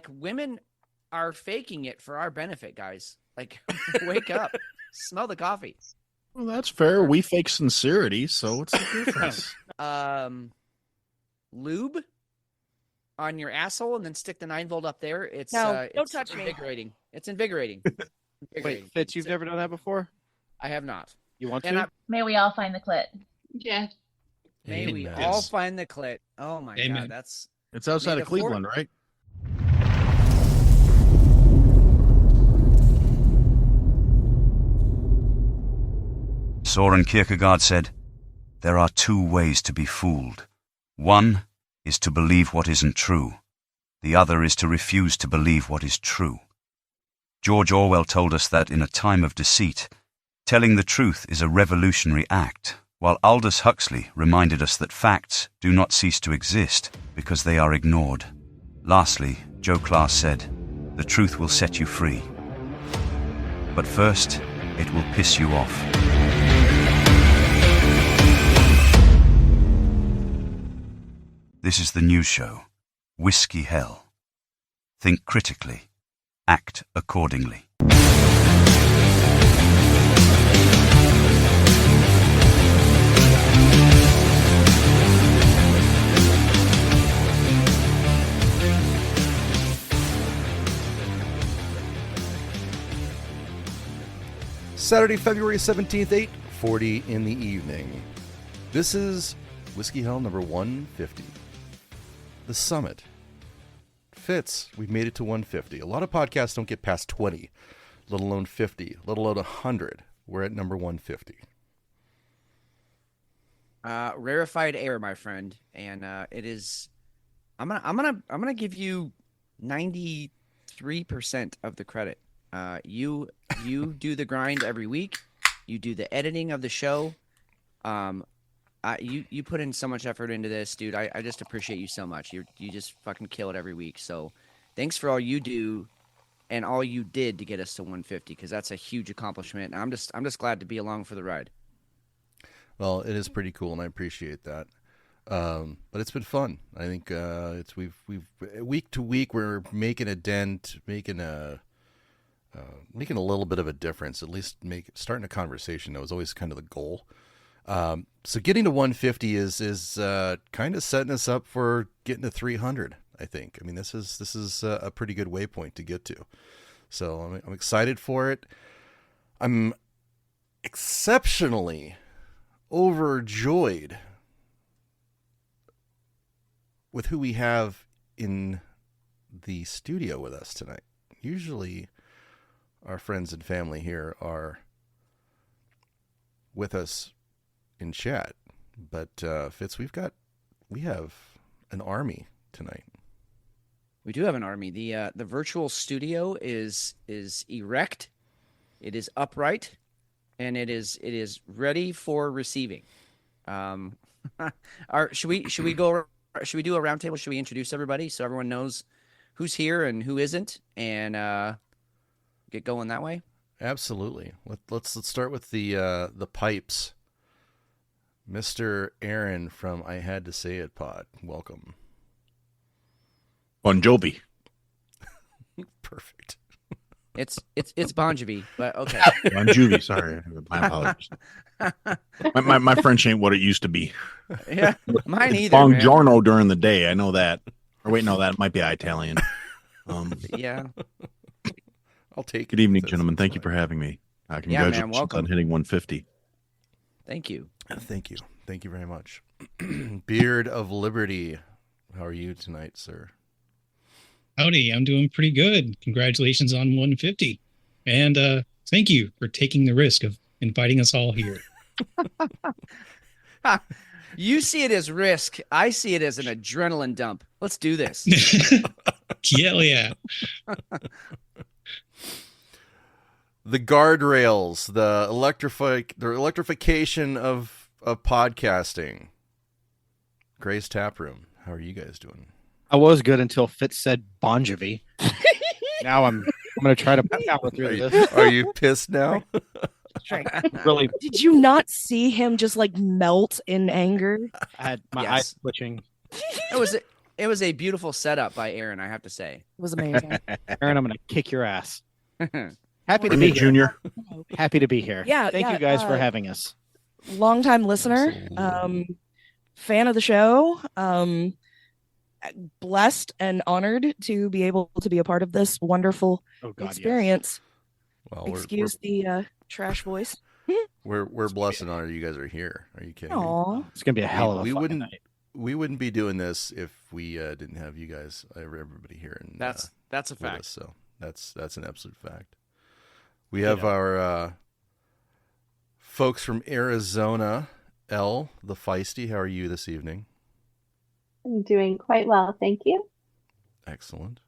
women are faking it for our benefit, guys. Like, wake up, smell the coffee. Well, that's fair. We fake sincerity, so what's the difference? Lube on your asshole and then stick the 9-volt up there. It's don't touch me. invigorating. It's invigorating. Wait, Fitz, you've never done that before? I have not. You want to? May we all find the clit. Yeah. May we all find the clit. Oh my God, it's outside of Cleveland, right? Soren Kierkegaard said, "There are two ways to be fooled. One is to believe what isn't true. The other is to refuse to believe what is true." George Orwell told us that in a time of deceit, telling the truth is a revolutionary act, while Aldous Huxley reminded us that facts do not cease to exist because they are ignored. Lastly, Joe Class said, "The truth will set you free. But first, it will piss you off." This is the news show, Whiskey Hell. Think critically. Act accordingly. Saturday, February 17th, 8:40 in the evening. This is Whiskey Hell number 150. The Summit. Fitz, we've made it to 150. A lot of podcasts don't get past 20, let alone 50, let alone 100. We're at number 150. Rarefied air, my friend, and it is. I'm gonna give you 93% of the credit. You do the grind every week. You do the editing of the show. You put in so much effort into this, dude. I just appreciate you so much. You just fucking kill it every week. So thanks for all you do and all you did to get us to 150, because that's a huge accomplishment. And I'm just glad to be along for the ride. Well, it is pretty cool, and I appreciate that. But it's been fun. I think we've week to week we're making a dent, making a little bit of a difference. At least starting a conversation. That was always kind of the goal. So getting to 150 is kind of setting us up for getting to 300. I think. I mean, this is a pretty good waypoint to get to. So I'm excited for it. I'm exceptionally overjoyed with who we have in the studio with us tonight. Usually our friends and family here are with us in chat, but Fitz, we have an army tonight. We do have an army. The virtual studio is erect, it is upright, and it is ready for receiving. Should we do a round table? Should we introduce everybody so everyone knows who's here and who isn't, and get going that way? Absolutely. Let's start with the pipes. Mr. Aaron from I Had to Say It Pod. Welcome. Bon Jovi. Perfect. It's Bon Jovi, but okay. Bon Jovi, sorry. My apologies. my French ain't what it used to be. Yeah, mine either. Buongiorno during the day, I know that. Or wait, no, that might be Italian. Yeah. I'll take it. Good evening, gentlemen. Thank you for having me. Congratulations man, welcome. on hitting 150. Thank you. Thank you. Thank you very much. Beard of Liberty, how are you tonight, sir? Howdy, I'm doing pretty good. Congratulations on 150. And thank you for taking the risk of inviting us all here. You see it as risk. I see it as an adrenaline dump. Let's do this. Yeah. The guardrails, the electrification of podcasting. Gray's Taproom, how are you guys doing? I was good until Fitz said Bon Jovi. Now I'm going to try to power through this. Are you pissed now? Really? Did you not see him just like melt in anger? I had my eyes twitching. It it was a beautiful setup by Aaron, I have to say. It was amazing. Aaron, I'm going to kick your ass. Happy to Jimmy be here. Junior. Happy to be here. Yeah, Thank yeah, you guys for having us. Longtime listener, Absolutely. fan of the show. Blessed and honored to be able to be a part of this wonderful Oh God, experience. Well, Excuse the trash voice. we're blessed and honored you guys are here. Are you kidding me? Aw. yes. It's going to be a hell of a we fucking wouldn't night. we wouldn't be doing this if we didn't have you guys, everybody here, and That's a with fact. us. So that's an absolute fact. We have our folks from Arizona. Elle, the feisty. How are you this evening? I'm doing quite well, thank you. Excellent.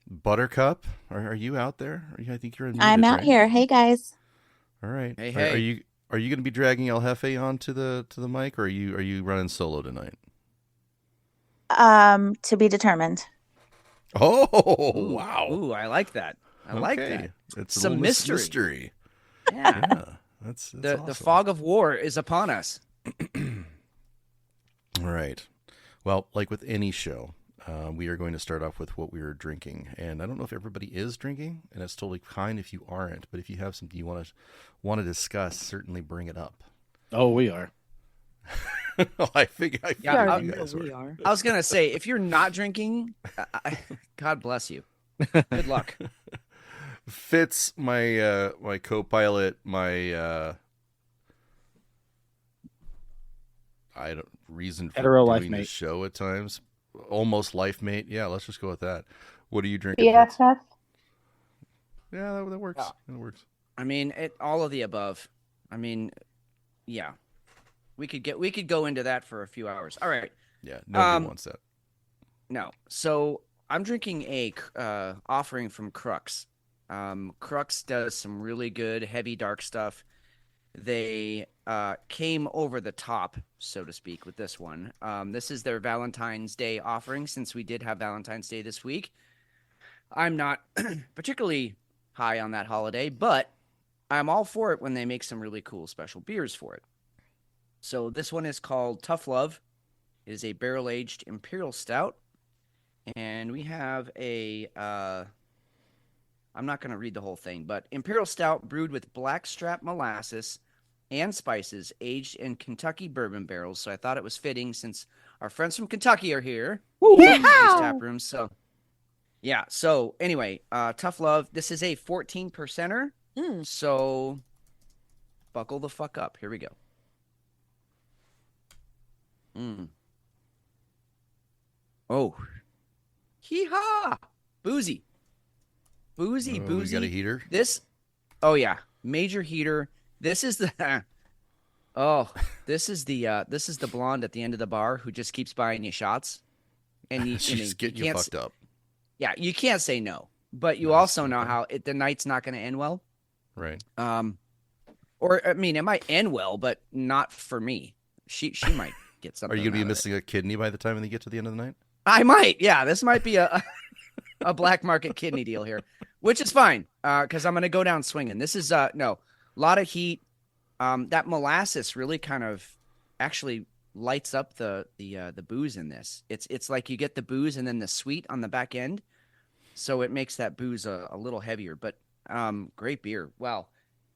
Buttercup, are you out there? I think you're unmuted, I'm out right? here. Hey guys. All right. Hey, Are hey. you going to be dragging El Jefe onto the mic, or are you running solo tonight? To be determined. Oh, Ooh, wow. Ooh, I like that. I like Okay. that. It's a Some little mystery. mystery. Yeah. Yeah, that's The awesome. fog of war is upon us. All right. Well, like with any show, we are going to start off with what we are drinking, and I don't know if everybody is drinking, and it's totally fine if you aren't. But if you have something you want to discuss, certainly bring it up. Oh, we are. I figured Yeah, you guys we were. are. I was gonna say, if you're not drinking, God bless you. Good luck. Fitz, my my co-pilot, my I don't reason for Hetero life doing the mate. show at times. Almost life mate. Yeah, let's just go with that. What are you drinking? Fitz? BFF. Yeah, that works. Yeah. That works. I mean, all of the above. I mean, yeah, we could go into that for a few hours. All right. Yeah, nobody Um, wants that. No. So I'm drinking a offering from Crux. Crux does some really good heavy dark stuff. They came over the top, so to speak, with this one. This is their Valentine's Day offering, since we did have Valentine's Day this week. I'm not particularly high on that holiday, but I'm all for it when they make some really cool special beers for it. So this one is called Tough Love. It is a barrel-aged imperial stout. And we have a, I'm not going to read the whole thing, but imperial stout brewed with blackstrap molasses and spices, aged in Kentucky bourbon barrels. So I thought it was fitting since our friends from Kentucky are here. These tap rooms. So yeah. So anyway, Tough Love. This is a 14%er. Mm. So buckle the fuck up. Here we go. Oh. Hee-haw! Boozy. Boozy. We got a heater. This, oh yeah, major heater. This is the, this is the blonde at the end of the bar who just keeps buying you shots, and She's getting you can't fucked up. Yeah, you can't say no, but you Nice, also know okay. how the night's not going to end well. Right. Or I mean, it might end well, but not for me. She might get something. Are you going to be out of it. missing a kidney by the time they get to the end of the night? I might. Yeah, this might be a black market kidney deal here, which is fine because I'm going to go down swinging. This is no, a lot of heat. That molasses really kind of actually lights up the booze in this. It's like you get the booze and then the sweet on the back end, so it makes that booze a little heavier. But great beer. Wow,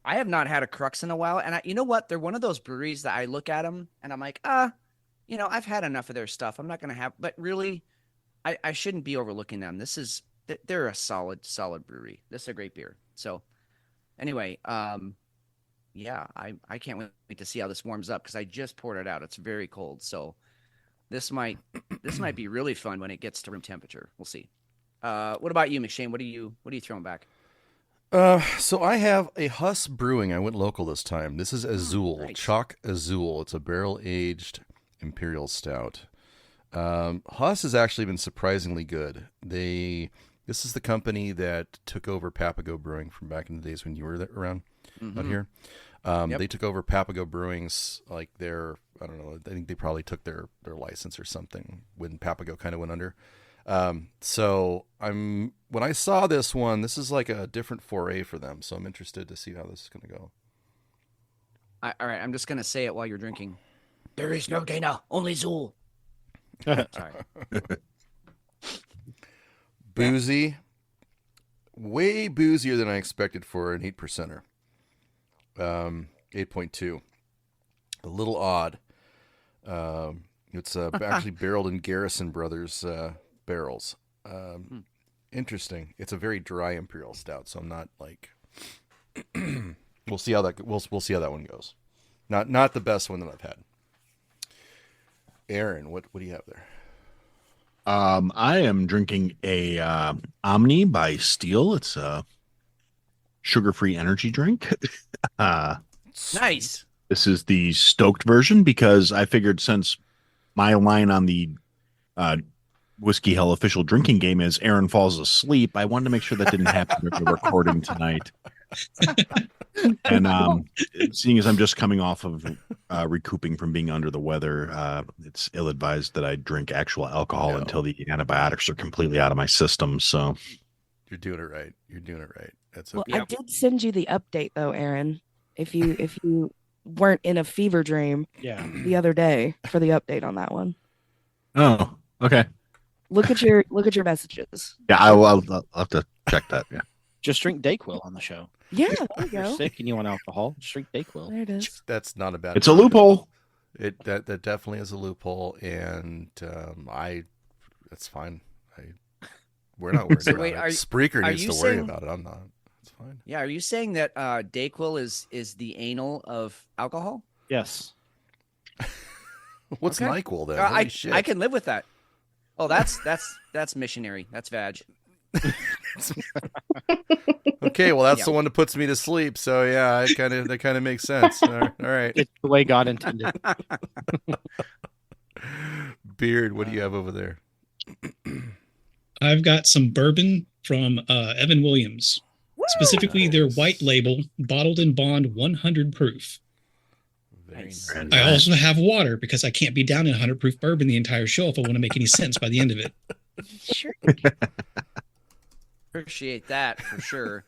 I have not had a Crux in a while, and you know what? They're one of those breweries that I look at them and I'm like, I've had enough of their stuff. I'm not going to have, but really, I shouldn't be overlooking them. They're a solid brewery. This is a great beer. So anyway, yeah, I can't wait to see how this warms up because I just poured it out. It's very cold. So this might be really fun when it gets to room temperature. We'll see. What about you, McShane? What are you throwing back? So I have a Huss Brewing. I went local this time. This is Azul, nice. Chalk Azul. It's a barrel-aged imperial stout. Huss has actually been surprisingly good. This is the company that took over Papago Brewing from back in the days when you were around out here. Yep. They took over Papago Brewing's, like I don't know, I think they probably took their license or something when Papago kind of went under. So when I saw this one, this is like a different foray for them. So I'm interested to see how this is going to go. All right, I'm just gonna say it while you're drinking. There is no Dana, only Zool. Sorry. Boozy. Way boozier than I expected for an 8%er. 8.2. A little odd. It's actually barreled in Garrison Brothers barrels. Interesting. It's a very dry imperial stout, so I'm not like. we'll see how that we'll see how that one goes. Not the best one that I've had. Aaron, what do you have there? I am drinking a Omni by Steel. It's a sugar-free energy drink. Nice. This is the stoked version because I figured since my line on the Whiskey Hell official drinking game is Aaron falls asleep, I wanted to make sure that didn't happen with the recording tonight. And seeing as I'm just coming off of recouping from being under the weather, it's ill-advised that I drink actual alcohol until the antibiotics are completely out of my system. So You're doing it right. You're doing it right. That's Well, okay. I did send you the update though, Aaron. If you weren't in a fever dream Yeah. the other day for the update on that one. oh, okay. Look at your messages. Yeah, I'll have to check that. Yeah. Just drink Dayquil on the show. Yeah, there you If you're go. sick and you want alcohol, just drink Dayquil. There it is. That's not a bad. It's a loophole. That definitely is a loophole, and that's fine. We're not worried So about wait, it. are- Spreaker are needs you to worry saying- about it. I'm not. It's fine. Yeah, are you saying that Dayquil is the anal of alcohol? Yes. What's Okay. NyQuil then? I Holy shit. I can live with that. Oh, that's missionary. That's vag. Okay, well that's Yeah. the one that puts me to sleep. So yeah, that kind of makes sense. All right. It's the way God intended. Beard, what do you have over there? I've got some bourbon from Evan Williams, specifically their white label, bottled in bond 100 proof. Very Nice. nice. I also have water because I can't be down in 100 proof bourbon the entire show if I want to make any sense by the end of it. Sure. Appreciate that for sure.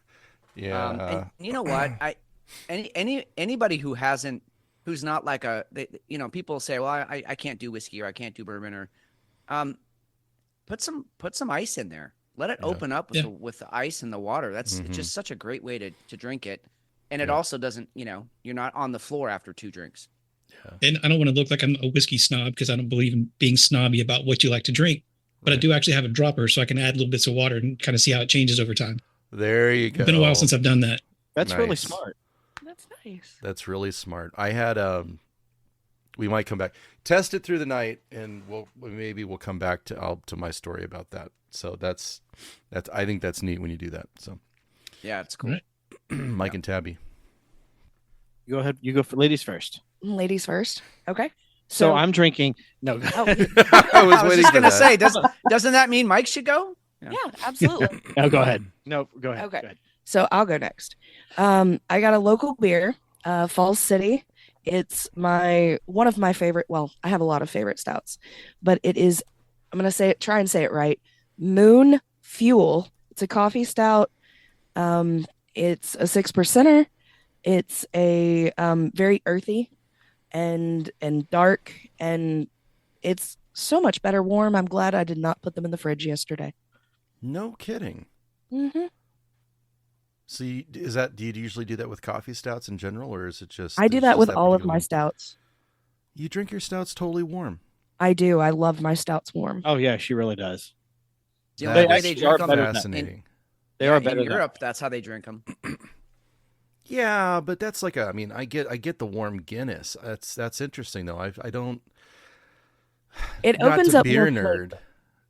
Yeah. And you know what? Anybody who's not like people say, well, I can't do whiskey or I can't do bourbon or, put some ice in there. Let it Yeah. open up Yeah. with the ice and the water. That's Mhm. it's just such a great way to drink it. And it Yeah. also doesn't, you're not on the floor after 2 drinks. And I don't want to look like I'm a whiskey snob because I don't believe in being snobby about what you like to drink. But I Right. do actually have a dropper so I can add little bits of water and kind of see how it changes over time. There you go. It's been a while since I've done that. That's really Nice. smart. That's nice. That's really smart. I had we might come back, test it through the night, and we'll come back to my story about that. So that's I think that's neat when you do that. So Yeah, it's cool. Right. Mike and Tabby. Go ahead. You go for ladies first. Ladies first. Okay. So I'm drinking. No. Oh, I was I was waiting just for gonna that. say, doesn't that mean Mike should go? yeah, absolutely. No, go ahead. No, go ahead. Okay. Go ahead. So I'll go next. I got a local beer, Falls City. It's one of my favorite. Well, I have a lot of favorite stouts, but it is. I'm gonna try and say it right. Moon Fuel. It's a coffee stout. It's a 6%er. It's a very earthy and dark, and it's so much better warm. I'm glad I did not put them in the fridge yesterday. No kidding. Mm-hmm. So do you usually do that with coffee stouts in general, or is it just? I do it's that just with all of particular my one? stouts. You drink your stouts totally warm. I do. I love my stouts warm. Oh yeah, she really does. The That only way is they actually are drink them better than- fascinating. They are in better than Europe. That's how they drink them. Yeah, but that's like I mean, I get the warm Guinness. That's interesting though. I don't. It Not opens to up beer more nerd. flavor.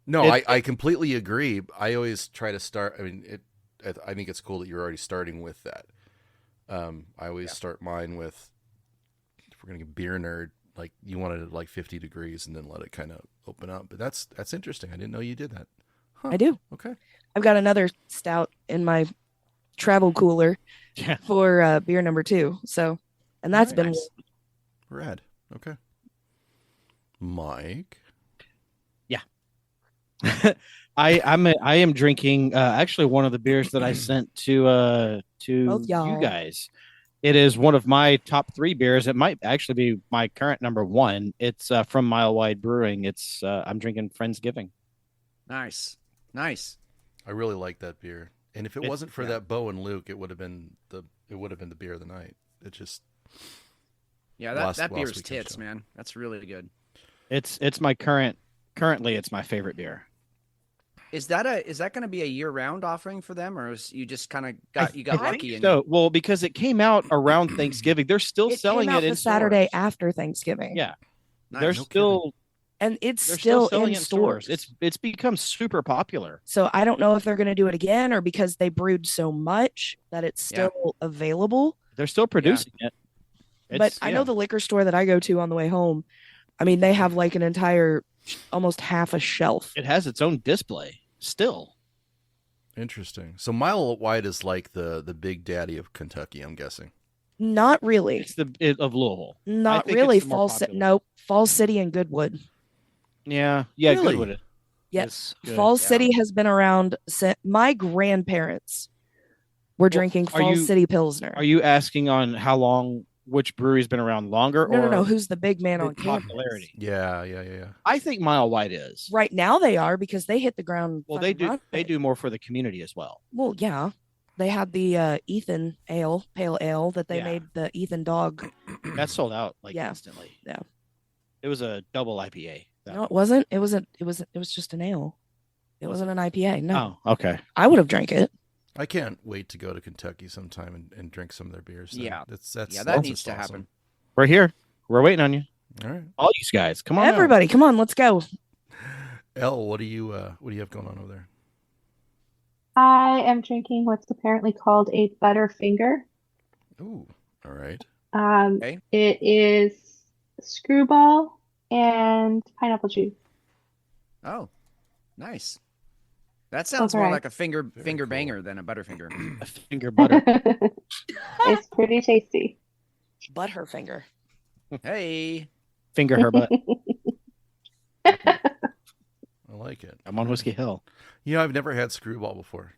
No, It- I completely agree. I always try to start. I mean, I think it's cool that you're already starting with that. I always start mine with, if we're gonna get beer nerd, like you want it at like 50 degrees and then let it kind of open up. But that's interesting. I didn't know you did that. Huh. I do. Okay. I've got another stout in my travel cooler Yeah. for beer number 2. So, and that's been Nice. Rad. Okay. Mike. I am drinking actually one of the beers that I sent to Both y'all. you guys. It is one of my top 3 beers. It might actually be my current number 1. It's from Mile Wide Brewing. It's I'm drinking Friendsgiving. Nice. I really like that beer. And if it wasn't for yeah. that Bo and Luke, it would have been the beer of the night. It just Yeah, that beer's tits, show. man. That's really good. It's my currently it's my favorite beer. Is that going to be a year-round offering for them, or is you just kind of got lucky? And So, well, because it came out around Thanksgiving, they're still selling came out it in the Saturday stores. after Thanksgiving. Yeah, Nice. they're No still and it's they're still selling in it stores. It's become super popular. So I don't know if they're going to do it again or because they brewed so much that it's still available. They're still producing it. But I know the liquor store that I go to on the way home. I mean, they have like an entire, almost half a shelf. It has its own display still. Interesting. So Mile Wide is like the big daddy of Kentucky, I'm guessing. Not really. It's of Louisville. Not really. Falls City and Goodwood. Yeah, Really? Goodwood. Yes, good, Falls yeah. City has been around since my grandparents were drinking Falls City Pilsner. Are you asking on how long? Which brewery's been around longer? No. Who's the big man on popularity? Yeah. I think Mile Wide is. Right now they are because they hit the ground. Well, they do. They do more for the community as well. Well, yeah. They had the Ethan ale, pale ale that they made the Ethan dog. That sold out instantly. Yeah. It was a double IPA. No, it wasn't. It was just an ale. It wasn't an IPA. No. Oh, okay. I would have drank it. I can't wait to go to Kentucky sometime and drink some of their beers. Yeah. That that needs to happen. We're here. We're waiting on you. All right. All you guys. Come on. Everybody, come on, let's go. Elle, what do you have going on over there? I am drinking what's apparently called a Butterfinger. Ooh, all right. Okay. It is Screwball and pineapple juice. Oh, nice. That sounds Okay. more like a finger cool. banger than a Butterfinger. A finger butter. It's pretty tasty. Butterfinger. Hey. Finger her butt. I like it. I'm on Whiskey Hill. You know, I've never had Screwball before.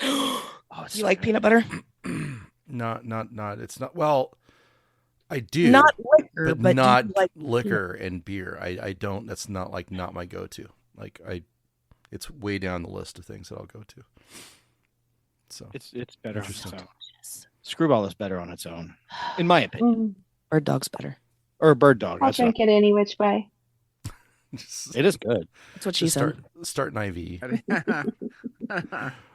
You like peanut butter? Not. It's not. Well, I do. Not liquor, but not do you like liquor and beer. I don't. That's not my go-to. It's way down the list of things that I'll go to. So It's better on its Interesting. own. Screwball is better on its own, in my opinion. Mm, Bird dog's better. Or bird dog. I'll That's drink it any which way. It is good. That's what she just said. start an IV.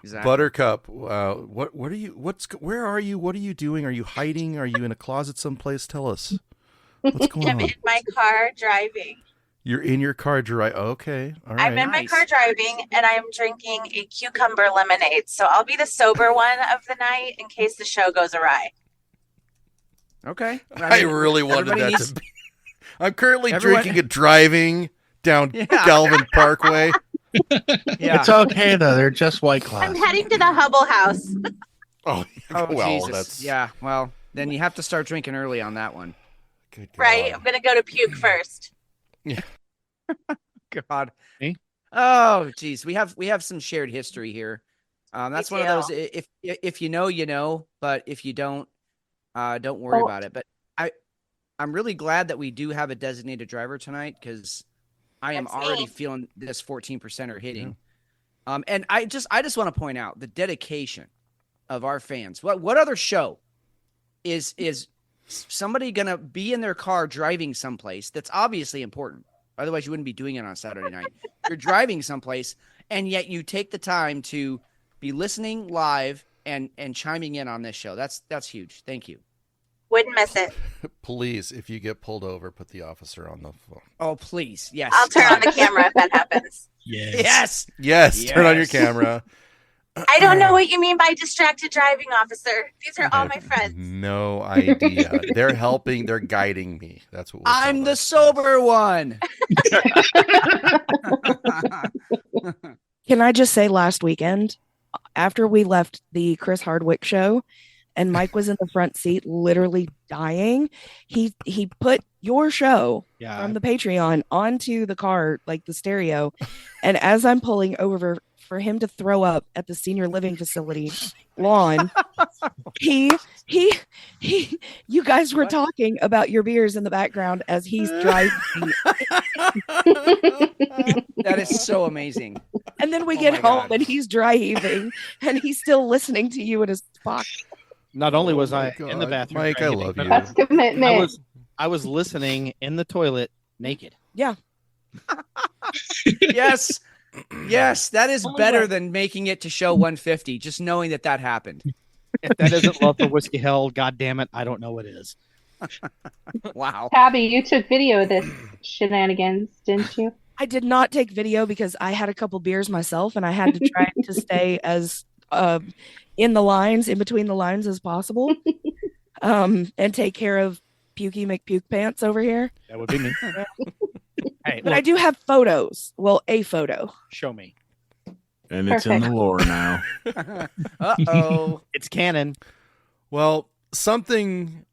Exactly. Buttercup, where are you? What are you doing? Are you hiding? Are you in a closet someplace? Tell us. What's going I'm on? in my car driving. You're in your car Okay. All right. I'm in my Nice. car driving and I'm drinking a cucumber lemonade. So I'll be the sober one of the night in case the show goes awry. Okay. I mean, really wanted everybody that needs- to be. I'm currently Everyone- drinking and driving down Yeah. Galvin Parkway. Yeah. It's okay though. They're just White I'm Claws. heading to the Hubble House. Oh, Oh, well, Jesus. that's Yeah. Well, then you have to start drinking early on that one. good. Right? God. I'm going to go to puke first. God. Me? Oh, geez. We have some shared history here. That's one of those. do. If you know, you know. But if you don't worry Oh. about it. But I'm really glad that we do have a designated driver tonight because I am That's already me. feeling this 14% hitting. And I just want to point out the dedication of our fans. What other show is somebody gonna be in their car driving someplace that's obviously important? Otherwise, you wouldn't be doing it on Saturday night. You're driving someplace, and yet you take the time to be listening live and chiming in on this show. That's huge. Thank you. Wouldn't miss it. Please, if you get pulled over, put the officer on the phone. Oh, please. Yes. I'll turn on God. the camera if that happens. Yes. Yes, turn on your Yes. camera. I don't know what you mean by distracted driving, officer. These are all my friends. No idea. They're helping. They're guiding me. That's what we're I'm the talking sober one. Can I just say last weekend, after we left the Chris Hardwick show and Mike was in the front seat literally dying, he put your show Yeah. from the Patreon onto the car, like the stereo. And as I'm pulling over for him to throw up at the senior living facility lawn. he you guys were talking about your beers in the background as he's driving. That is so amazing. And then we Oh get my home God. and he's dry heaving and he's still listening to you in his pocket. Not only was my I in the God. bathroom, Mike, dry I heaving, love but you. That's commitment. I was listening in the toilet naked. Yeah. Yes. Yes, that is Oh my better God. than making it to show 150, just knowing that that happened. If that isn't love for Whiskey Hell, God damn it, I don't know what is. Wow. Tabby, you took video of this shenanigans, didn't you? I did not take video because I had a couple beers myself and I had to try to stay as in between the lines as possible. And take care of Pukey McPuke Pants over here. That would be me. Hey, But I look, do have photos. Well, a photo. show me. And it's in the Perfect. lore now. Uh-oh. It's canon. Well, something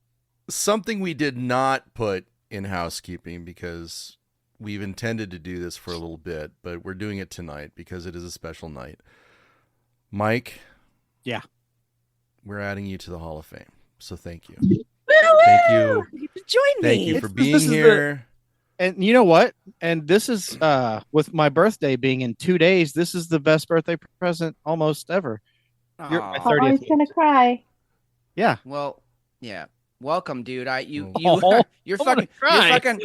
we did not put in housekeeping because we've intended to do this for a little bit, but we're doing it tonight because it is a special night. Mike. Yeah. We're adding you to the Hall of Fame. So thank you. Woo-woo! Thank you. You can join Thank me. you for This being is the- here. And you know what? And this is with my birthday being in 2 days, this is the best birthday present almost ever. You're Aw. at Oh, 30th. he's gonna cry. Yeah. Well, yeah. Welcome, dude. Oh, You're I'm gonna cry.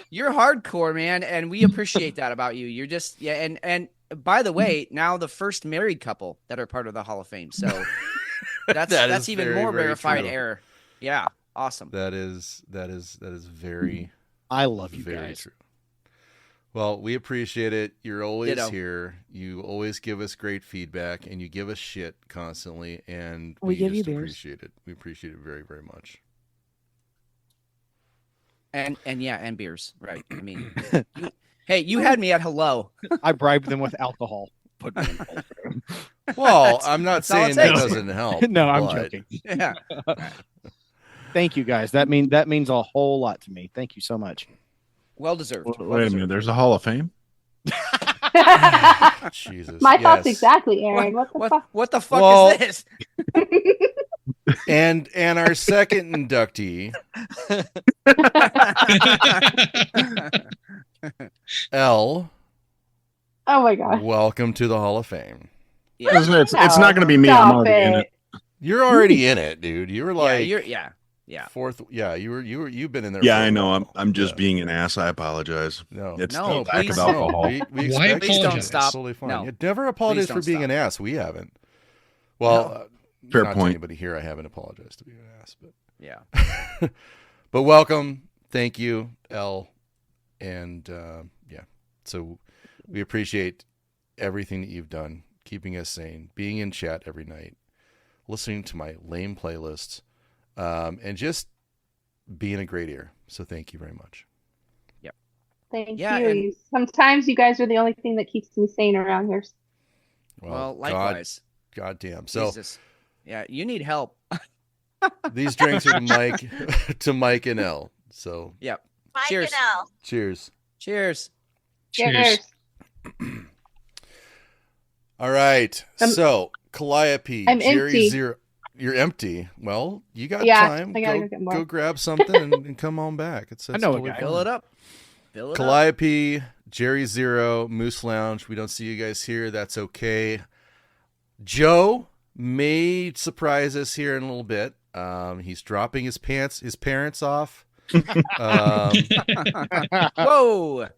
you're hardcore, man, and we appreciate that about you. You're just and by the way, now the first married couple that are part of the Hall of Fame. So That that's is even very, more very verified true. error. Yeah. Awesome. That is very, I love you very guys. true. Well, we appreciate it. You're always Ditto. here. You always give us great feedback, and you give us shit constantly, and We give just you beers. appreciate it. We appreciate it very, very much. And beers. Right. I mean, you had me at hello. I bribed them with alcohol. Put me in cold room. Well, I'm not that's all it saying that takes. doesn't help. No, I'm but joking. Yeah. Thank you guys. That means a whole lot to me. Thank you so much. Well deserved. Wait a minute. There's a Hall of Fame? Jesus. My thoughts yes. exactly, Aaron. What the fuck? What the fuck Well- is this? And our second inductee, L. Oh my god. Welcome to the Hall of Fame. Yeah. It's not going to be me. I'm Stop already in it. You're already in it, dude. You were Yeah, like yeah. fourth. Yeah, you've been in there. Yeah, for a I know. while. I'm just Yeah. being an ass. I apologize. No, It's No, the lack please of don't. alcohol. We Why expect Please don't It's stop. totally fine. No. You never apologize Please for don't being stop. an ass. We haven't. Well, No. Fair not to point. anybody here, I haven't apologized to being an ass, but Yeah. but welcome. Thank you, L. And yeah, so we appreciate everything that you've done, keeping us sane, being in chat every night, listening to my lame playlists, and just being a great ear. So thank you very much. Thank Yeah, you. and- Sometimes you guys are the only thing that keeps me sane around here. Well, likewise. God damn. So Jesus. Yeah, you need help. these drinks are to Mike and L. So Yep. Mike Cheers. and L. cheers. Cheers. Cheers. All right. So Calliope, I'm Jerry empty. Zero. You're empty. Well, you got Yeah, time. I gotta go get more. Go grab something and come on back. It's I know a totally guy. Fill fine. it up. Fill it up. Calliope, Jerry Zero, Moose Lounge. We don't see you guys here. That's okay. Joe may surprise us here in a little bit. He's dropping his parents off. Whoa.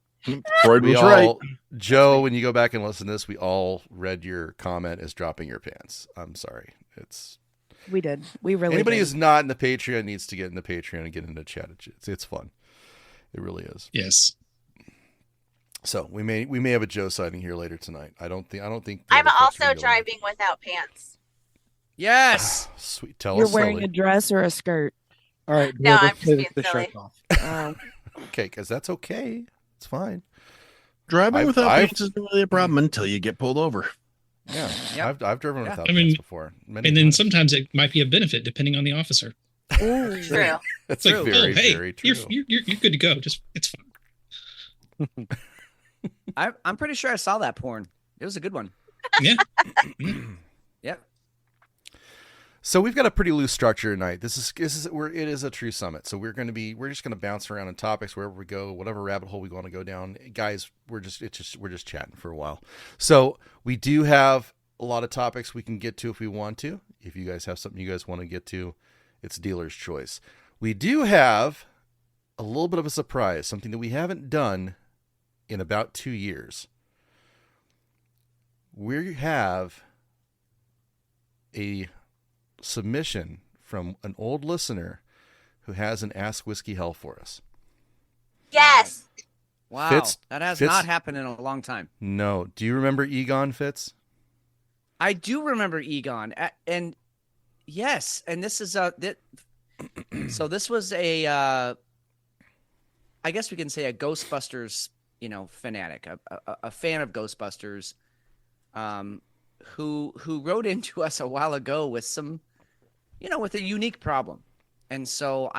Freud We was all, right. Joe, when you go back and listen to this, we all read your comment as dropping your pants. I'm sorry. It's We did. We really anybody did. who's not in the Patreon needs to get in the Patreon and get into chat. It's fun. It really is. Yes. So we may have a Joe sighting here later tonight. I don't think. the I'm other folks are also gonna be able to- driving without pants. Yes. Sweet. Tell You're us wearing slowly. a dress or a skirt. All right. No, let's I'm just take being the silly. shirt off. Okay, because that's okay. It's fine. Driving I've- without I've- pants isn't really a problem until you get pulled over. Yeah, Yep. I've driven Yeah. without I mean, pants before. Many And then times. sometimes it might be a benefit depending on the officer. Ooh. True. That's It's like, very, oh, hey, very true. you're good to go. Just it's fine. I'm pretty sure I saw that porn. It was a good one. Yeah. Yep. So we've got a pretty loose structure tonight. It is a true summit. So we're just gonna bounce around on topics wherever we go, whatever rabbit hole we want to go down. Guys, we're just chatting for a while. So we do have a lot of topics we can get to if we want to. If you guys have something you guys want to get to, it's dealer's choice. We do have a little bit of a surprise, something that we haven't done in about 2 years. We have a submission from an old listener who has an Ask Whiskey Hell for us. Yes. Wow. Fitz- that has Fitz- not happened in a long time. No. Do you remember Egon, Fitz? I do remember Egon. And yes, and this is so this was a I guess we can say a Ghostbusters, fanatic, a fan of Ghostbusters, who wrote into us a while ago with some, with a unique problem. And so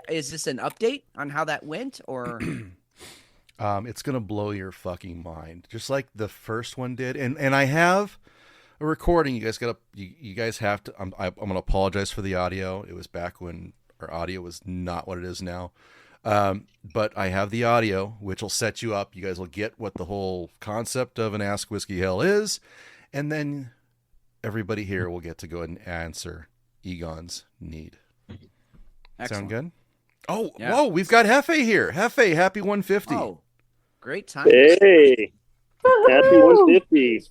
is this an update on how that went, or? It's gonna blow your fucking mind, just like the first one did. And I have a recording. You guys have to. I'm gonna apologize for the audio. It was back when our audio was not what it is now. But I have the audio, which will set you up. You guys will get what the whole concept of an Ask Whiskey Hell is, and then everybody here will get to go ahead and answer Egon's need. Excellent. Sound good? Oh, Yeah. Whoa, we've got Hefe here. Hefe, happy 150. Oh, great time. Hey, happy 150.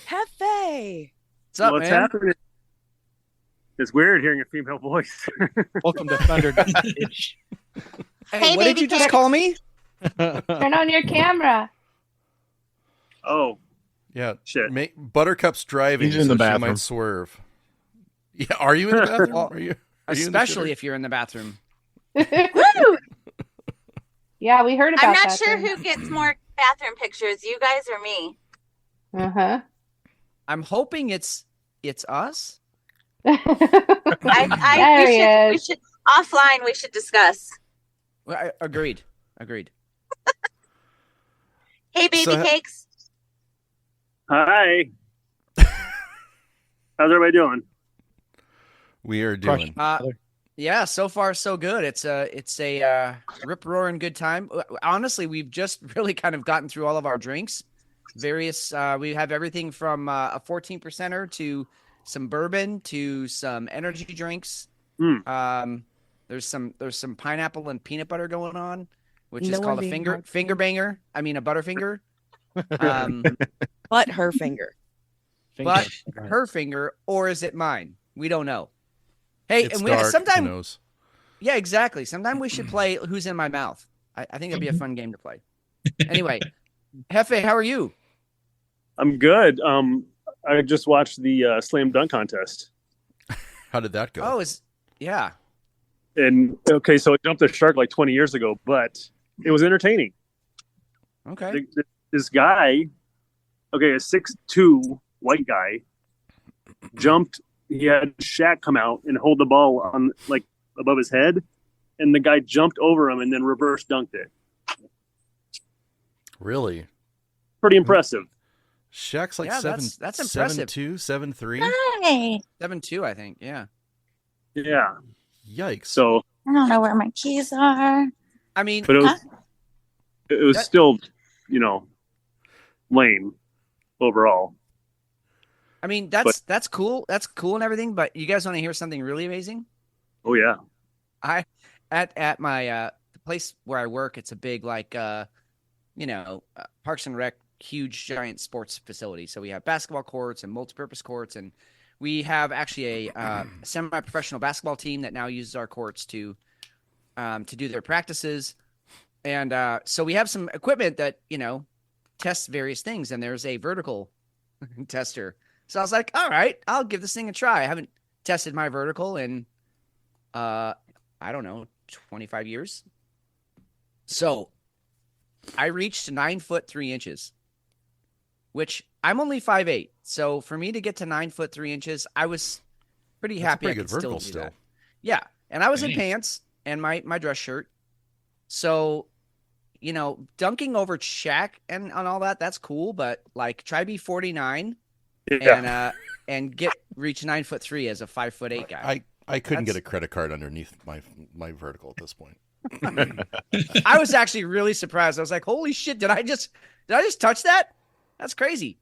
Hefe. What's up, What's man? happening? It's weird hearing a female voice. Welcome to Thunder. Hey, what did baby you just cakes. call me? Turn on your camera. Oh, Yeah, shit. Buttercup's driving, He's in the so she bathroom. might swerve. Yeah, are you in the bathroom? Well, Are you in the Especially shitter? if you're in the bathroom. Woo! Yeah, we heard about I'm not that. sure who gets more bathroom pictures, you guys or me. Uh-huh. I'm hoping it's us. There he We is. should offline. We should discuss. Well, agreed. Hey, baby So- cakes. Hi. How's everybody doing? We are Crush. doing. Yeah, so far so good. It's a rip roaring good time. Honestly, we've just really kind of gotten through all of our drinks. Various we have everything from a 14%er to some bourbon to some energy drinks. There's some pineapple and peanut butter going on, which No is called one a being finger banger. I mean a butterfinger. But her finger. But her finger, or is it mine? We don't know. Hey, It's and dark. Who sometimes, knows? yeah, exactly. Sometimes we should play Who's in My Mouth. I think it'd be a fun game to play. Anyway, Hefe, how are you? I'm good. I just watched the slam dunk contest, How did that go? Oh, yeah. and okay, so it jumped the shark like 20 years ago, but it was entertaining. Okay. This guy, okay, a 6'2" white guy, jumped. He had Shaq come out and hold the ball on like above his head, and the guy jumped over him and then reverse dunked it. Really? Pretty impressive. Shaq's like Yeah, that's impressive. 7'2", 7'3". Hi. 7-2, I think. Yeah. Yeah. Yikes! So, I don't know where my keys are. I mean, but it was That- still, lame overall. I mean that's cool. That's cool and everything. But you guys want to hear something really amazing? Oh yeah. At my the place where I work, it's a big Parks and Rec, huge giant sports facility. So we have basketball courts and multi-purpose courts, and we have actually a semi-professional basketball team that now uses our courts to do their practices. And so we have some equipment that tests various things, and there's a vertical tester. So I was like, all right, I'll give this thing a try. I haven't tested my vertical in I don't know, 25 years. So I reached 9'3", which I'm only 5'8". So for me to get to 9'3", I was pretty That's a happy pretty I good could still vertical do still. that. Yeah. And I was in Dang. pants and my dress shirt. So, dunking over Shaq and on all that's cool, but like try be 49 Yeah. and reach 9'3" as a 5'8" guy. I couldn't get a credit card underneath my vertical at this point. I was actually really surprised. I was like, "Holy shit! Did I just touch that? That's crazy."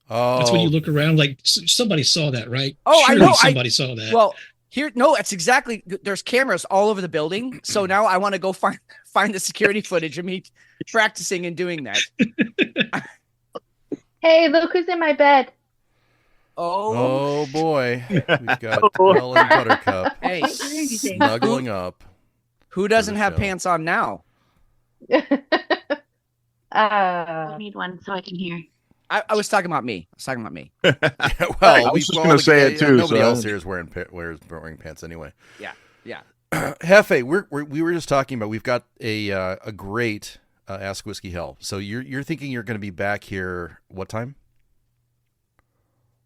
Oh, That's when you look around like somebody saw that, right? Oh, Surely I know. somebody saw that. Well, it's exactly. There's cameras all over the building, so now I want to go find the security footage of me practicing and doing that. Hey, look who's in my bed. Oh boy, we've got Elle and Buttercup Hey, snuggling up. Who doesn't have show. pants on now? I need one so I can hear. I was talking about me. Well, I was just gonna say it too. Nobody so else here is wearing pants anyway. Yeah. Hefe, we were just talking about. We've got a great Ask Whiskey Hell. So you're thinking you're going to be back here what time?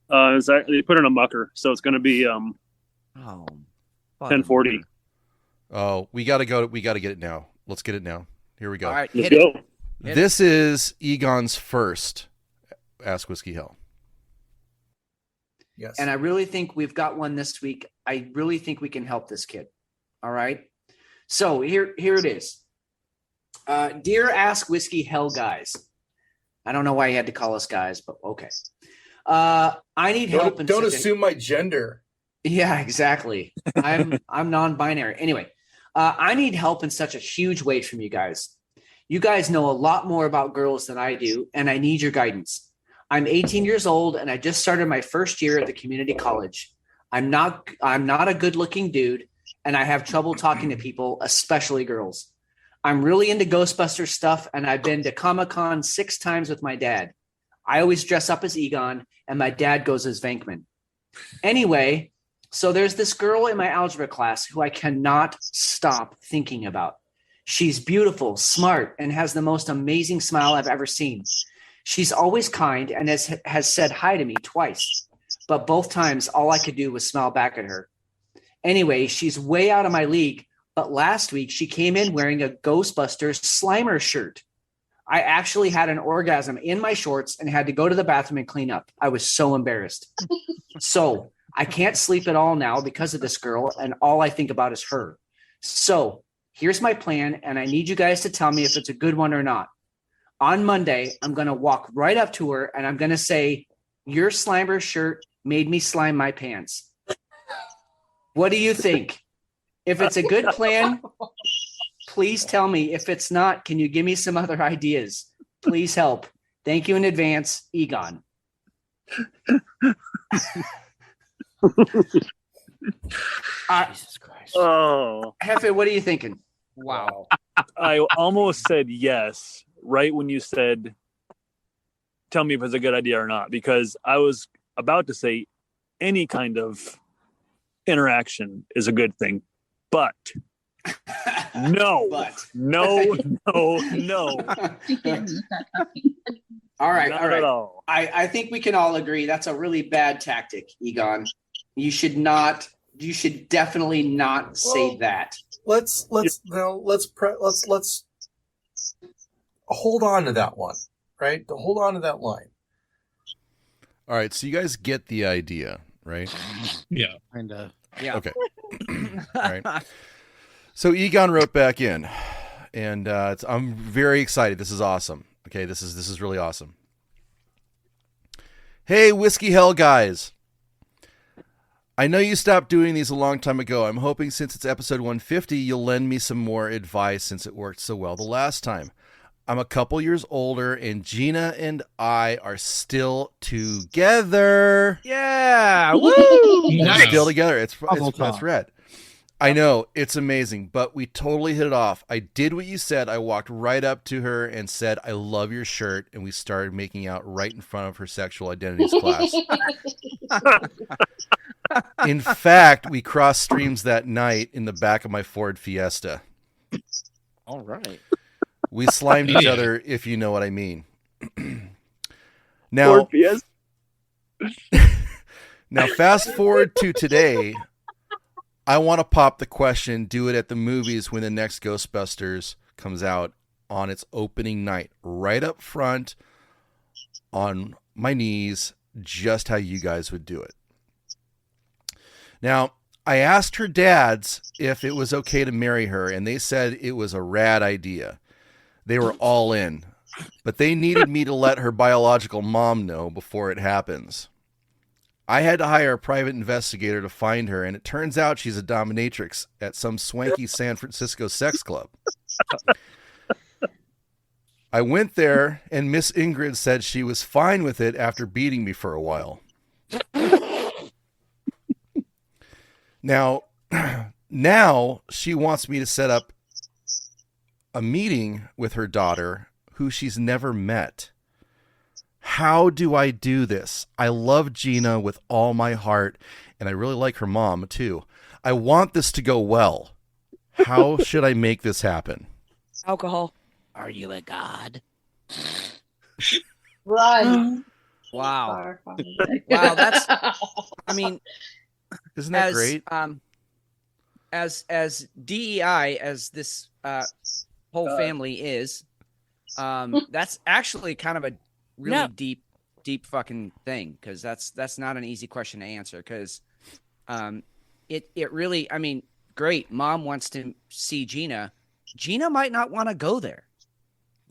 They put in a mucker, so it's going to be 10:40. Oh, we got to go. We got to get it now. Let's get it now. Here we go. All right, Let's go. This is Egon's first Ask Whiskey Hell. Yes. And I really think we've got one this week. I really think we can help this kid. All right. So here it is. Dear Ask Whiskey Hell guys. I don't know why you had to call us guys, but okay. I need help. Don't assume my gender. Yeah, exactly. I'm non-binary. Anyway, I need help in such a huge way from you guys. You guys know a lot more about girls than I do, and I need your guidance. I'm 18 years old, and I just started my first year at the community college. I'm not a good-looking dude, and I have trouble talking to people, especially girls. I'm really into Ghostbusters stuff, and I've been to Comic-Con 6 times with my dad. I always dress up as Egon, and my dad goes as Venkman. Anyway, so there's this girl in my algebra class who I cannot stop thinking about. She's beautiful, smart, and has the most amazing smile I've ever seen. She's always kind and has said hi to me twice, but both times all I could do was smile back at her. Anyway, she's way out of my league, but last week she came in wearing a Ghostbusters Slimer shirt. I actually had an orgasm in my shorts and had to go to the bathroom and clean up. I was so embarrassed. So I can't sleep at all now because of this girl, and all I think about is her. So here's my plan, and I need you guys to tell me if it's a good one or not. On Monday, I'm going to walk right up to her, and I'm going to say, your Slimer shirt made me slime my pants. What do you think? If it's a good plan, please tell me. If it's not, can you give me some other ideas? Please help. Thank you in advance, Egon. Jesus Christ. Oh, Hefe, what are you thinking? Wow. I almost said yes right when you said, tell me if it's a good idea or not, because I was about to say any kind of interaction is a good thing, but no. All right. Not all right. at all. I think we can all agree that's a really bad tactic, Egon. You should definitely not say that. Let's hold on to that one, right? Hold on to that line. All right, so you guys get the idea, right? Yeah. Kind of. Yeah. Okay. All right. So Egon wrote back in, and I'm very excited. This is awesome. Okay, this is really awesome. Hey, Whiskey Hell guys. I know you stopped doing these a long time ago. I'm hoping since it's episode 150, you'll lend me some more advice since it worked so well the last time. I'm a couple years older, and Gina and I are still together. Yeah. Woo! We're Nice. still together. It's talk. rad. I know, it's amazing, but we totally hit it off. I did what you said. I walked right up to her and said, I love your shirt, and we started making out right in front of her sexual identities class. In fact, we crossed streams that night in the back of my Ford Fiesta. All right. We slimed each other, if you know what I mean. Now, Ford Fiesta. now, fast forward to today. I want to pop the question, do it at the movies when the next Ghostbusters comes out. on its opening night, right up front, on my knees, just how you guys would do it. Now, I asked her dads if it was okay to marry her, and they said it was a rad idea. They were all in, but they needed me to let her biological mom know before it happens. I had to hire a private investigator to find her, and it turns out she's a dominatrix at some swanky San Francisco sex club. I went there, and Miss Ingrid said she was fine with it after beating me for a while. Now she wants me to set up a meeting with her daughter, who she's never met. How do I do this? I love Gina with all my heart, and I really like her mom, too. I want this to go well. How should I make this happen? Alcohol. Are you a god? Run. Wow. Wow, that's, I mean, isn't that great? As DEI as this whole family is, that's actually kind of a really deep fucking thing, because that's not an easy question to answer, because it really, I mean, great, mom wants to see Gina might not want to go there.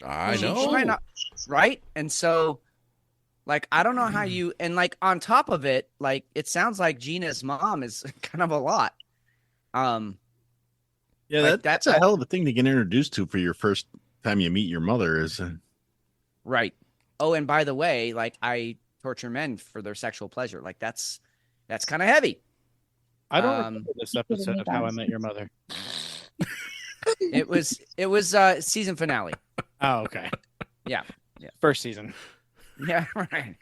I know. She might not, right? And so, like, I don't know how you, and like on top of it, like, it sounds like Gina's mom is kind of a lot. Yeah, like, that's a hell of a thing to get introduced to for your first time you meet your mother. Is right. Oh, and by the way, like, I torture men for their sexual pleasure. Like, that's kind of heavy. I don't remember this episode of How I Met Your Mother. It was season finale. Oh, okay. Yeah. First season. Yeah, right.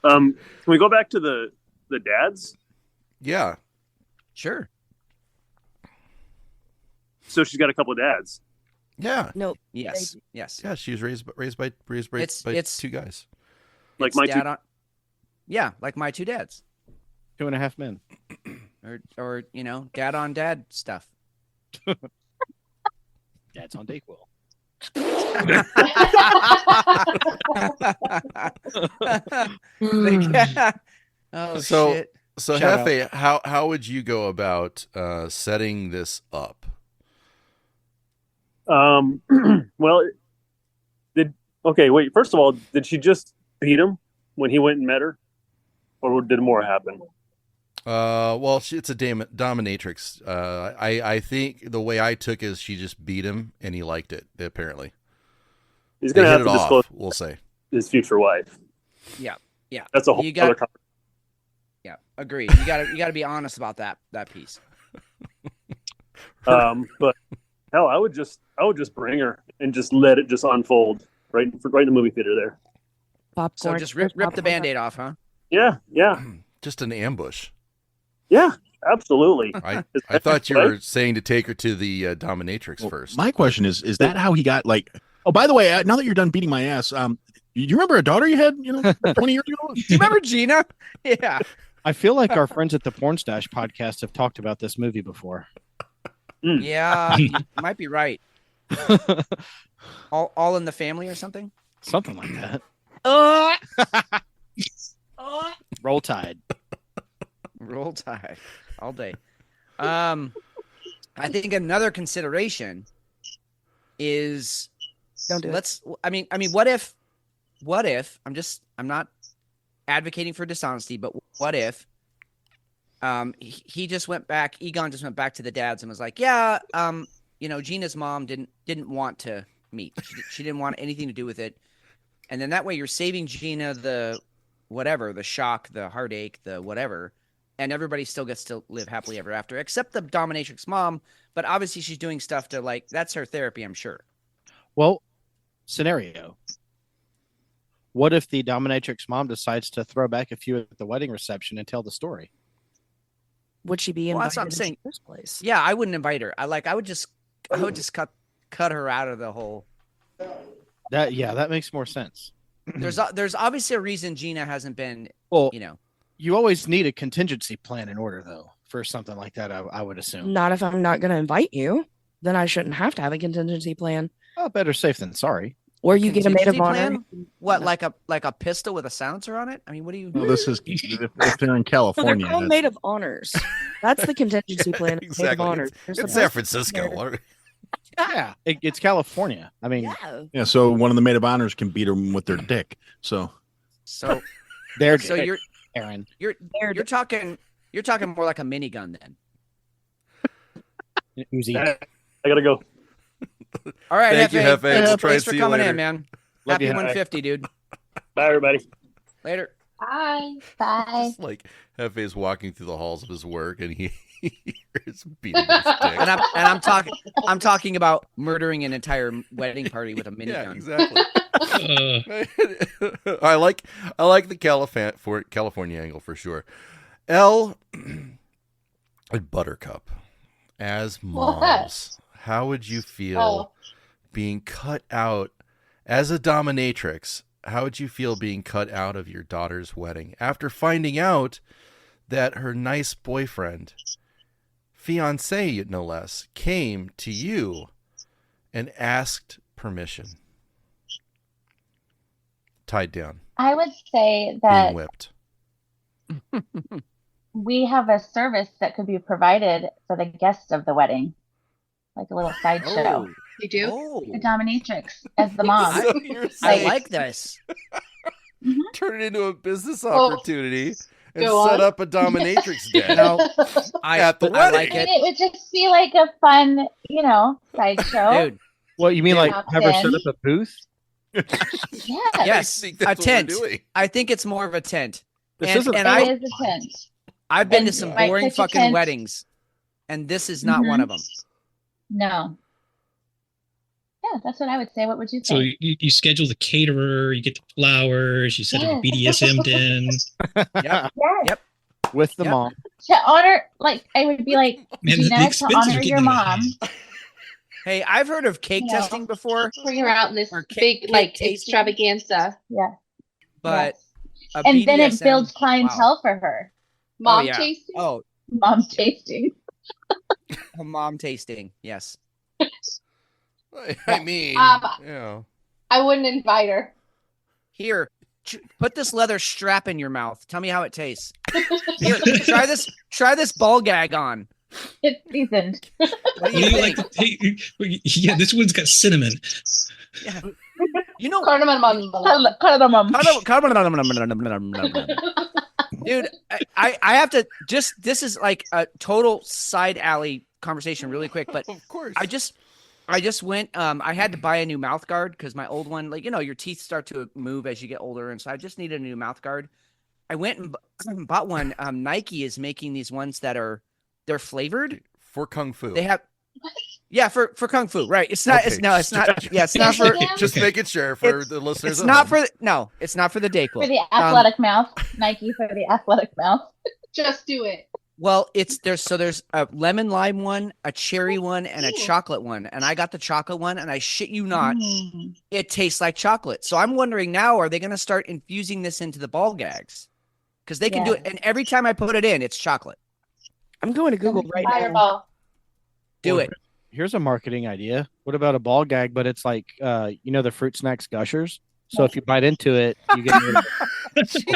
Can we go back to the dads? Yeah. Sure. So she's got a couple of dads. Yeah. No. Yes. Yes. Yeah, she was raised by two guys. Like my two. Yeah, like my two dads. 2.5 men. Or dad on dad stuff. Dad's on Dayquil. Oh, so shit. So Hefe, how would you go about setting this up? Well, first of all, did she just beat him when he went and met her, or did more happen? Well, it's a dominatrix. I think the way I took is she just beat him and he liked it. Apparently, he's gonna have to disclose. We'll say his future wife. Yeah. That's a whole other conversation. Yeah, agreed. You gotta be honest about that piece. But hell, I would just bring her and just let it just unfold right in the movie theater there. Popcorn. So just rip the Band-Aid off, huh? Yeah. Just an ambush. Yeah, absolutely. I thought you were saying to take her to the dominatrix first. My question is that how he got like? Oh, by the way, now that you're done beating my ass, do you remember a daughter you had 20 years ago? Do you remember Gina? Yeah. I feel like our friends at the Porn Stash podcast have talked about this movie before. Yeah, you might be right. all in the family or something? Something like that. Roll Tide. Roll Tide all day. I think another consideration is don't do it. I mean, what if I'm not advocating for dishonesty, but what if he just went back, Egon just went back to the dads and was like, yeah, Gina's mom didn't want to meet. She didn't want anything to do with it. And then that way you're saving Gina the whatever, the shock, the heartache, the whatever, and everybody still gets to live happily ever after, except the dominatrix mom. But obviously she's doing stuff to, like, that's her therapy, I'm sure. Well, scenario. What if the dominatrix mom decides to throw back a few at the wedding reception and tell the story? Would she be invited? Well, that's what I'm saying. In the first place? Yeah, I wouldn't invite her. I would just cut her out of the whole. That makes more sense. There's obviously a reason Gina hasn't been. Well, you always need a contingency plan in order, though, for something like that. I would assume. Not if I'm not going to invite you. Then I shouldn't have to have a contingency plan. Oh, better safe than sorry. Or you get a maid of Contingency honor. plan? What, like a pistol with a silencer on it? I mean, what do you? Well, this is if they're in No, they're California. called maid of honors. That's the contingency plan. Maid of Exactly. honor. It's San Francisco. Yeah, it's California. I mean, Yeah, so one of the maid of honors can beat them with their dick. So So they're so you're Aaron. you're talking more like a minigun then. Uzi. I gotta go. All right, Thank you, Hefe. Hefe. We'll try Thanks and for see you coming later. in, man. Love Happy you, Hefe. 150, dude. Bye, everybody. Later. Bye. Bye. Just like Hefe's walking through the halls of his work and he hears beating his dick. And I'm talking about murdering an entire wedding party with a minigun. Yeah, exactly. I like the California angle for sure. Elle and Buttercup as moms. How would you feel being cut out as a dominatrix? How would you feel being cut out of your daughter's wedding after finding out that her nice boyfriend, fiance no less, came to you and asked permission? Tied down, I would say being that whipped. we have a service that could be provided for the guests of the wedding, like a little sideshow. You do? Oh. The dominatrix as the mom. So you're I saying like this. turn it into a business Well, opportunity and go set on. up a dominatrix den No, at the I wedding. like I mean, it. it would just be like a fun, sideshow. Dude, What you mean, like Drop have her set in. up a booth? Yeah. yes, think a that's what we're tent. doing. I think it's more of a tent. This And, isn't- and It is a tent. I've been to and some you might boring pitch a fucking tent. weddings, and this is not Mhm. one of them. No. Yeah, that's what I would say. What would you So say? you schedule the caterer, you get the flowers, you set up a Yes. BDSM den. Yep. Yes. With the Yep. mom. To honor, I would be like, Man, the Gina, to expenses honor are your getting out of mom. hand. Hey, I've heard of cake You know. testing before, Figure out this Or big cake tasting. extravaganza. Yeah. but Yes. a And then it BDSM builds clientele for her. Mom yeah. tasting. Oh, Mom tasting. a mom tasting. Yes. I mean, yeah. I wouldn't invite her. Here, put this leather strap in your mouth. Tell me how it tastes. Here, try this ball gag on. It's seasoned. What What do do you you like? think? Yeah, this one's got cinnamon. Yeah. You know, Cardamom. dude, I have to this is like a total side alley conversation really quick, but Of course. I just went I had to buy a new mouth guard because my old one, your teeth start to move as you get older, and so I just needed a new mouth guard. I went and bought one. Nike is making these ones that they're flavored for kung fu. They have for kung fu, right? It's not. Okay. It's not. Yeah, it's not for. Just Okay. making sure for the listeners. It's at not home. It's not for the day club. For the athletic mouth. Nike for the athletic mouth. Just do it. Well, there's a lemon lime one, a cherry one, and a Ooh. chocolate one, and I got the chocolate one, and I shit you not, Mm. it tastes like chocolate. So I'm wondering now, are they going to start infusing this into the ball gags? Because they can do it, and every time I put it in, it's chocolate. I'm going to Google right now. Fireball. Do Well, it. Here's a marketing idea. What about a ball gag, but it's like the fruit snacks gushers? So if you bite into it, you get rid of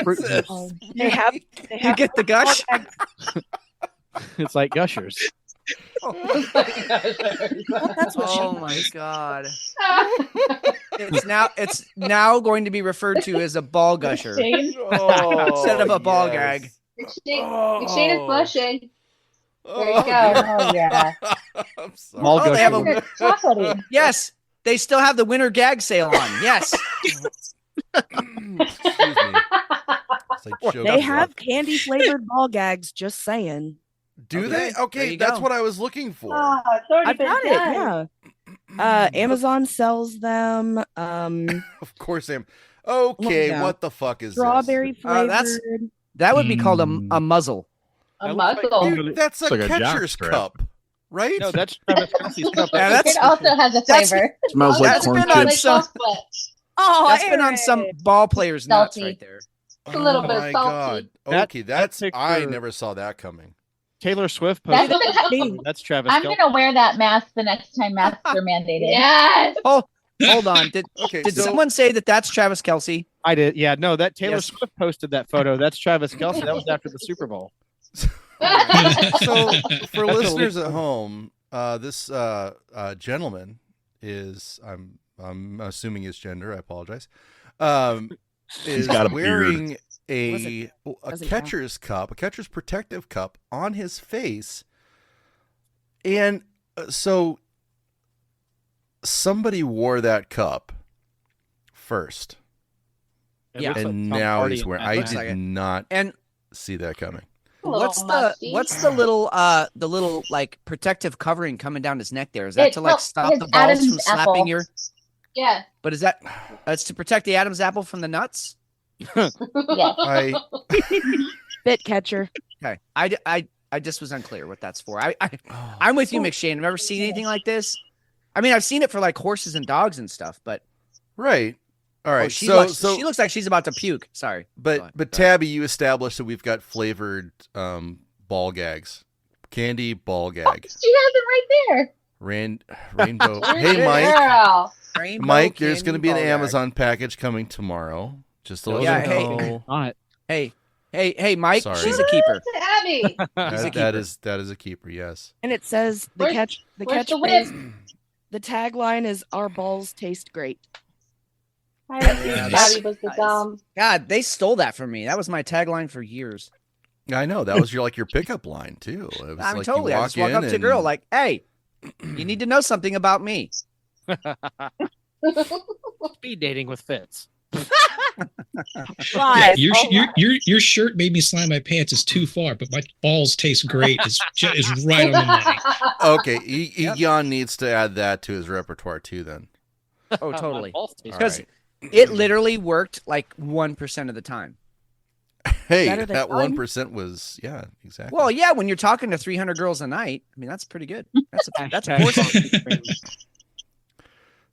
fruit Jesus. juice. They have. You get the gush. It's like gushers. That's what Oh my god! It's now going to be referred to as a ball gusher Shane, instead of a ball yes. gag. McShane is blushing. There you Oh, go. Oh yeah. I'm sorry. Ball Oh, they have gusher. It's chocolatey. Yes, they still have the winter gag sale on. Yes. Excuse me. It's like choking They have up. candy flavored ball gags. Just saying. Do Okay, they? there Okay, you that's go. what I was looking for. Oh, it's already I've been got done. it. Yeah. Amazon sells them. Of course, Sam. Okay, yeah. what the fuck is Strawberry flavored. that's- That would be called a muzzle. A That looks like- muzzle. this? Dude, that's a It's like a catcher's jockstrap. cup, right? No, that's Travis Kelsey's cup. Yeah, that's- It also has a that's- flavor. Smells like That's corn been on chips. some- Oh, That's been on some ball players' nuts Salty. right there. a little bit my salty. God. That- Okay, that I picture- never saw that coming. Taylor Swift That's posted. the- That's Travis. I'm Kelce. gonna wear that mask the next time masks are mandated. Yes. Oh, hold on. Did so- someone say that's Travis Kelce? I did. Yeah, no, that Taylor Yes. Swift posted that photo. That's Travis Kelce. That was after the Super Bowl. So for listeners at home, this gentleman is I'm assuming his gender. I apologize. Is got a wearing Doesn't a count. catcher's cup, a catcher's protective cup on his face, and so somebody wore that cup first, Yeah. and now he's wearing. I Looks like did it. not And see that coming. what's musty. the little like protective covering coming down his neck there? Is that It's to like called stop his the balls from Adam's slapping apple. your? Yeah. But is that it's to protect the Adam's apple from the nuts? Yes. I Bit catcher. Okay, I just was unclear what that's for. I'm with you, McShane. I've never seen anything like this. I mean, I've seen it for like horses and dogs and stuff, but right. All right. she so looks like she's about to puke. Sorry, Go ahead. But Tabby, you established that we've got flavored ball gags, candy ball gag, She has it right there. rainbow. Hey, Mike. Girl. Rainbow Mike, there's candy going to be an ball gag. Amazon package coming tomorrow. Just to let Yeah, you hey. know. Not. Hey, Mike, Sorry. she's a keeper. Abby. He's a That keeper. is a keeper. Yes. And it says the Where's- where's the whip? catchphrase. The tagline is "Our balls taste great." I was Yeah, Abby was the dumb. God, they stole that from me. That was my tagline for years. I know that was your pickup line too. It was I'm like totally. You I just walk in up to a and- girl like, "Hey, you need to know something about me." Speed dating with Fitz. Lies. Your shirt made me slime my pants is too far, but my balls taste great. Is right on the money. Okay, Egon needs to add that to his repertoire too. Then. Oh, totally. All Because right. it literally worked like 1% of the time. Hey, Better than that one? 1% was exactly. Well, yeah, when you're talking to 300 girls a night, I mean that's pretty good. That's a portion.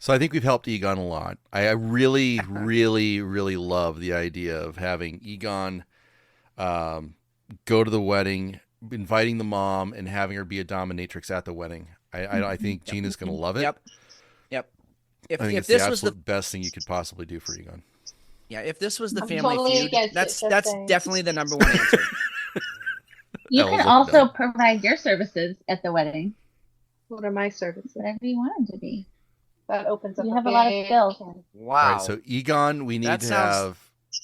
So I think we've helped Egon a lot. I really, really, really love the idea of having Egon go to the wedding, inviting the mom, and having her be a dominatrix at the wedding. I think Gina's going to love it. Yep. I think If it's the this was absolute best thing you could possibly do for Egon. if this was the I'm Family totally Feud, against it, that's just saying. definitely the number one answer. You That can was also dumb. provide your services at the wedding, What are my services? whatever you want them to be. That opens up. You have a lot of big skills. can. Wow. All right, so Egon, we need That to sounds- have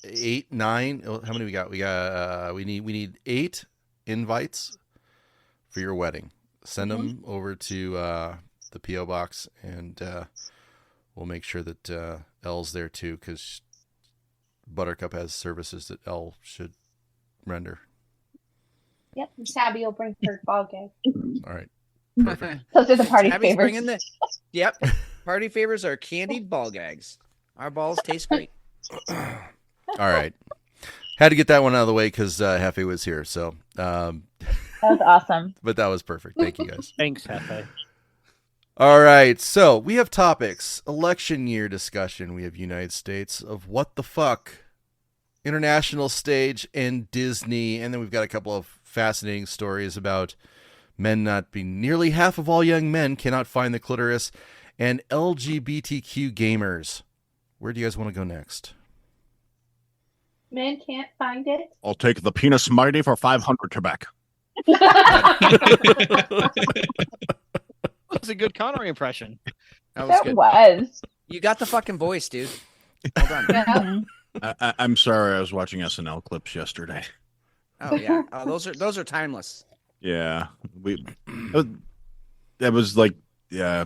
8, 9. How many we got? We need 8 invites for your wedding. Send them over to the PO box, and we'll make sure that Elle's there too, because Buttercup has services that Elle should render. Yep. And Tabby will bring her ball game. All right. Those are the party Tabby's favors. bringing the. Yep. Party favors are candied ball gags. Our balls taste great. All right. Had to get that one out of the way because Hefe was here. So, That was awesome. but that was perfect. Thank you guys. Thanks, Hefe. All right, so we have topics: election year discussion. We have United States of what the fuck, international stage, and Disney, and then we've got a couple of fascinating stories about men not being. Nearly half of all young men cannot find the clitoris, and LGBTQ gamers. Where do you guys want to go next? Men can't find it. I'll take the penis mighty for 500 Quebec. That's a good Connery impression. That was That good. was. You got the fucking voice, dude. Well done. Yeah. I'm sorry, I was watching SNL clips yesterday. Oh yeah. Oh, those are timeless. Yeah, that was like a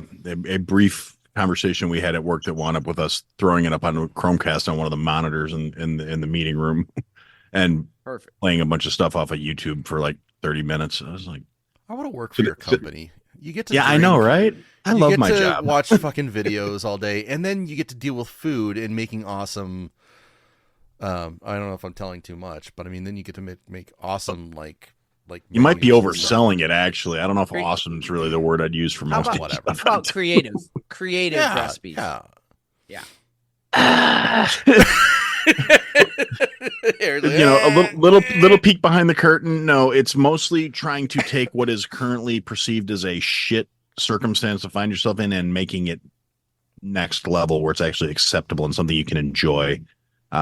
brief conversation we had at work that wound up with us throwing it up on a Chromecast on one of the monitors in the meeting room, and Perfect. playing a bunch of stuff off of YouTube for like 30 minutes. I was like, I want to work for your company. You get to yeah, I know, drink. right? I You love get my to job. watch fucking videos all day, and then you get to deal with food and making awesome. I don't know if I'm telling too much, but I mean, then you get to make awesome like. You might be menus and stuff. overselling it, actually. I don't know if Great. awesome is really the word I'd use for How most about, of whatever. the how about creative Yeah, recipes? yeah. Yeah. a little peek behind the curtain. No, it's mostly trying to take what is currently perceived as a shit circumstance to find yourself in and making it next level where it's actually acceptable and something you can enjoy.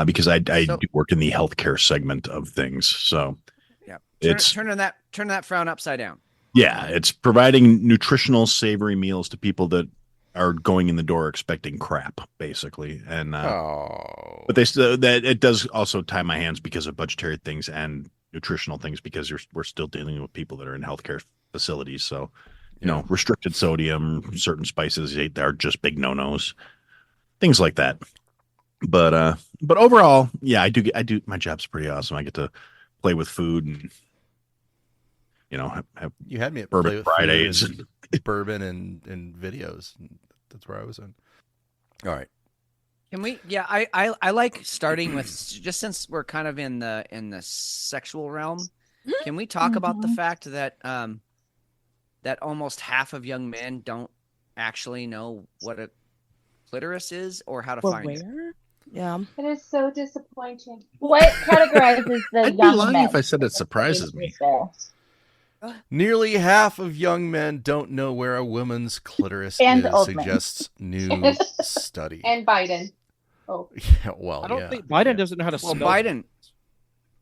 Because I do work in the healthcare segment of things, so yeah, it's turn that frown upside down. Yeah, it's providing nutritional, savory meals to people that are going in the door expecting crap, basically. And but that it does also tie my hands because of budgetary things and nutritional things because we're still dealing with people that are in healthcare facilities. So, restricted sodium, certain spices are just big no-nos, things like that. But overall, yeah, I do. My job's pretty awesome. I get to play with food and have you had me at Bourbon Fridays, and bourbon and videos. That's where I was in. All right. Can we? Yeah, I like starting with just since we're kind of in the sexual realm. Can we talk about the fact that that almost half of young men don't actually know what a clitoris is or how to find it? Yeah, it is so disappointing. What categorizes the I'd be young lying men? if I said it surprises me. Nearly half of young men don't know where a woman's clitoris And is, old men. suggests new study. And Biden. Oh, Yeah, well, I don't think Biden doesn't know how to spell. Biden.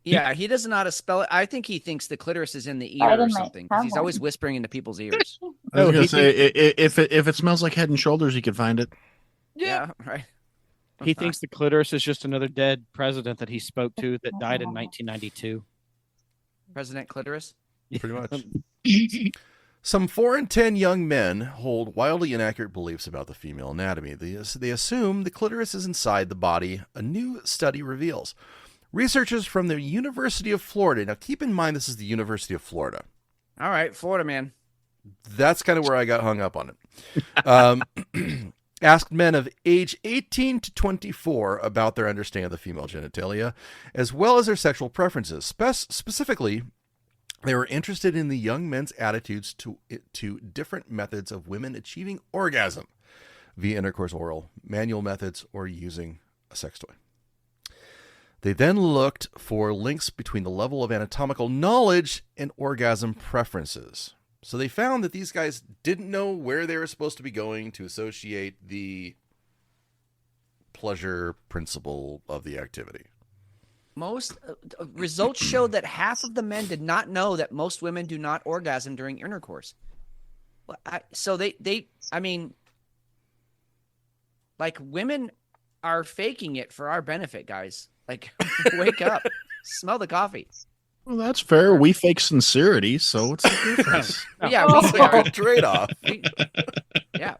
Yeah, he doesn't know how to spell it. I think he thinks the clitoris is in the ear Biden or might something because have he's one. always whispering into people's ears. I was gonna say if it smells like Head and Shoulders, you could find it. Yeah, right. He thinks the clitoris is just another dead president that he spoke to that died in 1992. President Clitoris? Pretty much. Some 4 in 10 young men hold wildly inaccurate beliefs about the female anatomy. They assume the clitoris is inside the body, a new study reveals. Researchers from the University of Florida, now keep in mind this is the University of Florida. All right, Florida man. That's kind of where I got hung up on it. Asked men of age 18 to 24 about their understanding of the female genitalia, as well as their sexual preferences. Specifically, they were interested in the young men's attitudes to different methods of women achieving orgasm via intercourse, oral, manual methods, or using a sex toy. They then looked for links between the level of anatomical knowledge and orgasm preferences. So they found that these guys didn't know where they were supposed to be going to associate the pleasure principle of the activity. Most results showed that half of the men did not know that most women do not orgasm during intercourse. So I mean, like, women are faking it for our benefit, guys. Like, wake up, smell the coffee. Well, that's fair. We fake sincerity, so what's the difference? Yeah, It's a good trade-off. Yeah.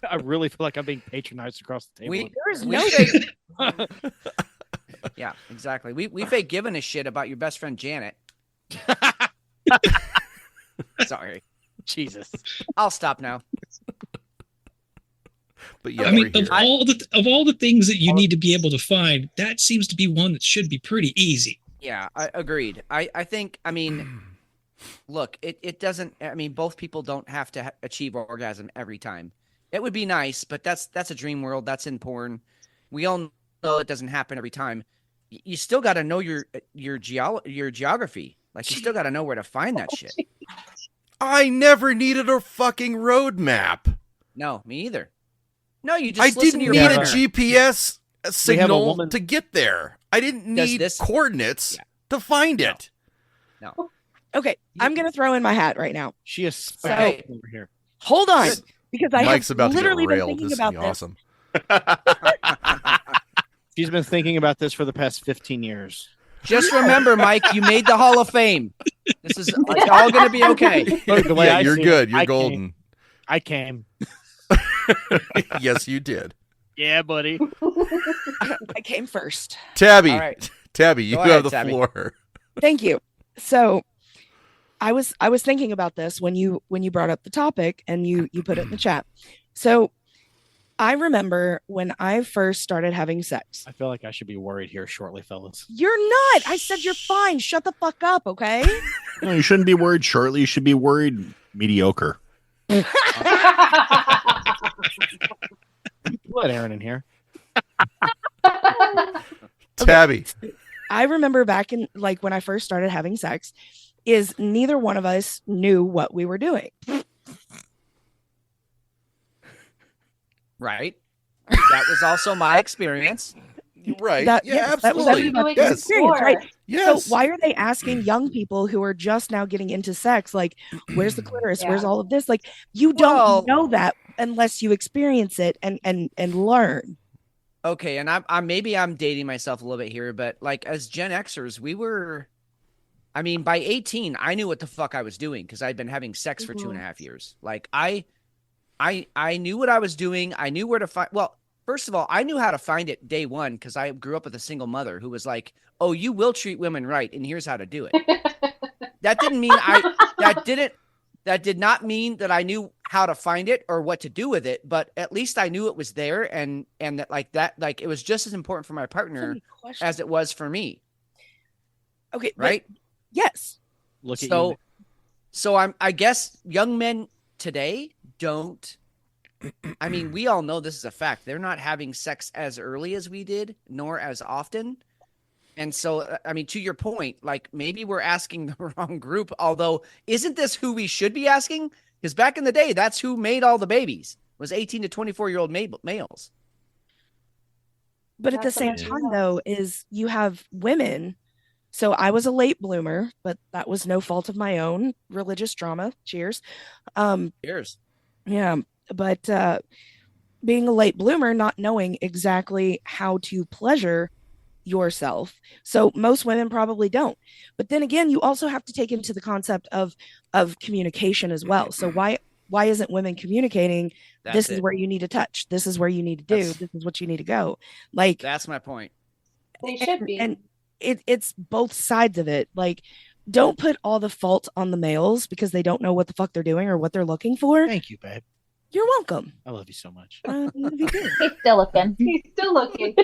I really feel like I'm being patronized across the table. there is no Yeah, exactly. We fake giving a shit about your best friend Janet. Sorry. Jesus. I'll stop now. But yeah, I mean, of all the things that you need to be able to find, that seems to be one that should be pretty easy. Yeah, I agreed. I think, I mean, look, it doesn't, I mean, both people don't have to achieve orgasm every time. It would be nice, but that's a dream world. That's in porn. We all know it doesn't happen every time. You still got to know your geography. Like, you still got to know where to find that shit. I never needed a fucking road map. No, me either. No, you just I listen didn't to your need a partner. GPS signal woman- to get there. I didn't Does need this- coordinates to find it. No. Okay, I'm gonna throw in my hat right now. She is So- okay over here. Hold on, because I Mike's have about to get literally been railed. thinking This is about gonna be this. awesome. She's been thinking about this for the past 15 years. Just remember, Mike, you made the Hall of Fame. This is it's all going to be okay. Look, the way Yeah, I you're see good. it, You're I golden. I came. Yes, you did. Yeah, buddy. I came first. Tabby, All right. Tabby, you Go have ahead, the Tabby. floor. Thank you. So I was thinking about this when you brought up the topic and you put it in the chat. So I remember when I first started having sex. I feel like I should be worried here shortly, fellas. You're not. I said you're fine. Shut the fuck up, okay? No, you shouldn't be worried shortly. You should be worried mediocre. Let Aaron in here. Tabby, I remember back in like when I first started having sex, is neither one of us knew what we were doing. Right. That was also my experience. Right. That, yeah, yes, that was absolutely. everybody's Yes. experience, right? Yes. So why are they asking young people who are just now getting into sex, like, where's the clitoris? Where's all of this? Like, you don't know that unless you experience it and learn. Okay, and I'm maybe I'm dating myself a little bit here, but like as Gen Xers, we were, I mean, by 18, I knew what the fuck I was doing because I'd been having sex for 2.5 years. Like I knew what I was doing. I knew where to find. Well, first of all, I knew how to find it day one because I grew up with a single mother who was like, "Oh, you will treat women right, and here's how to do it." That didn't mean that did not mean that I knew how to find it or what to do with it, but at least I knew it was there and that it was just as important for my partner as it was for me. Okay, right? Yes. Look at you. So I guess young men today don't. I mean, we all know this is a fact. They're not having sex as early as we did, nor as often. And so, I mean, to your point, like maybe we're asking the wrong group. Although, isn't this who we should be asking? Because back in the day, that's who made all the babies. Was 18 to 24-year-old males. But at the same time, though, is you have women. So I was a late bloomer, but that was no fault of my own. Religious trauma. Cheers. Cheers. Yeah, but being a late bloomer, not knowing exactly how to pleasure yourself. So most women probably don't. But then again, you also have to take into the concept of communication as well. So why isn't women communicating? This is where you need to touch. This is where you need to do. This is what you need to go. Like that's my point. They should be. And it's both sides of it. Like, don't put all the fault on the males because they don't know what the fuck they're doing or what they're looking for. Thank you, babe. You're welcome. I love you so much. He's still looking. He's still looking.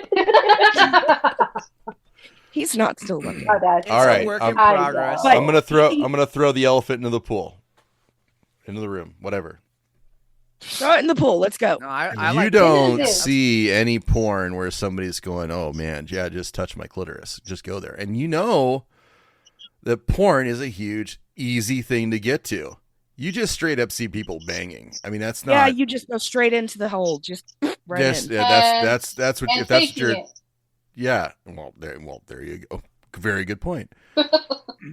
He's not still looking. Oh, that's All right. work in progress. I'm gonna throw the elephant into the pool, into the room, whatever. Throw it in the pool. Let's go. No, You don't see any porn where somebody's going, "Oh man, yeah, just touch my clitoris, just go there," and you know that porn is a huge, easy thing to get to. You just straight up see people banging. I mean, that's not. Yeah, you just go straight into the hole, just right in. Yeah, that's what and if that's what faking you're. it. Yeah, well, there you go. Very good point.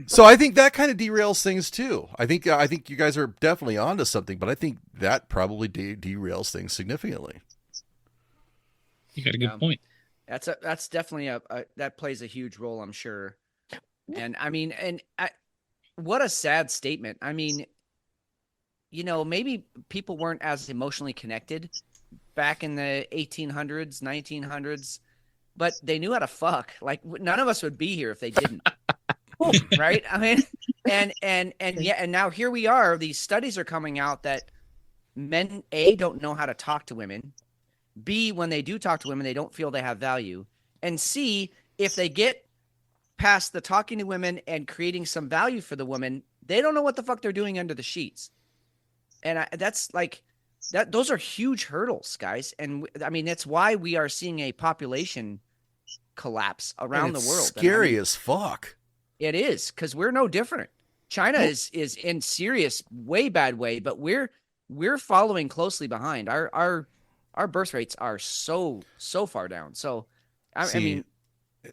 So I think that kind of derails things too. I think you guys are definitely onto something, but I think that probably derails things significantly. You got a good point. That's definitely that plays a huge role, I'm sure. And I mean, what a sad statement. I mean, you know, maybe people weren't as emotionally connected back in the 1800s, 1900s, but they knew how to fuck. Like none of us would be here if they didn't. Right? I mean, and now here we are. These studies are coming out that men don't know how to talk to women. B, when they do talk to women, they don't feel they have value. And C, if they get past the talking to women and creating some value for the woman, they don't know what the fuck they're doing under the sheets. And that's like that. Those are huge hurdles, guys. And I mean, that's why we are seeing a population collapse around the world. Scary as fuck. It is, because we're no different. China is in serious, way bad way, but we're following closely behind. Our birth rates are so far down. So I mean,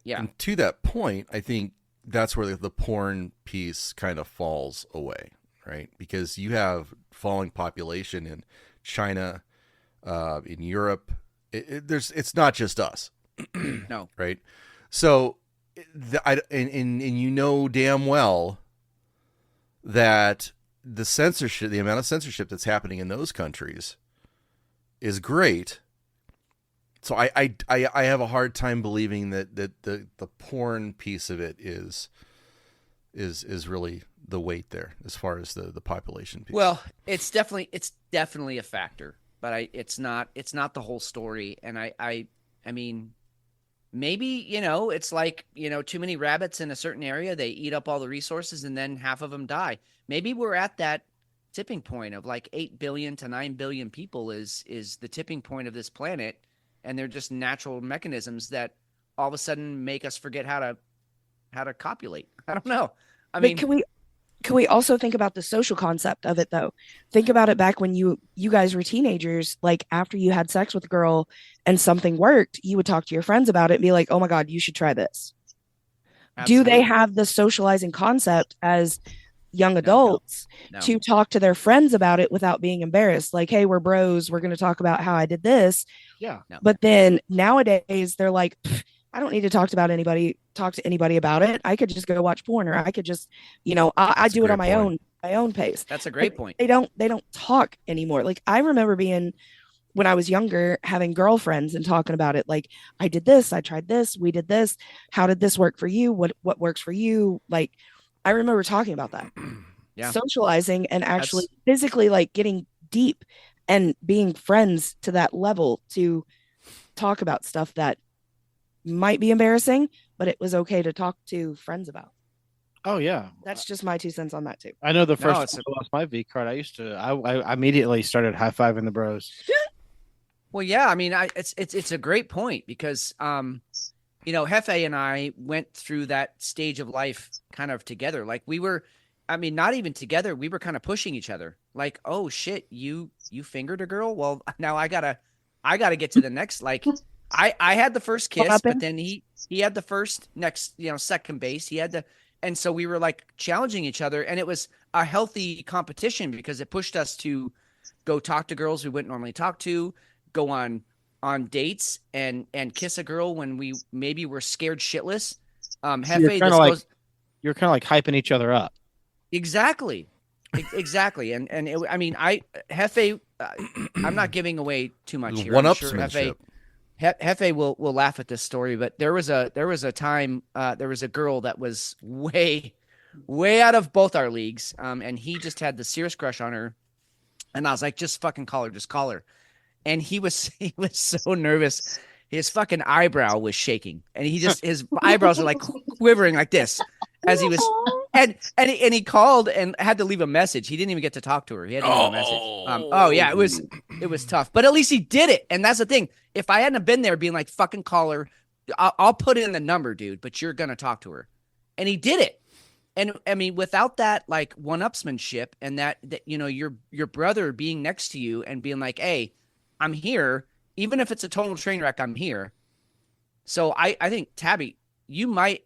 yeah. And to that point, I think that's where the porn piece kind of falls away, right? Because you have falling population in China, in Europe. It's not just us. No. Right. So, and you know damn well that the censorship, the amount of censorship that's happening in those countries is great. So I have a hard time believing that the porn piece of it is really the weight there as far as the population piece. Well, it's definitely a factor, but it's not the whole story. And I mean, maybe, you know, it's like, you know, too many rabbits in a certain area, they eat up all the resources and then half of them die. Maybe we're at that tipping point of like 8 billion to 9 billion people is the tipping point of this planet. And they're just natural mechanisms that all of a sudden make us forget how to copulate. I don't know. I But mean, can we also think about the social concept of it though? Think about it back when you guys were teenagers, like after you had sex with a girl and something worked, you would talk to your friends about it and be like, "Oh my God, you should try this." Do they absolutely. have the socializing concept as young No. adults No. to talk to their friends about it without being embarrassed? Like, hey, we're bros. We're going to talk about how I did this. Yeah. No. But then nowadays they're like, I don't need to talk to anybody about it. I could just go watch porn, or I could just, I That's a do it great on my own pace. That's a great But point. They don't talk anymore. Like I remember being when I was younger, having girlfriends and talking about it. Like I did this, I tried this, we did this. How did this work for you? What works for you? Like I remember talking about that. Yeah. Socializing and actually That's- physically like getting deep and being friends to that level to talk about stuff that might be embarrassing, but it was okay to talk to friends about. Oh yeah. That's just my 2 cents on that too. I know the No, first it's time I lost my V card, I immediately started high fiving the bros. Well, yeah, I mean, it's a great point because Hefe and I went through that stage of life kind of together. Like we were, I mean, not even together, we were kind of pushing each other. Like, oh shit, you fingered a girl? Well, now I gotta get to the next. Like I had the first What kiss, but happened? then he had the first next, second base. He had the, and so we were like challenging each other, and it was a healthy competition because it pushed us to go talk to girls we wouldn't normally talk to, go on dates and kiss a girl when we maybe were scared shitless. So Hefe, this goes you're kind of like hyping each other up. exactly. Exactly. And I mean, Hefe, I'm not giving away too much here. I'm sure Hefe will laugh at this story, but there was a time, there was a girl that was way out of both our leagues. And he just had the serious crush on her. And I was like, just fucking call her, just call her. And he was so nervous. His fucking eyebrow was shaking, and his eyebrows were like quivering like this as he was, and he called and had to leave a message. He didn't even get to talk to her. He had to leave a message. Oh yeah, it was tough, but at least he did it. And that's the thing. If I hadn't have been there, being like, fucking call her, I'll put in the number, dude. But you're gonna talk to her, and he did it. And I mean, without that like one-upsmanship and that your brother being next to you and being like, hey, I'm here, even if it's a total train wreck, I'm here. So I think, Tabby, you might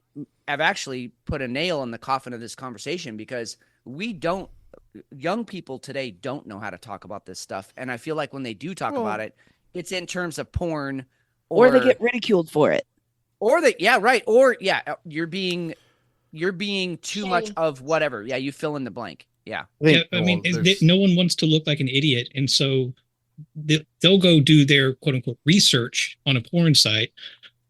have actually put a nail in the coffin of this conversation because young people today don't know how to talk about this stuff. And I feel like when they do talk about it, it's in terms of porn Or they get ridiculed for it. Or you're being too much of whatever. Yeah, you fill in the blank. Yeah. Yeah, I mean, no one wants to look like an idiot. And so they'll go do their quote unquote research on a porn site.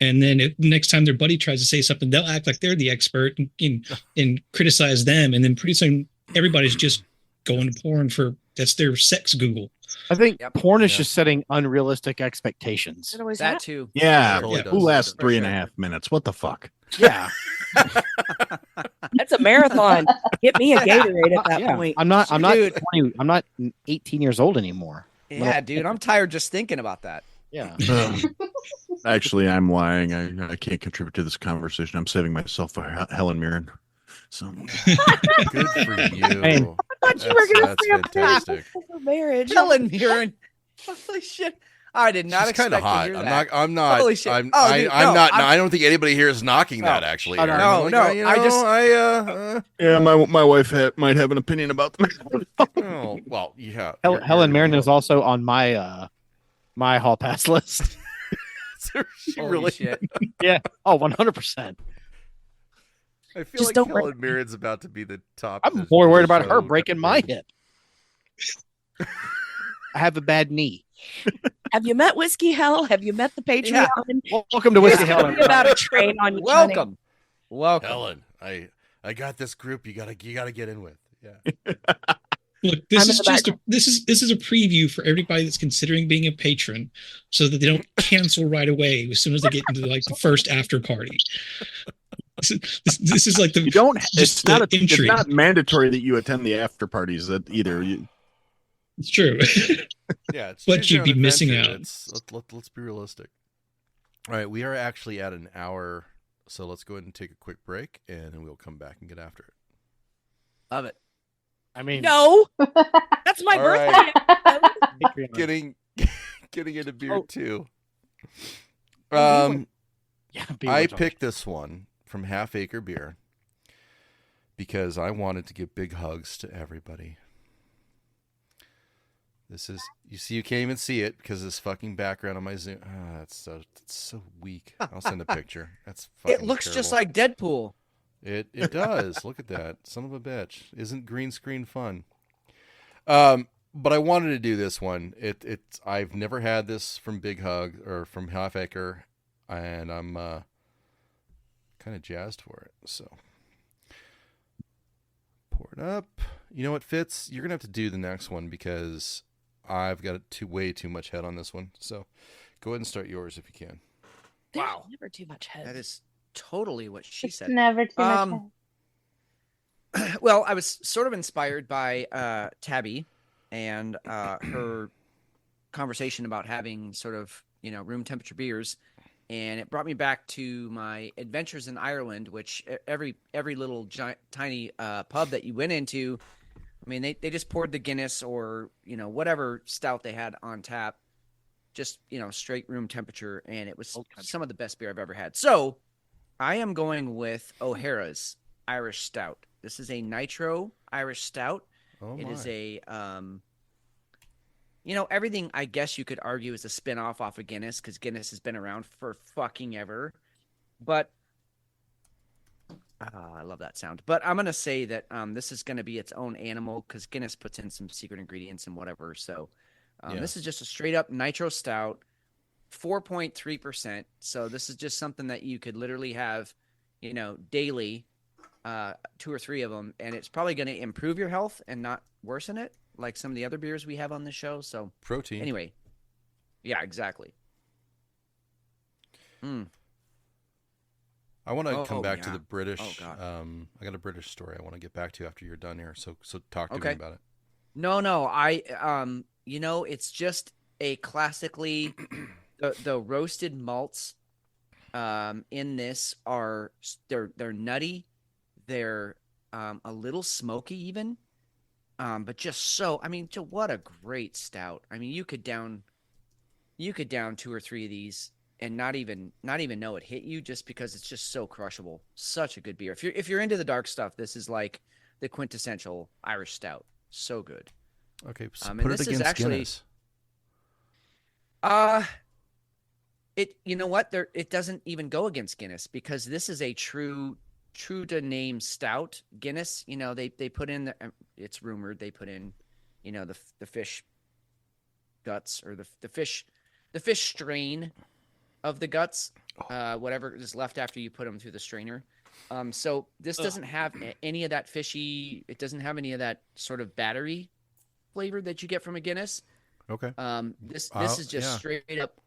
And then next time their buddy tries to say something, they'll act like they're the expert and criticize them. And then pretty soon everybody's just going to porn that's their sex Google. I think porn is just setting unrealistic expectations. That too. Yeah. Totally Who lasts 3.5 minutes? What the fuck? Yeah. That's a marathon. Get me a Gatorade at that point. I'm not Dude. 20, I'm not 18 years old anymore. Yeah, dude, I'm tired just thinking about that. Yeah. Actually, I'm lying. I can't contribute to this conversation. I'm saving myself for Helen Mirren. So good for you. Hey, I thought you were going to That's say a fantastic. for marriage. Helen Mirren. Holy shit. I did not She's expect kind of to hot. hear that. I'm not. Holy shit. I'm Dude, not. I'm- I don't think anybody here is knocking that. Actually, No, Aaron. no, Like, no, yeah, my wife might have an opinion about that. Oh well, yeah. Helen Mirren is also on my my hall pass list. She Holy really. shit. Yeah. Oh, 100%. I feel Just like don't Helen Mirren's about to be the top. I'm more worried about her breaking my hip. I have a bad knee. Have you met Whiskey Hell? Have you met the Patreon? Welcome to Whiskey Hell. Tell me about a train on you. Welcome. Helen. I got this group. You gotta get in with. Yeah. Look, this is a preview for everybody that's considering being a patron, so that they don't cancel right away as soon as they get into like the first after party. This is like the it's not mandatory that you attend the after parties that either. It's true. Yeah, it's but you'd be missing out. Let's be realistic. All right, we are actually at an hour So let's go ahead and take a quick break, and then we'll come back and get after it. Love it. I mean, No, that's my All birthday. right. getting into beer too. Yeah, beer I was picked this one from Half Acre Beer because I wanted to give big hugs to everybody. This is, you see, you can't even see it because of this fucking background on my Zoom. Oh, that's so weak. I'll send a picture. That's fucking It looks terrible. just like Deadpool. It does. Look at that. Son of a bitch. Isn't green screen fun? But I wanted to do this one. I've never had this from Big Hug or from Half Acre, and I'm kind of jazzed for it. So pour it up. You know what, Fitz? You're gonna have to do the next one because I've got way too much head on this one. So go ahead and start yours if you can. There's never too much head. That is totally what she said. Never too much. Well, I was sort of inspired by Tabby and her conversation about having sort of, room temperature beers. And it brought me back to my adventures in Ireland, which every little tiny pub that you went into, I mean, they just poured the Guinness or, whatever stout they had on tap, just, straight room temperature. And it was some of the best beer I've ever had. So I am going with O'Hara's Irish Stout. This is a nitro Irish Stout. Oh, it my. is a, everything I guess you could argue is a spin-off off of Guinness because Guinness has been around for fucking ever. But I love that sound. But I'm going to say that this is going to be its own animal because Guinness puts in some secret ingredients and whatever. So this is just a straight up nitro stout, 4.3%. So this is just something that you could literally have, daily, 2 or 3 of them. And it's probably going to improve your health and not worsen it, like some of the other beers we have on the show. So protein. Anyway. Yeah, exactly. I want to come back to the British. Oh, God. I got a British story I want to get back to after you're done here. So talk to me about it. No, it's just a classically the roasted malts in this are they're nutty, they're a little smoky even, but just what a great stout. I mean, you could down 2 or 3 of these and not even know it hit you just because it's just so crushable. Such a good beer. If you're into the dark stuff, this is like the quintessential Irish stout. So good. Okay, so put it against Guinness. You know what? It doesn't even go against Guinness because this is a true to name stout. Guinness, they put in it's rumored they put in, the fish guts or the fish strain of the guts, whatever is left after you put them through the strainer. So this doesn't have any of that fishy. It doesn't have any of that sort of battery flavor that you get from a Guinness. Okay. This is just straight up.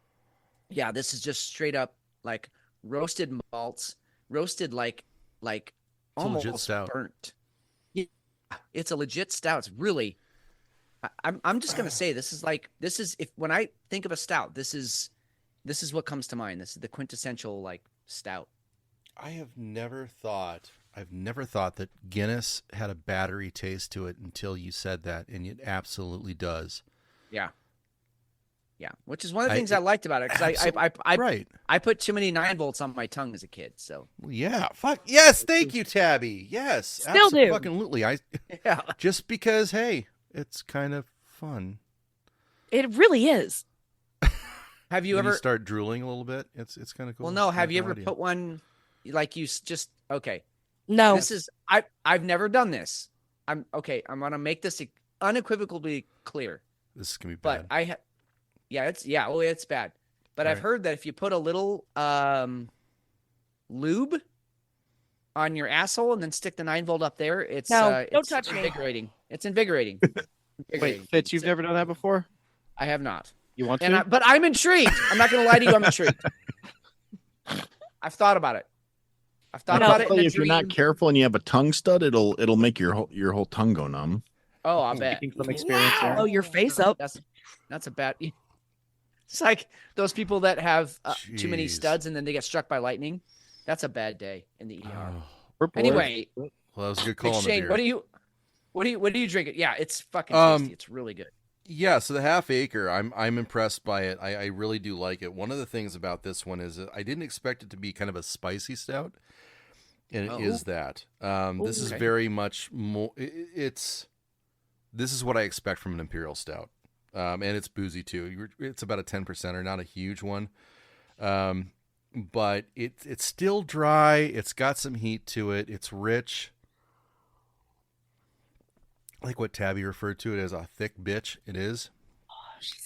Yeah, this is just straight up like roasted malts, roasted like almost burnt. Yeah, it's a legit stout. It's really. I'm just gonna say this is when I think of a stout, this is what comes to mind. This is the quintessential like stout. I've never thought that Guinness had a battery taste to it until you said that, and it absolutely does. Yeah. Yeah, which is one of the things I liked about it because I put too many 9 volts on my tongue as a kid. So yeah, fuck yes, thank you, Tabby. Yes, still do. Absolutely. Just because it's kind of fun. It really is. Have you ever start drooling a little bit? It's kind of cool. Well, no. Have you ever put one like you just okay? No. This is I've never done this. I'm gonna make this unequivocally clear. This is gonna be bad. But it's bad. But I've heard that if you put a little lube on your asshole and then stick the 9 volt up there, it's don't touch invigorating. me. It's invigorating. Wait, Fitz, you've never done that before? I have not. You want to? But I'm intrigued. I'm not going to lie to you. I'm intrigued. I've thought about it. If you're not careful and you have a tongue stud, it'll make your whole tongue go numb. Oh, I bet. From experience there. Oh, your face up. That's a bad. It's like those people that have too many studs and then they get struck by lightning. That's a bad day in the ER. Oh, Anyway, well, that was a good call on the McShane, beer. what do you drink? Yeah, it's fucking tasty. It's really good. Yeah, so the half acre, I'm impressed by it. I really do like it. One of the things about this one is that I didn't expect it to be kind of a spicy stout, and it is that. This is very much more. This is what I expect from an imperial stout, and it's boozy too. It's about a 10%er, not a huge one, but it's still dry. It's got some heat to it. It's rich. Like what Tabby referred to it as, a thick bitch. It is,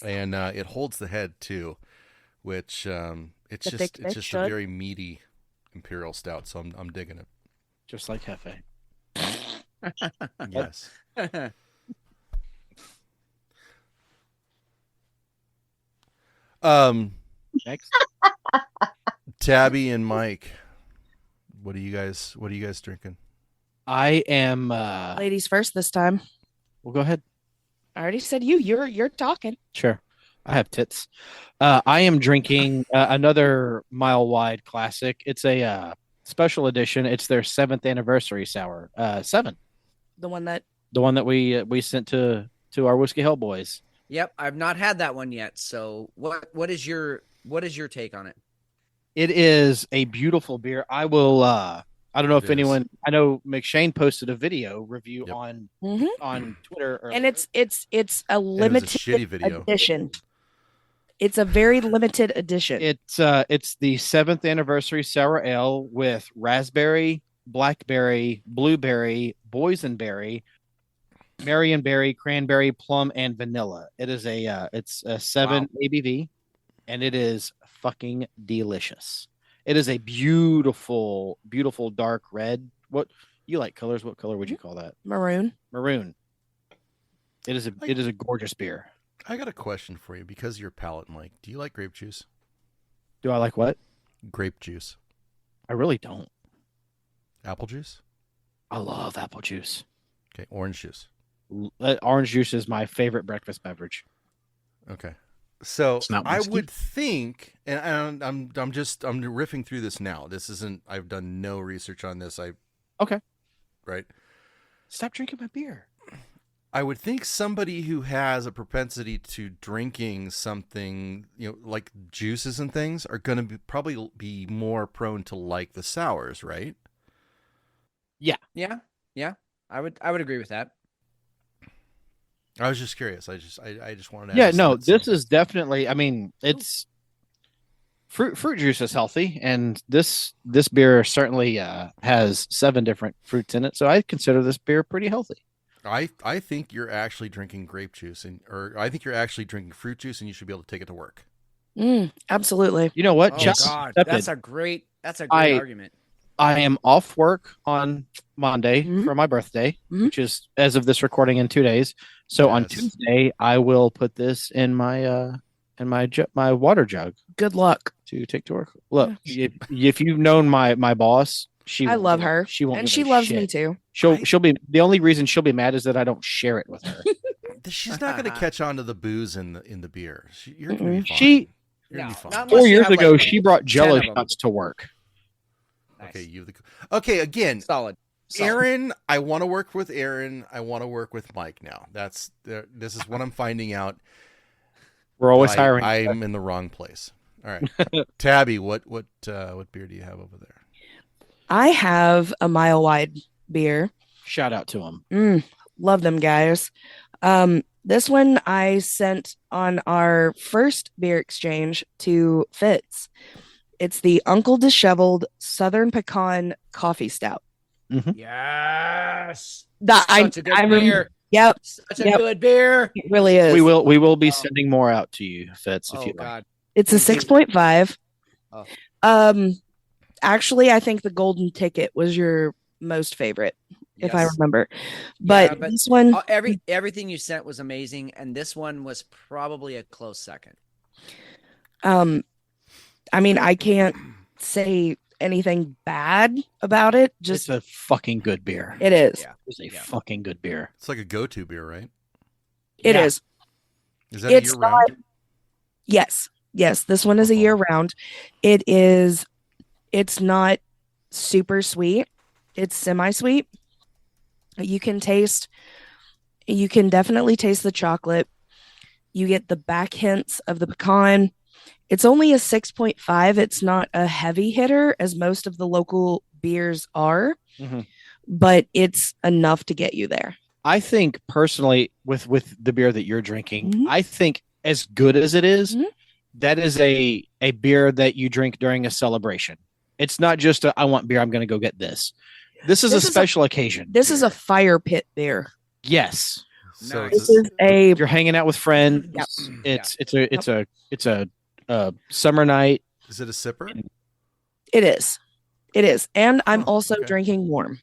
and it holds the head too, which it's just a very meaty imperial stout. So I'm digging it. Just like Hefe. Yes. Next. Tabby and Mike, what are you guys drinking? I am Ladies first this time. Well, go ahead. I already said you're talking. Sure. I have tits. I am drinking another Mile Wide classic. It's a special edition. It's their 7th anniversary sour. 7. The one that we sent to our Whiskey Hell boys. Yep, I've not had that one yet. So what is your take on it? It is a beautiful beer. I will I don't know if It is. anyone. I know McShane posted a video review Yep. on Twitter, and it's a limited shitty video. edition. It's a very limited edition. It's the 7th anniversary sour ale with raspberry, blackberry, blueberry, boysenberry, marionberry, cranberry, plum, and vanilla. It is it's a 7 ABV, and it is fucking delicious. It is a beautiful, beautiful dark red. What you like colors? What color would you call that? Maroon. Maroon. It is a gorgeous beer. I got a question for you because of your palate, Mike. Do you like grape juice? Do I like what? Grape juice. I really don't. Apple juice? I love apple juice. Okay, orange juice. Orange juice is my favorite breakfast beverage. Okay. So It's not I whiskey? would think, and I'm riffing through this now. This isn't. I've done no research on this. Okay. Right. Stop drinking my beer. I would think somebody who has a propensity to drinking something, like juices and things, are going to probably be more prone to like the sours, right? Yeah. I would agree with that. I was just curious. I just wanted to. Yeah, ask no, that, this so. is definitely. I mean, it's fruit juice is healthy, and this beer certainly has 7 different fruits in it. So I consider this beer pretty healthy. I think you're actually drinking grape juice, or I think you're actually drinking fruit juice, and you should be able to take it to work. Absolutely. You know what? Oh Just God, accepted. that's a great argument. I am off work on Monday for my birthday, which is as of this recording in 2 days. So on Yes. Tuesday, I will put this in my my water jug Good luck. to take to work. Look, if you've known my boss, I love her. She won't, and give she a loves shit. me too. She'll be the only reason she'll be mad is that I don't share it with her. She's not going to catch on to the booze in the beer. You're going to be fine. She You're gonna be fine. not 4 unless you years have, ago, like, she brought 10 Jello of 'em. shots to work. Okay, okay. Again, Solid. Aaron, I want to work with Aaron. I want to work with Mike now. This is what I'm finding out. We're always hiring. I'm in the wrong place. All right, Tabby, what beer do you have over there? I have a Mile Wide beer. Shout out to him. Love them guys. This one I sent on our first beer exchange to Fitz. It's the Uncle Disheveled Southern Pecan Coffee Stout. Yes. Such a good beer. Yep. Such a good beer. It really is. We will be sending more out to you, Fitz. If you like. God. It's a 6.5. Oh. Actually, I think the Golden Ticket was your most favorite, if I Yes. remember. But, Yeah, this one, everything you sent was amazing, and this one was probably a close second. I mean, I can't say anything bad about it. It's Just a fucking good beer. it is. Yeah. It's a fucking good beer. It's like a go-to beer, right? It is. Is that It's a year round? Yes. This one is a year round. It's not super sweet. It's semi-sweet. You can definitely taste the chocolate. You get the back hints of the pecan. It's only a 6.5. It's not a heavy hitter as most of the local beers are, but it's enough to get you there. I think personally, with the beer that you're drinking, I think as good as it is, that is a beer that you drink during a celebration. It's not just I want beer, I'm going to go get this. This is a special occasion. This is a fire pit beer. Yes. So This is a you're hanging out with friends. Yep. It's a summer night. Is it a sipper? It is. And I'm also drinking warm.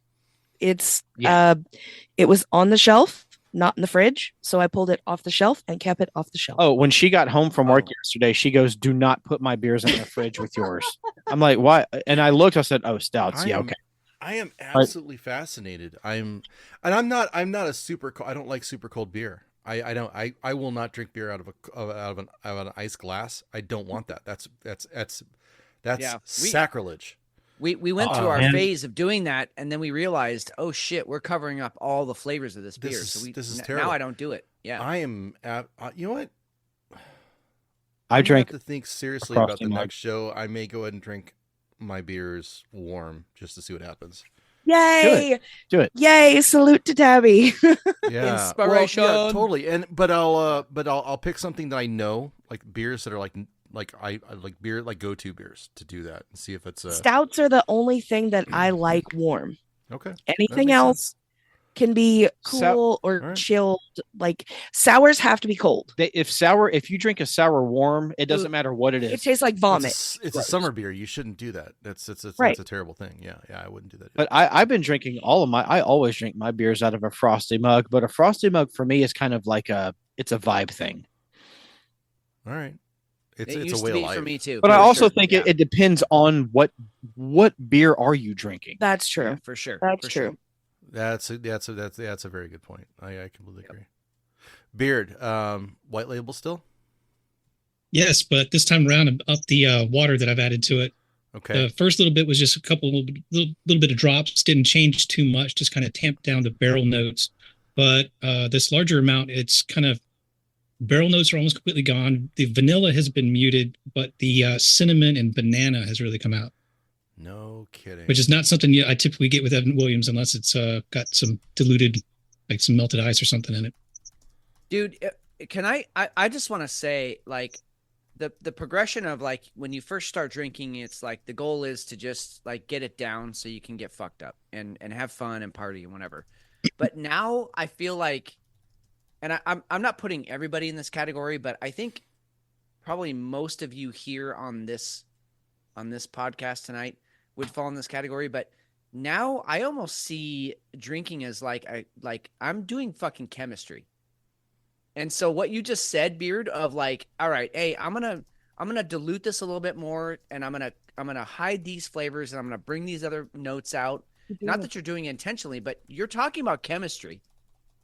It's it was on the shelf, not in the fridge, so I pulled it off the shelf and kept it off the shelf. Oh, when she got home from work yesterday, she goes, "Do not put my beers in the fridge with yours." I'm like, "Why?" And I looked. I said, "Oh, stouts. Yeah, okay." I am absolutely fascinated. I'm not a super. I don't like super cold beer. I will not drink beer out of an ice glass. I don't want that. That's sacrilege. We went through our phase of doing that, and then we realized, oh shit, we're covering up all the flavors of this beer. This is terrible. Now I don't do it. Yeah, I am. You know what? I drank. Have to think seriously about the next show. I may go ahead and drink my beers warm just to see what happens. Yay! Do it. Yay! Salute to Tabby. Yeah, inspiration. Well, yeah, totally. But I'll pick something that I know, like beers that are like I like beer, like go-to beers, to do that and see if it's Stouts are the only thing that I like warm. Okay. Anything else can be cool or chilled. Like sours have to be cold. If you drink a sour warm, it doesn't matter what it is. It tastes like vomit. It's a summer beer. You shouldn't do that. That's a terrible thing. Yeah, I wouldn't do that. But I've been drinking I always drink my beers out of a frosty mug, but a frosty mug for me is kind of like it's a vibe thing. All right. It's a way of life for me too. But I also think it depends on what beer are you drinking. That's true. Yeah, for sure. That's true. That's a very good point. I completely agree. Beard, white label still? Yes, but this time around, I'm up the water that I've added to it. Okay. The first little bit was just a little bit of drops. Didn't change too much. Just kind of tamped down the barrel notes. But this larger amount, it's kind of barrel notes are almost completely gone. The vanilla has been muted, but the cinnamon and banana has really come out. No kidding. Which is not something I typically get with Evan Williams unless it's got some diluted, like some melted ice or something in it. Dude, can I just want to say, like, the progression of, like, when you first start drinking, it's like the goal is to just, like, get it down so you can get fucked up and have fun and party and whatever. But now I feel like, and I'm not putting everybody in this category, but I think probably most of you here on this podcast tonight would fall in this category. But now I almost see drinking as like I'm doing fucking chemistry. And so what you just said, Beard, of like, all right, hey, I'm gonna dilute this a little bit more, and I'm gonna hide these flavors, and I'm gonna bring these other notes out. Not that you're doing it intentionally, but you're talking about chemistry.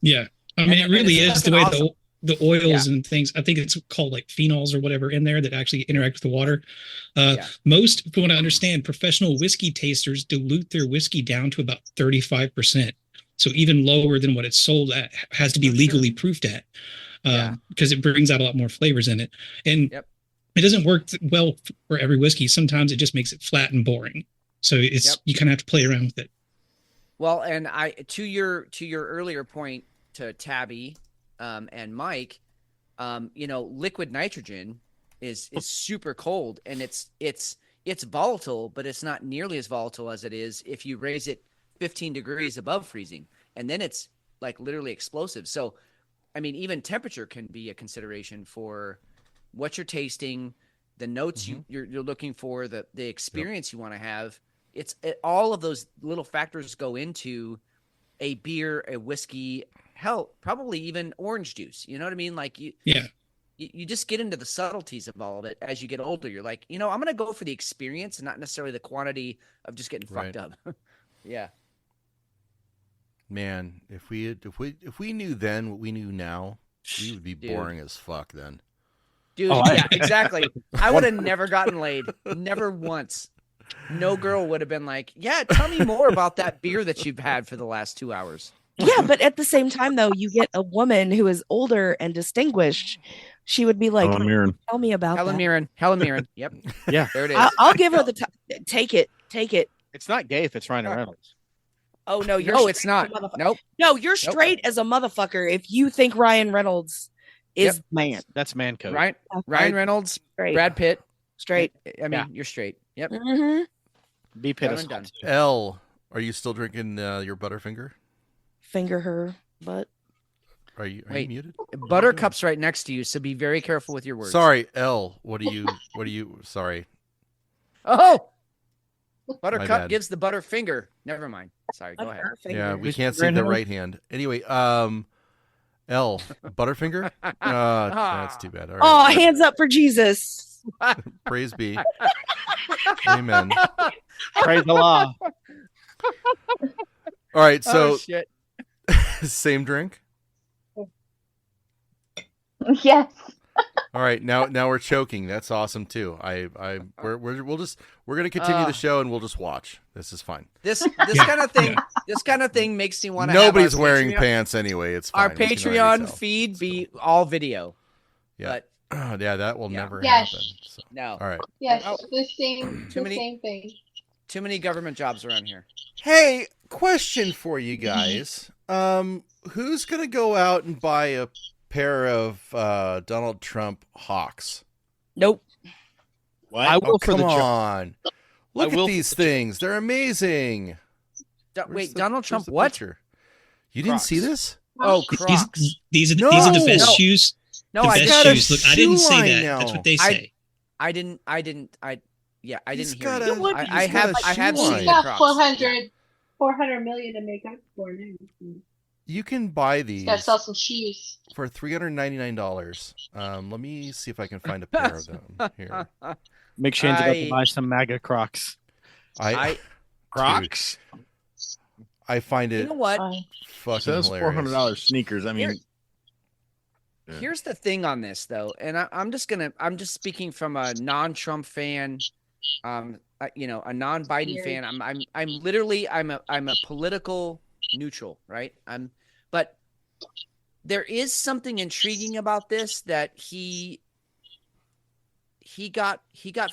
Yeah. I mean, it really is the way awesome. the oils and things. I think it's called like phenols or whatever in there that actually interact with the water. Most, from what I understand, professional whiskey tasters dilute their whiskey down to about 35%. So even lower than what it's sold at, has to be legally proofed at, because it brings out a lot more flavors in it. And it doesn't work well for every whiskey. Sometimes it just makes it flat and boring. So it's you kind of have to play around with it. Well, and to your earlier point, to Tabby and Mike, liquid nitrogen is super cold, and it's volatile, but it's not nearly as volatile as it is if you raise it 15 degrees above freezing, and then it's like literally explosive. So, I mean, even temperature can be a consideration for what you're tasting, the notes you're looking for, the experience you want to have. All of those little factors go into a beer, a whiskey, hell, probably even orange juice. You know what I mean? Like you just get into the subtleties of all of it as you get older. You're like, I'm going to go for the experience and not necessarily the quantity of just getting fucked up. Yeah. Man, if we knew then what we knew now, we would be boring as fuck then. Dude, yeah, exactly. I would have never gotten laid. Never once. no girl would have been like, "Yeah, tell me more about that beer that you've had for the last 2 hours." Yeah, but at the same time, though, you get a woman who is older and distinguished. She would be like, Helen Mirren. "Tell me about Helen that." Mirren. Helen Mirren. Yep. Yeah. There it is. I'll give her the time. Take it. It's not gay if it's Ryan Reynolds. Oh no, you're No, straight it's not. as a motherfucker. Nope. No, you're straight as a motherfucker if you think Ryan Reynolds is man. That's man code. Ryan Reynolds, Straight. Brad Pitt. Straight. I mean, you're straight. Yep. Mm-hmm. B Pitt Done is and done. L, are you still drinking your Butterfinger? Finger her butt. Are you Wait, muted? Buttercup's right next to you, so be very careful with your words. Sorry, L. What do you? Sorry. Oh, My Buttercup bad. gives the Butterfinger. Never mind. Sorry, go ahead. Yeah, we Who's can't see Brandon? the right hand. Anyway, L. Butterfinger. That's too bad. All Oh, right. hands up for Jesus. Praise be. Amen. Praise the law. All right, so Oh, shit. same drink. Yes. All right, now we're choking. That's awesome too. We're gonna continue the show and we'll just watch. This is fine. This kind of thing. This kind of thing makes me want to. Nobody's wearing pants anyway. It's fine. Our We can already Patreon tell. feed be all video. Yeah. But Yeah, that will never Yes. happen. So. no. All right. Yes, Oh. the same Too thing. Too many government jobs around here. Hey, question for you guys. Who's gonna go out and buy a pair of Donald Trump Hawks? Nope. What? I will Oh, for come the joke. on. Look will at for these the things. They're amazing. Wait, Donald where's Trump the what? picture? You didn't see Crocs. this? Oh, These, Crocs. these are the best No. shoes. No, the I best got a shoes. Look, I didn't shoe say line that. now. That's what they say. I didn't hear He's you. got a- I he's got have a I have shoe seen line. the Got Crocs. 400 million to make up for now. You can buy these Gotta sell some shoes. for $399. Let me see if I can find a pair of them here. McShane's about to I- buy some MAGA Crocs. I Crocs. I find you it know what? fucking Says hilarious. $400 sneakers. I mean, Here- Yeah. Here's the thing on this though, and I'm just speaking from a non-Trump fan, a non-Biden Weird. fan. I'm literally I'm a political neutral, right? But there is something intriguing about this that he got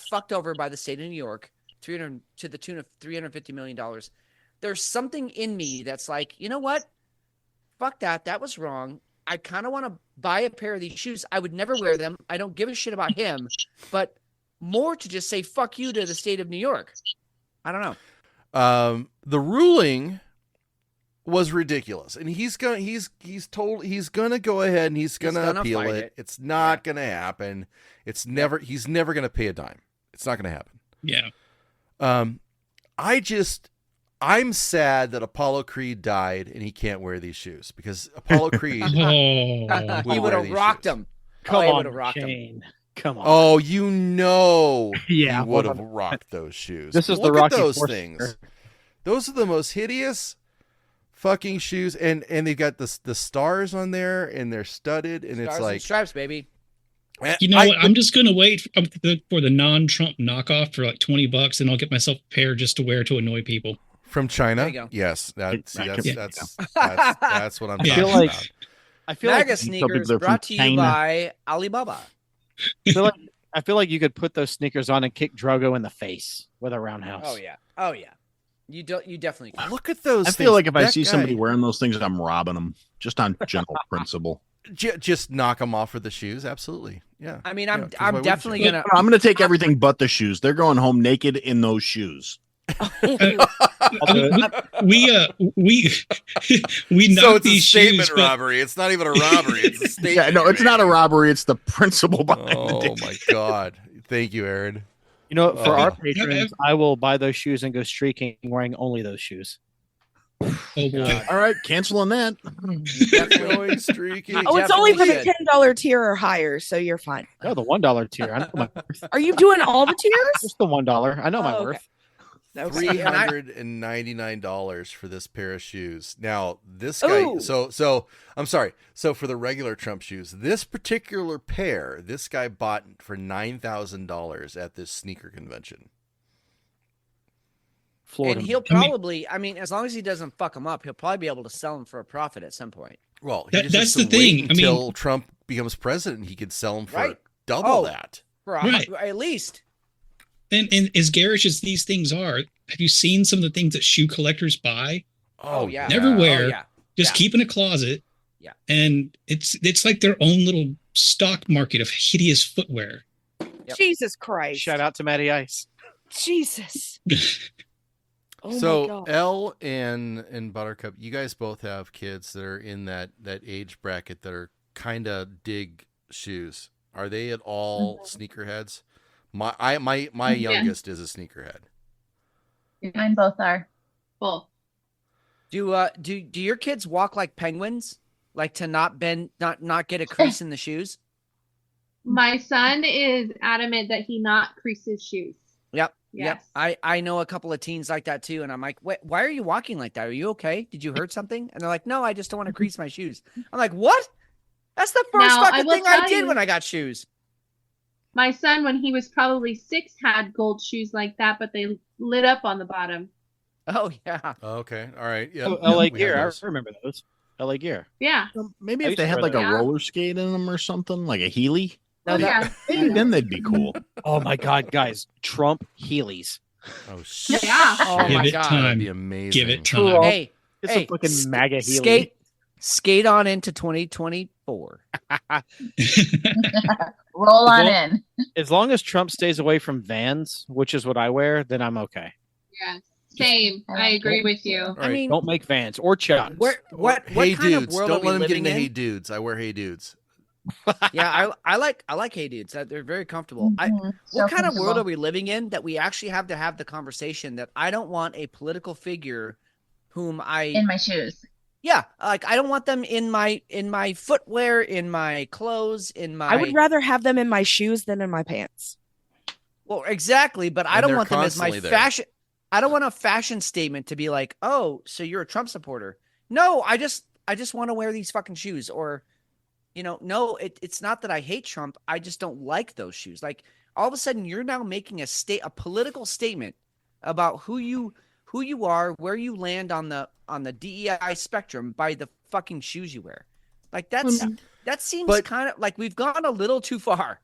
fucked over by the state of New York, to the tune of $350 million. There's something in me that's like, you know what? Fuck that. That was wrong. I kind of want to buy a pair of these shoes. I would never wear them. I don't give a shit about him, but more to just say fuck you to the state of New York. I don't know. The ruling was ridiculous, and he's gonna go ahead and he's gonna appeal fight it. it. It's not gonna happen. He's never gonna pay a dime. It's not gonna happen. Yeah. I'm sad that Apollo Creed died and he can't wear these shoes because Apollo Creed. Oh. He wear would have these rocked shoes. them. Come he on, would have rocked them. Shane. Come on. Oh, you know, Yeah, he would have 100%. rocked those shoes. This is the Look at Rocky those Four things. sticker. Those are the most hideous fucking shoes, and they've got the stars on there, and they're studded, and Stars it's and like stripes, baby. You know what? I'm just gonna wait for the non-Trump knockoff for like $20, and I'll get myself a pair just to wear to annoy people. from China. There you go. Yes, that's Yeah. what I'm I talking feel like- about. I feel MAGA like sneakers they're from brought to you China. by Alibaba. I feel like you could put those sneakers on and kick Drogo in the face with a roundhouse. Oh yeah. You definitely can. Look at those. I feel like if I That see guy- somebody wearing those things, I'm robbing them just on general principle. just knock them off with the shoes. Absolutely, yeah. I mean, Yeah, I'm 'cause why wouldn't definitely you? gonna. I'm going to take everything but the shoes. They're going home naked in those shoes. We knocked So it's a these statement shoes, but robbery. It's not even a robbery. It's a statement. Yeah, no, it's not a robbery. It's the principle behind the Oh thing. my god! Thank you, Aaron. You know, for Oh. our patrons, I will buy those shoes and go streaking wearing only those shoes. oh boy. All right, canceling that. Going streaky. Oh, it's only for the Definitely $10 tier or higher, so you're fine. No, the $1 tier. I know my worth. Are you doing all the tiers? Just the $1. I know my Oh, okay. worth. $399 for this pair of shoes. Now, this guy. Ooh. So I'm sorry. So for the regular Trump shoes, this particular pair, this guy bought for $9,000 at this sneaker convention. Florida. And he'll I mean- probably, I mean, as long as he doesn't fuck them up, he'll probably be able to sell them for a profit at some point. Well, he just that's has to the thing. wait I mean- until Trump becomes president. He could sell them for Right. double Oh. that. For Right. at least. And as garish as these things are, have you seen some of the things that shoe collectors buy? Oh, yeah. Never wear. Oh, yeah. Just keep in a closet. Yeah. And it's like their own little stock market of hideous footwear. Yep. Jesus Christ. Shout out to Matty Ice. Jesus. Oh my So God. Elle and Buttercup, you guys both have kids that are in that age bracket that are kind of dig shoes. Are they at all sneakerheads? My youngest is a sneakerhead. Mine both are. Both. Do your kids walk like penguins? Like to not bend, not get a crease in the shoes? My son is adamant that he not crease his shoes. Yep. Yes. Yep. I know a couple of teens like that too. And I'm like, why are you walking like that? Are you okay? Did you hurt something? And they're like, no, I just don't want to crease my shoes. I'm like, what? That's the first Now, I fucking will thing I tell did you- when I got shoes. My son, when he was probably 6, had gold shoes like that, but they lit up on the bottom. Oh yeah. Okay. All right. Yeah. Oh, yeah, LA we had Gear. I those. remember those. LA Gear. Yeah. Maybe I if used they to had wear like a those. Yeah. roller skate in them or something, like a Heeley. No, Yeah. Maybe then they'd be cool. Oh my God, guys! Trump Heelys. Oh shit. Yeah. Oh Give my it God. time. That'd be amazing. Give it Cool. time. Hey, It's hey, a fucking MAGA Heeley. skate on into 2024. Roll on Well- in. As long as Trump stays away from Vans, which is what I wear, then I'm okay. Yeah. Same. I agree with you. All I right. mean, Don't make Vans or Chucks. what Hey kind dudes, of world don't are we let him get living into in? Hey Dudes. I wear Hey Dudes. Yeah, I like Hey Dudes. They're very comfortable. Mhm. What So kind of world comfortable. are we living in that we actually have to have the conversation that I don't want a political figure whom in my shoes? yeah, like I don't want them in my footwear, in my clothes, in my I would rather have them in my shoes than in my pants. well, exactly, but I And don't they're want them as my constantly there. fashion. I don't want a fashion statement to be like, "Oh, so you're a Trump supporter." No, I just want to wear these fucking shoes or no, it's not that I hate Trump. I just don't like those shoes. Like all of a sudden you're now making a political statement about who you are, where you land on the DEI spectrum by the fucking shoes you wear. Like that seems But- kind of like we've gone a little too far.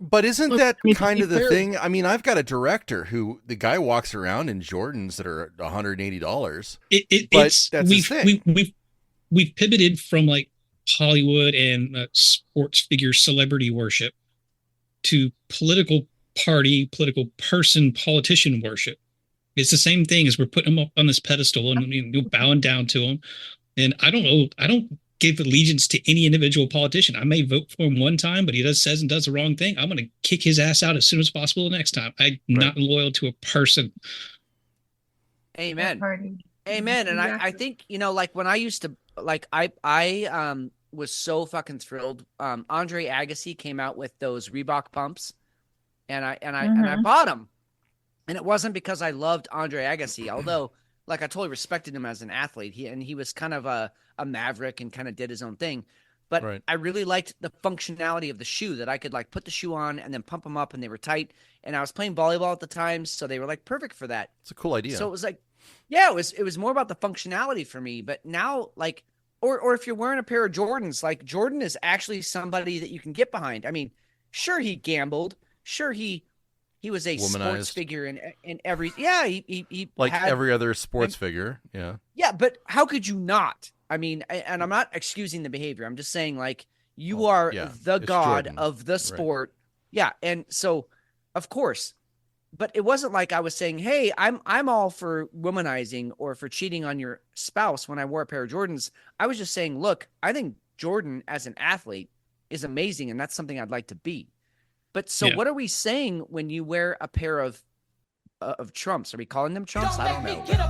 But isn't Look, that I mean, to kind be of the fair- thing? I mean, I've got a director who the guy walks around in Jordans that are $180. But It's that's his thing. we've pivoted from like Hollywood and sports figure celebrity worship to political party, political person, politician worship. It's the same thing as we're putting them up on this pedestal and you're bowing down to them. And I don't give allegiance to any individual politician. I may vote for him one time, but he says and does the wrong thing. I'm going to kick his ass out as soon as possible the next time. I'm not loyal to a person. Amen. Party. Amen. And I Exactly. think, like when I used to like I was so fucking thrilled. Andre Agassi came out with those Reebok pumps and I bought them. And it wasn't because I loved Andre Agassi, although like I totally respected him as an athlete. He was kind of a maverick and kind of did his own thing. But Right. I really liked the functionality of the shoe that I could like put the shoe on and then pump them up and they were tight. And I was playing volleyball at the time, so they were like perfect for that. It's a cool idea. So it was like, yeah, it was more about the functionality for me. But now, like, or if you're wearing a pair of Jordans, like Jordan is actually somebody that you can get behind. I mean, sure he gambled, sure he was a sports Womanized. figure in every he like had, every other sports figure. Yeah. yeah, but how could you not? I mean, and I'm not excusing the behavior. I'm just saying like you are yeah, the it's god Jordan. of the Right. sport. Yeah, and so of course. But it wasn't like I was saying, "Hey, I'm all for womanizing or for cheating on your spouse when I wore a pair of Jordans." I was just saying, "Look, I think Jordan as an athlete is amazing and that's something I'd like to be." But so Yeah. what are we saying when you wear a pair of Trumps? Are we calling them Trumps? I don't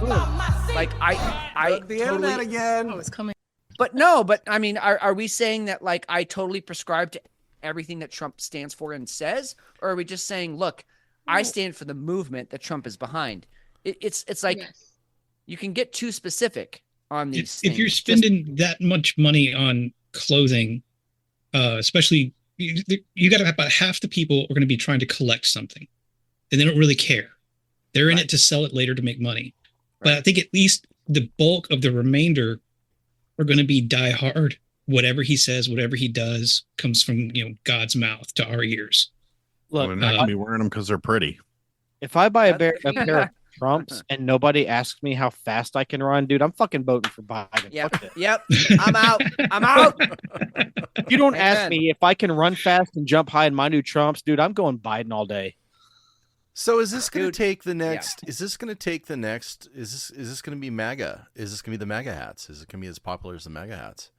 know. Like I The internet totally, again. Oh, it's coming. but no, but I mean, are we saying that like I totally prescribe to everything that Trump stands for and says, or are we just saying, look, I stand for the movement that Trump is behind? It's like Yes. you can get too specific on these If you're things. spending that much money on clothing, especially you got to have about half the people are going to be trying to collect something, and they don't really care. They're in it to sell it later to make money. But I think at least the bulk of the remainder are going to be die hard. Whatever he says, whatever he does comes from, God's mouth to our ears. Well, Look, they're not going to be wearing them because they're pretty. if I buy a pair of Trumps and nobody asks me how fast I can run, dude, I'm fucking voting for Biden. Yep. Fuck this. Yep. I'm out. I'm out. You don't ask Amen. me if I can run fast and jump high in my new Trumps, dude. I'm going Biden all day. So is this going to Dude, take the next? Is this going to take the next? Is this going to be MAGA? Is this going to be the MAGA hats? Is it going to be as popular as the MAGA hats?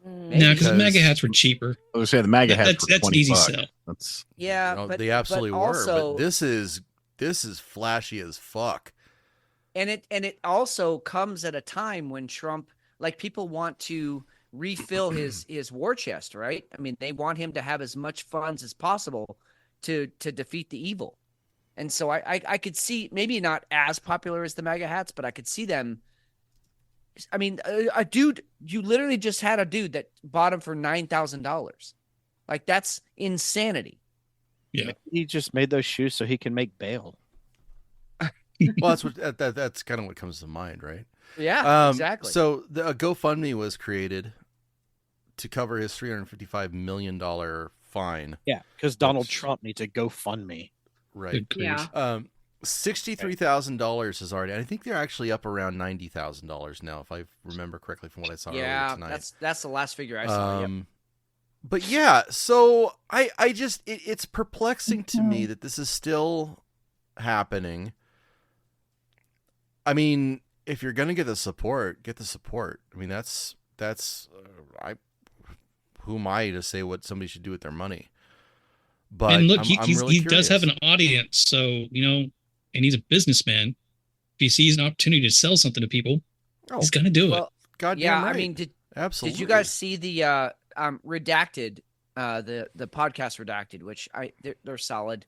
No, because the MAGA hats were cheaper. I was say the MAGA hats That's for 20 easy bucks. sell. That's Yeah, No, but they absolutely but were. also, But this is flashy as fuck. and it also comes at a time when Trump, like, people want to refill his war chest, right? I mean, they want him to have as much funds as possible to defeat the evil. And so I could see, maybe not as popular as the MAGA hats, but I could see them. I mean, a dude, you literally just had a dude that bought him for $9,000. Like, that's insanity. Yeah. He just made those shoes so he can make bail. Well, that's kind of what comes to mind, right? Yeah, exactly. So a GoFundMe was created to cover his $355 million fine. Yeah, because Donald Trump needs a GoFundMe. Right. Yeah. $63,000 is already. I think they're actually up around $90,000 now, if I remember correctly from what I saw earlier tonight. That's the last figure I saw. Yep. But yeah, so I just it's perplexing to me that this is still happening. I mean, if you're gonna get the support, get the support. I mean, that's who am I to say what somebody should do with their money? But and look, I'm he really does have curious. an audience, so and he's a businessman. If he sees an opportunity to sell something to people, he's gonna do it. God Yeah, damn right. I mean, did Absolutely. you guys see the Redacted, the podcast Redacted, which they're solid.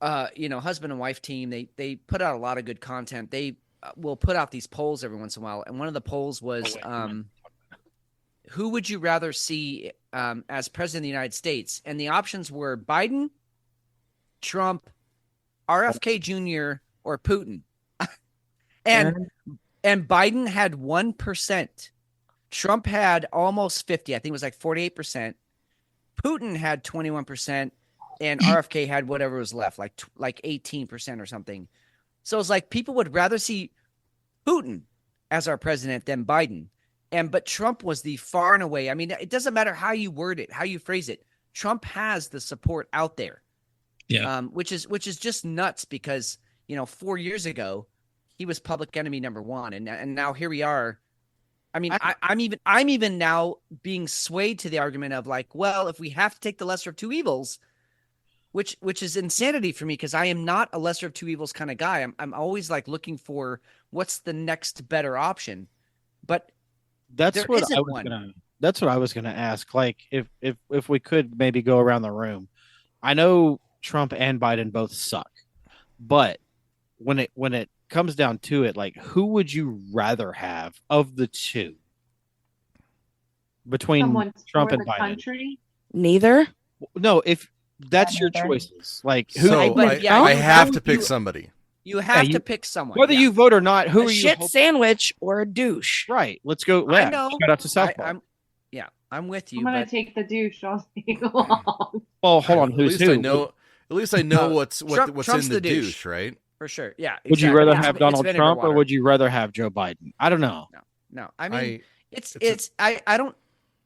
Husband and wife team. They put out a lot of good content. They will put out these polls every once in a while, and one of the polls was who would you rather see as president of the United States? And the options were Biden, Trump, RFK Jr., or Putin. and Biden had 1%. Trump had almost 50. I think it was like 48%. Putin had 21%, and RFK had whatever was left, like 18% or something. So it's like people would rather see Putin as our president than Biden. But Trump was the far and away. I mean, it doesn't matter how you word it, how you phrase it. Trump has the support out there. Yeah. Which is just nuts because, 4 years ago, he was public enemy number one. And now here we are. I mean, I'm even now being swayed to the argument of like, well, if we have to take the lesser of two evils, which is insanity for me because I am not a lesser of two evils kind of guy. I'm always like looking for what's the next better option. But That's there what isn't I was one. gonna ask. Like, if we could maybe go around the room. I know Trump and Biden both suck, but when it comes down to it, like, who would you rather have of the two between Someone Trump for and the Biden? country. Neither. No, if that's your neither. choices, like who So I have to pick somebody. You have Yeah, to pick someone. whether yeah. you vote or not. Who A are you? shit sandwich or a douche. Right. Let's go. I Yeah, know. shout out to South Park. I'm with you. I'm gonna but take the douche all day long. Well, hold on. At Who's least who? I know. At least I know what's Trump's in the the douche. douche, right? for sure. Yeah. Would you exactly. rather It's- have it's Donald vinegar Trump or water. would you rather have Joe Biden? I don't know. No. I mean, I don't.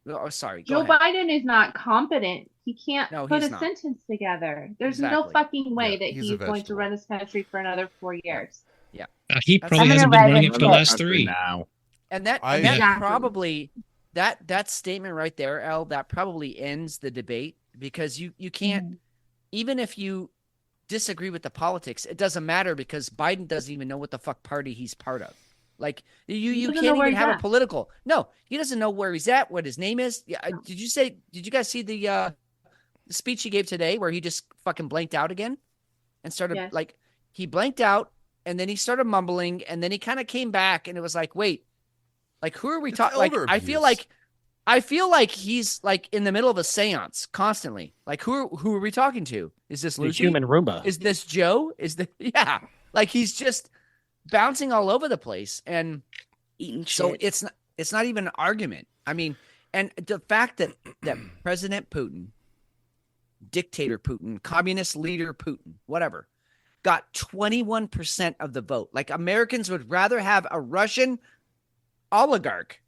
Oh, sorry. Go Joe ahead. Biden is not competent. He can't No, put he's a not. sentence together. There's no Exactly. fucking way Yeah, that he's he's a going to vegetable. run this country for another 4 years. He That's- probably I'm hasn't gonna been running write it for the it last Country 3. now. And that Exactly. probably that statement right there, El, that probably ends the debate because you can't even if you disagree with the politics, it doesn't matter because Biden doesn't even know what the fuck party he's part of. Like you doesn't know can't where even he's have a at. political. No, he doesn't know where he's at, what his name is. Yeah, did you guys see the speech he gave today where he just fucking blanked out again and started Yes. like he blanked out and then he started mumbling and then he kind of came back and it was like, wait, like who are we talking? Like elder I feel abuse. like I feel like he's like in the middle of a seance constantly. Like who are we talking to? Is this The Lucy? human Roomba. Is this Joe? Is the yeah? Like he's just bouncing all over the place, and Eating so shit. it's not even an argument. I mean, and the fact that President Putin, dictator Putin, communist leader Putin, whatever, got 21% of the vote. Like Americans would rather have a Russian oligarch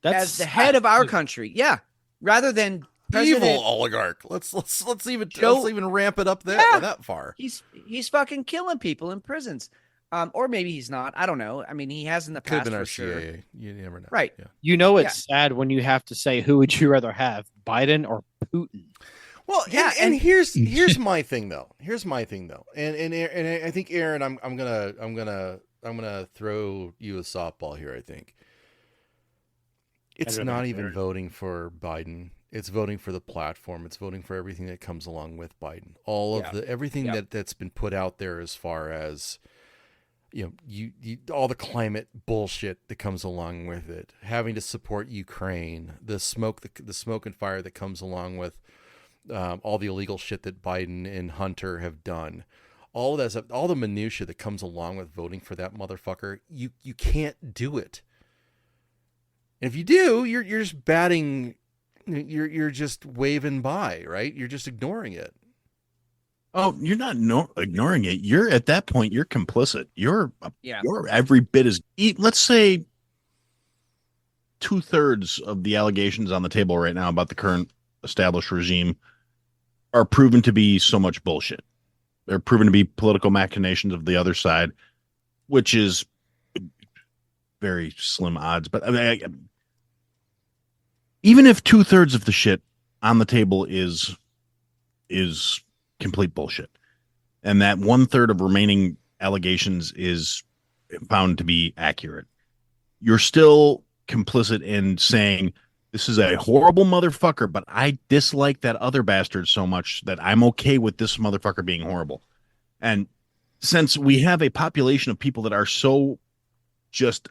as the head of our country. Yeah. Rather than Evil President oligarch. Let's even ramp it up that far. He's fucking killing people in prisons. Or maybe he's not. I don't know. I mean, he has in the Could have past been our for sure. CIA. You never know. Right. Yeah. You know it's sad when you have to say who would you rather have, Biden or Putin? Well, Yeah, and here's my thing though. And I think Aaron, I'm gonna throw you a softball here. I think it's not even voting for Biden. It's voting for the platform. It's voting for everything that comes along with Biden. All of everything that's been put out there as far as you all the climate bullshit that comes along with it, having to support Ukraine, the smoke and fire that comes along with all the illegal shit that Biden and Hunter have done, all of that stuff, all the minutia that comes along with voting for that motherfucker. You can't do it. And if you do, you're just batting. You're just waving by, right? You're just ignoring it. Oh, you're not ignoring it. You're at that point. You're complicit. You're Yeah. You're every bit as. Let's say 2/3 of the allegations on the table right now about the current established regime are proven to be so much bullshit. They're proven to be political machinations of the other side, which is very slim odds. But I mean, even if 2/3 of the shit on the table is complete bullshit, and that 1/3 of remaining allegations is found to be accurate, you're still complicit in saying this is a horrible motherfucker, but I dislike that other bastard so much that I'm okay with this motherfucker being horrible. And since we have a population of people that are so just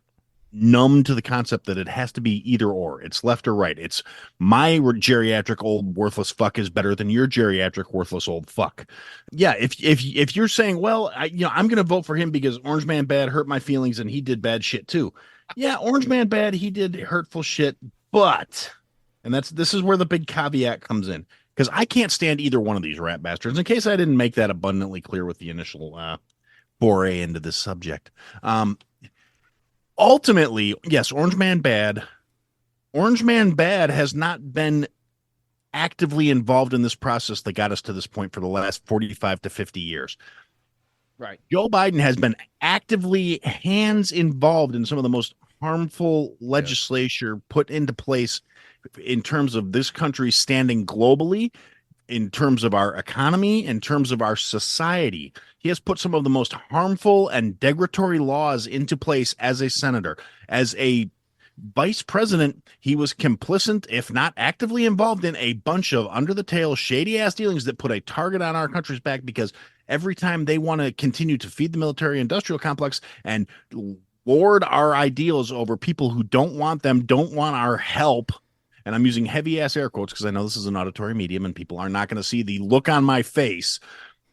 numb to the concept that it has to be either or, it's left or right, it's my geriatric old worthless fuck is better than your geriatric worthless old fuck. Yeah, if you're saying, well, I'm going to vote for him because Orange Man Bad hurt my feelings and he did bad shit too. Yeah, Orange Man Bad, he did hurtful shit, but, and this is where the big caveat comes in, because I can't stand either one of these rat bastards. In case I didn't make that abundantly clear with the initial foray into this subject. Ultimately, yes, Orange Man Bad has not been actively involved in this process that got us to this point for the last 45 to 50 years. Right. Joe Biden has been actively hands involved in some of the most harmful legislature put into place in terms of this country standing globally, in terms of our economy, in terms of our society. He has put some of the most harmful and degradatory laws into place as a senator. As a vice president, he was complicit, if not actively involved, in a bunch of under-the-tail, shady-ass dealings that put a target on our country's back, because every time they want to continue to feed the military-industrial complex and lord our ideals over people who don't want our help, and I'm using heavy ass air quotes because I know this is an auditory medium and people are not going to see the look on my face.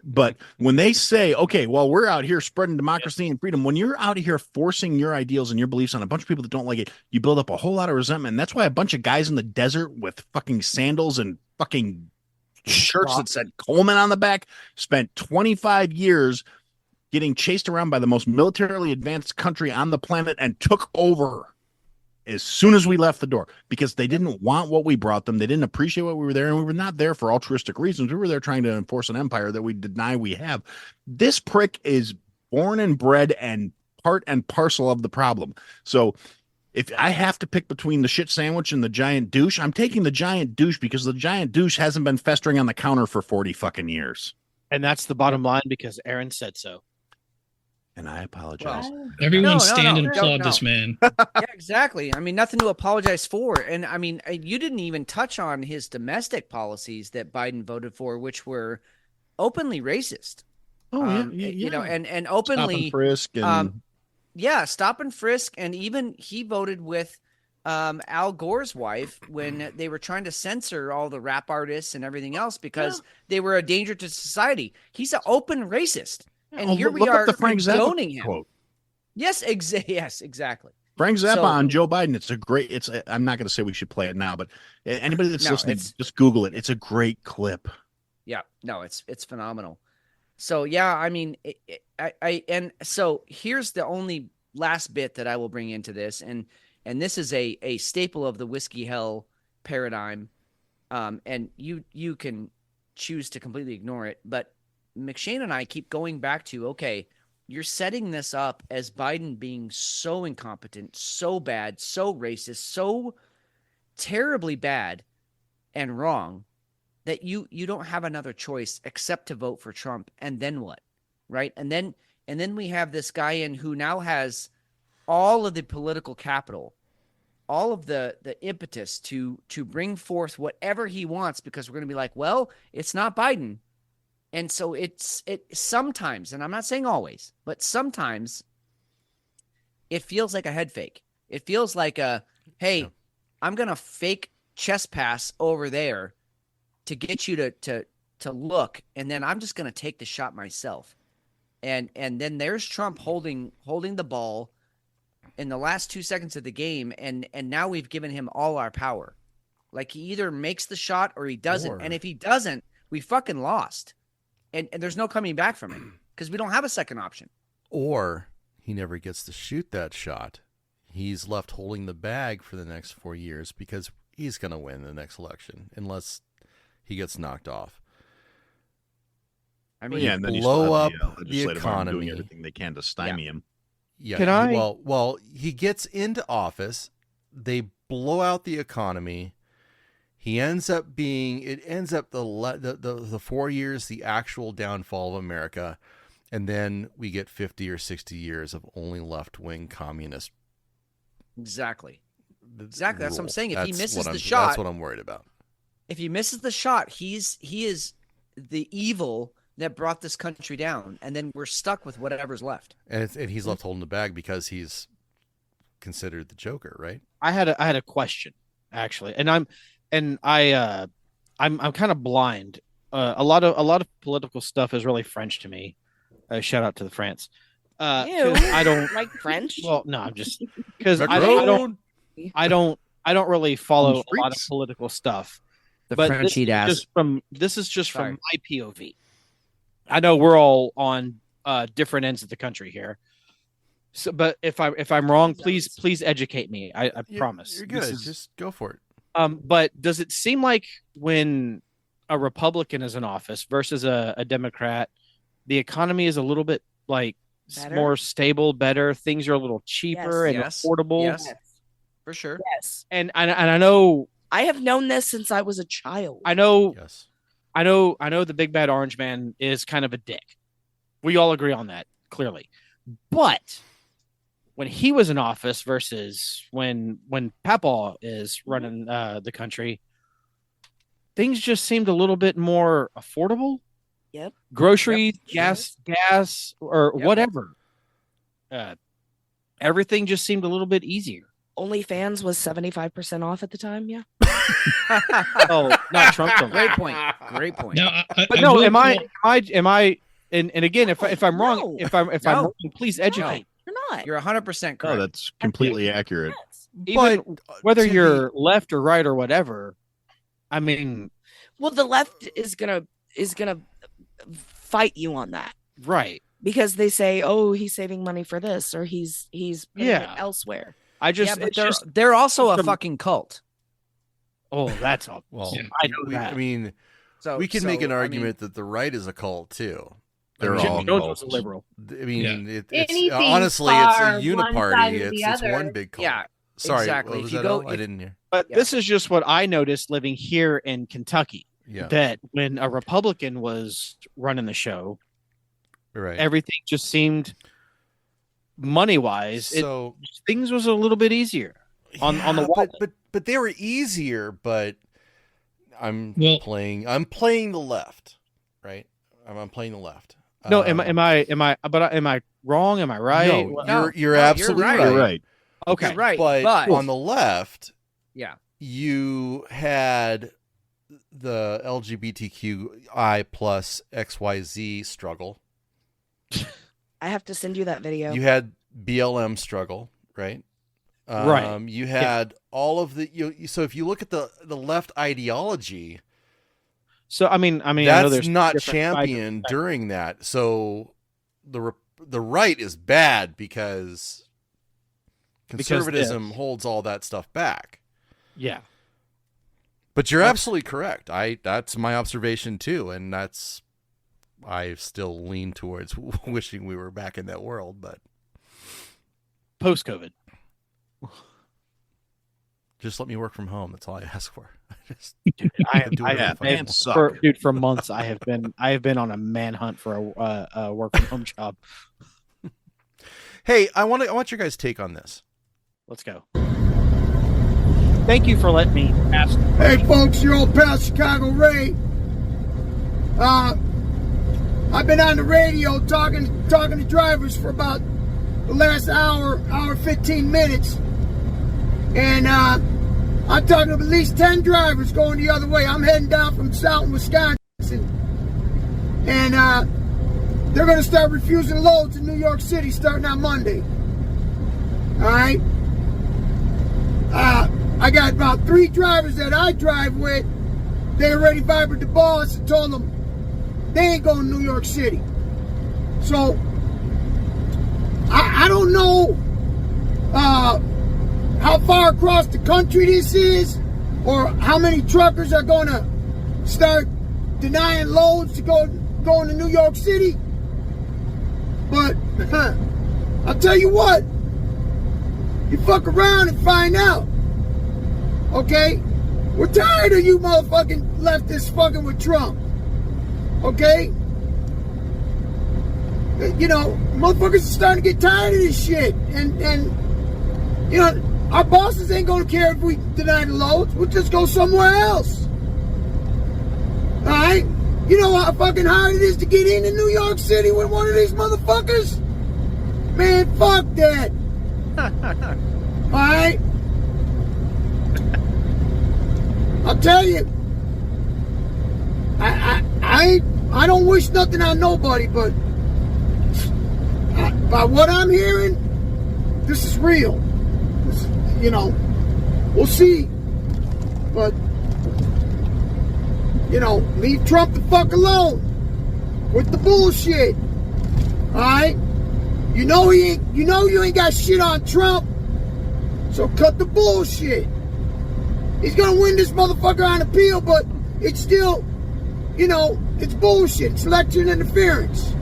But when they say, okay, well, we're out here spreading democracy and freedom, when you're out here forcing your ideals and your beliefs on a bunch of people that don't like it, you build up a whole lot of resentment. And that's why a bunch of guys in the desert with fucking sandals and fucking shirts that said Coleman on the back spent 25 years getting chased around by the most militarily advanced country on the planet and took over as soon as we left the door, because they didn't want what we brought them. They didn't appreciate what we were there, and we were not there for altruistic reasons. We were there trying to enforce an empire that we deny we have. This prick is born and bred and part and parcel of the problem. So if I have to pick between the shit sandwich and the giant douche, I'm taking the giant douche, because the giant douche hasn't been festering on the counter for 40 fucking years. And that's the bottom line, because Aaron said so. And I apologize. Everyone stand and applaud this man. Yeah, exactly. I mean, nothing to apologize for. And I mean, you didn't even touch on his domestic policies that Biden voted for, which were openly racist. Oh, You know, and openly stop and frisk and stop and frisk. And even he voted with Al Gore's wife when they were trying to censor all the rap artists and everything else because they were a danger to society. He's an open racist, and here we look are up the Frank Zappa condoning him. quote. Yes, yes, exactly. Frank Zappa So- on Joe Biden. It's a great. I'm not going to say we should play it now, but anybody that's No, listening, it's- just Google it. It's a great clip. Yeah, no, it's phenomenal. So yeah, I mean, and so here's the only last bit that I will bring into this, and this is a staple of the Whiskey Hell paradigm, and you can choose to completely ignore it, but McShane and I keep going back to, okay, you're setting this up as Biden being so incompetent, so bad, so racist, so terribly bad and wrong that you don't have another choice except to vote for Trump. And then what? Right? And then we have this guy in who now has all of the political capital, all of the impetus to bring forth whatever he wants, because we're going to be like, well, it's not Biden. And so it sometimes, and I'm not saying always, but sometimes it feels like a head fake. It feels like hey, I'm going to fake chest pass over there to get you to look, and then I'm just going to take the shot myself. And then there's Trump holding the ball in the last 2 seconds of the game, and now we've given him all our power. Like, he either makes the shot or he doesn't. And if he doesn't, we fucking lost. And there's no coming back from it because we don't have a second option. Or he never gets to shoot that shot. He's left holding the bag for the next 4 years because he's going to win the next election unless he gets knocked off. I mean, and then blow up the legislative arm economy. doing everything they can to stymie him. Yeah. Can I- Well, he gets into office. They blow out the economy. He ends up the 4 years, the actual downfall of America. And then we get 50 or 60 years of only left-wing communist. Exactly. Exactly. That's what I'm saying. If he misses what the I'm- shot, that's what I'm worried about. if he misses the shot, he is the evil that brought this country down, and then we're stuck with whatever's left. And he's left holding the bag because he's considered the Joker, right? I had a question actually, and I'm kind of blind. A lot of political stuff is really French to me. Shout out to the France. 'Cause Ew. I don't Like French? Well, no, I'm just because I Macron. don't really follow a lot of Freaks. political stuff. The But French eat ass. This is just Sorry. from my POV. I know we're all on different ends of the country here. So, but if I'm wrong, please educate me. I promise. You're This good. is- Just go for it. But does it seem like when a Republican is in office versus a Democrat, the economy is a little bit like Better? more stable, better? Things are a little cheaper and Yes. affordable. Yes. For sure. Yes. And I know I have known this since I was a child. I know Yes. I know the big bad orange man is kind of a dick. We all agree on that, clearly. But when he was in office versus when Papaw is running the country, things just seemed a little bit more affordable. Yep. Groceries, Yep, gas, or Yep. whatever. Everything just seemed a little bit easier. OnlyFans was 75% off at the time. Yeah. Oh, not Trump. Great point. Great point. No, But no, will- am I? And again, if I'm wrong, No. if I'm No. wrong, please educate. You're not. You're 100% No, correct. that's completely accurate. Yes. Even whether to you're left or right or whatever, I mean, Well, the left is gonna fight you on that right? because they say, "Oh, he's saving money for this," or he's putting Yeah. it elsewhere. I just, yeah, but it's they're just they're also a from- fucking cult. oh, that's all. Well, Yeah. I know that. I mean, So we can make an I mean, argument that the right is a cult too. They're I mean, all Jimmy Jones was a cults. liberal. I mean, Yeah. it's Anything honestly, it's a far one uniparty. side or the It's one other. big cult. Yeah, Sorry, exactly. what was If you that, go- Al? I if- didn't hear. But Yeah. this is just what I noticed living here in Kentucky. Yeah, That when a Republican was running the show, right. everything just seemed money wise, So things was a little bit easier on the yeah, wallet. but they were easier. But I'm Well- playing the left, right? I'm playing the left. No, am I wrong? Am I right? No, What- you're No, you're absolutely right. right. You're right. Okay. You're right, But but on the left, yeah, you had the LGBTQI plus XYZ struggle. I have to send you that video. You had BLM struggle, right? Right. You had all of the so if you look at the left ideology, So I mean, I know that's there's not different sides of championed during that. So the right is bad because conservatism this. holds all that stuff back. Yeah. But you're absolutely correct. That's my observation too, and I still lean towards wishing we were back in that world, but Post-COVID. just let me work from home. That's all I ask for. For months I have been on a manhunt for a work from home job. Hey, I want your guys' take on this. Let's go. Thank you for letting me ask. Hey folks, your old pal Chicago Ray. I've been on the radio talking to drivers for about the last hour 15 minutes. And I'm talking to at least 10 drivers going the other way. I'm heading down from Southern Wisconsin. And they're going to start refusing loads in New York City starting on Monday. All right? I got about 3 drivers that I drive with. They already vibrated the boss and told them they ain't going to New York City. So, I don't know how far across the country this is or how many truckers are going to start denying loads to going to New York City. But I'll tell you what, you fuck around and find out. Okay? We're tired of you motherfucking leftists fucking with Trump. Okay? You know, motherfuckers are starting to get tired of this shit. And you know, our bosses ain't gonna care if we deny the loads. We'll just go somewhere else. Alright? You know how fucking hard it is to get into New York City with one of these motherfuckers? Man, fuck that. Alright? I'll tell you, I don't wish nothing on nobody, but by what I'm hearing, this is real. This, you know, we'll see. But, you know, leave Trump the fuck alone with the bullshit. Alright? You know you ain't got shit on Trump, so cut the bullshit. He's gonna win this motherfucker on appeal, but it's still, you know, it's bullshit. It's election interference.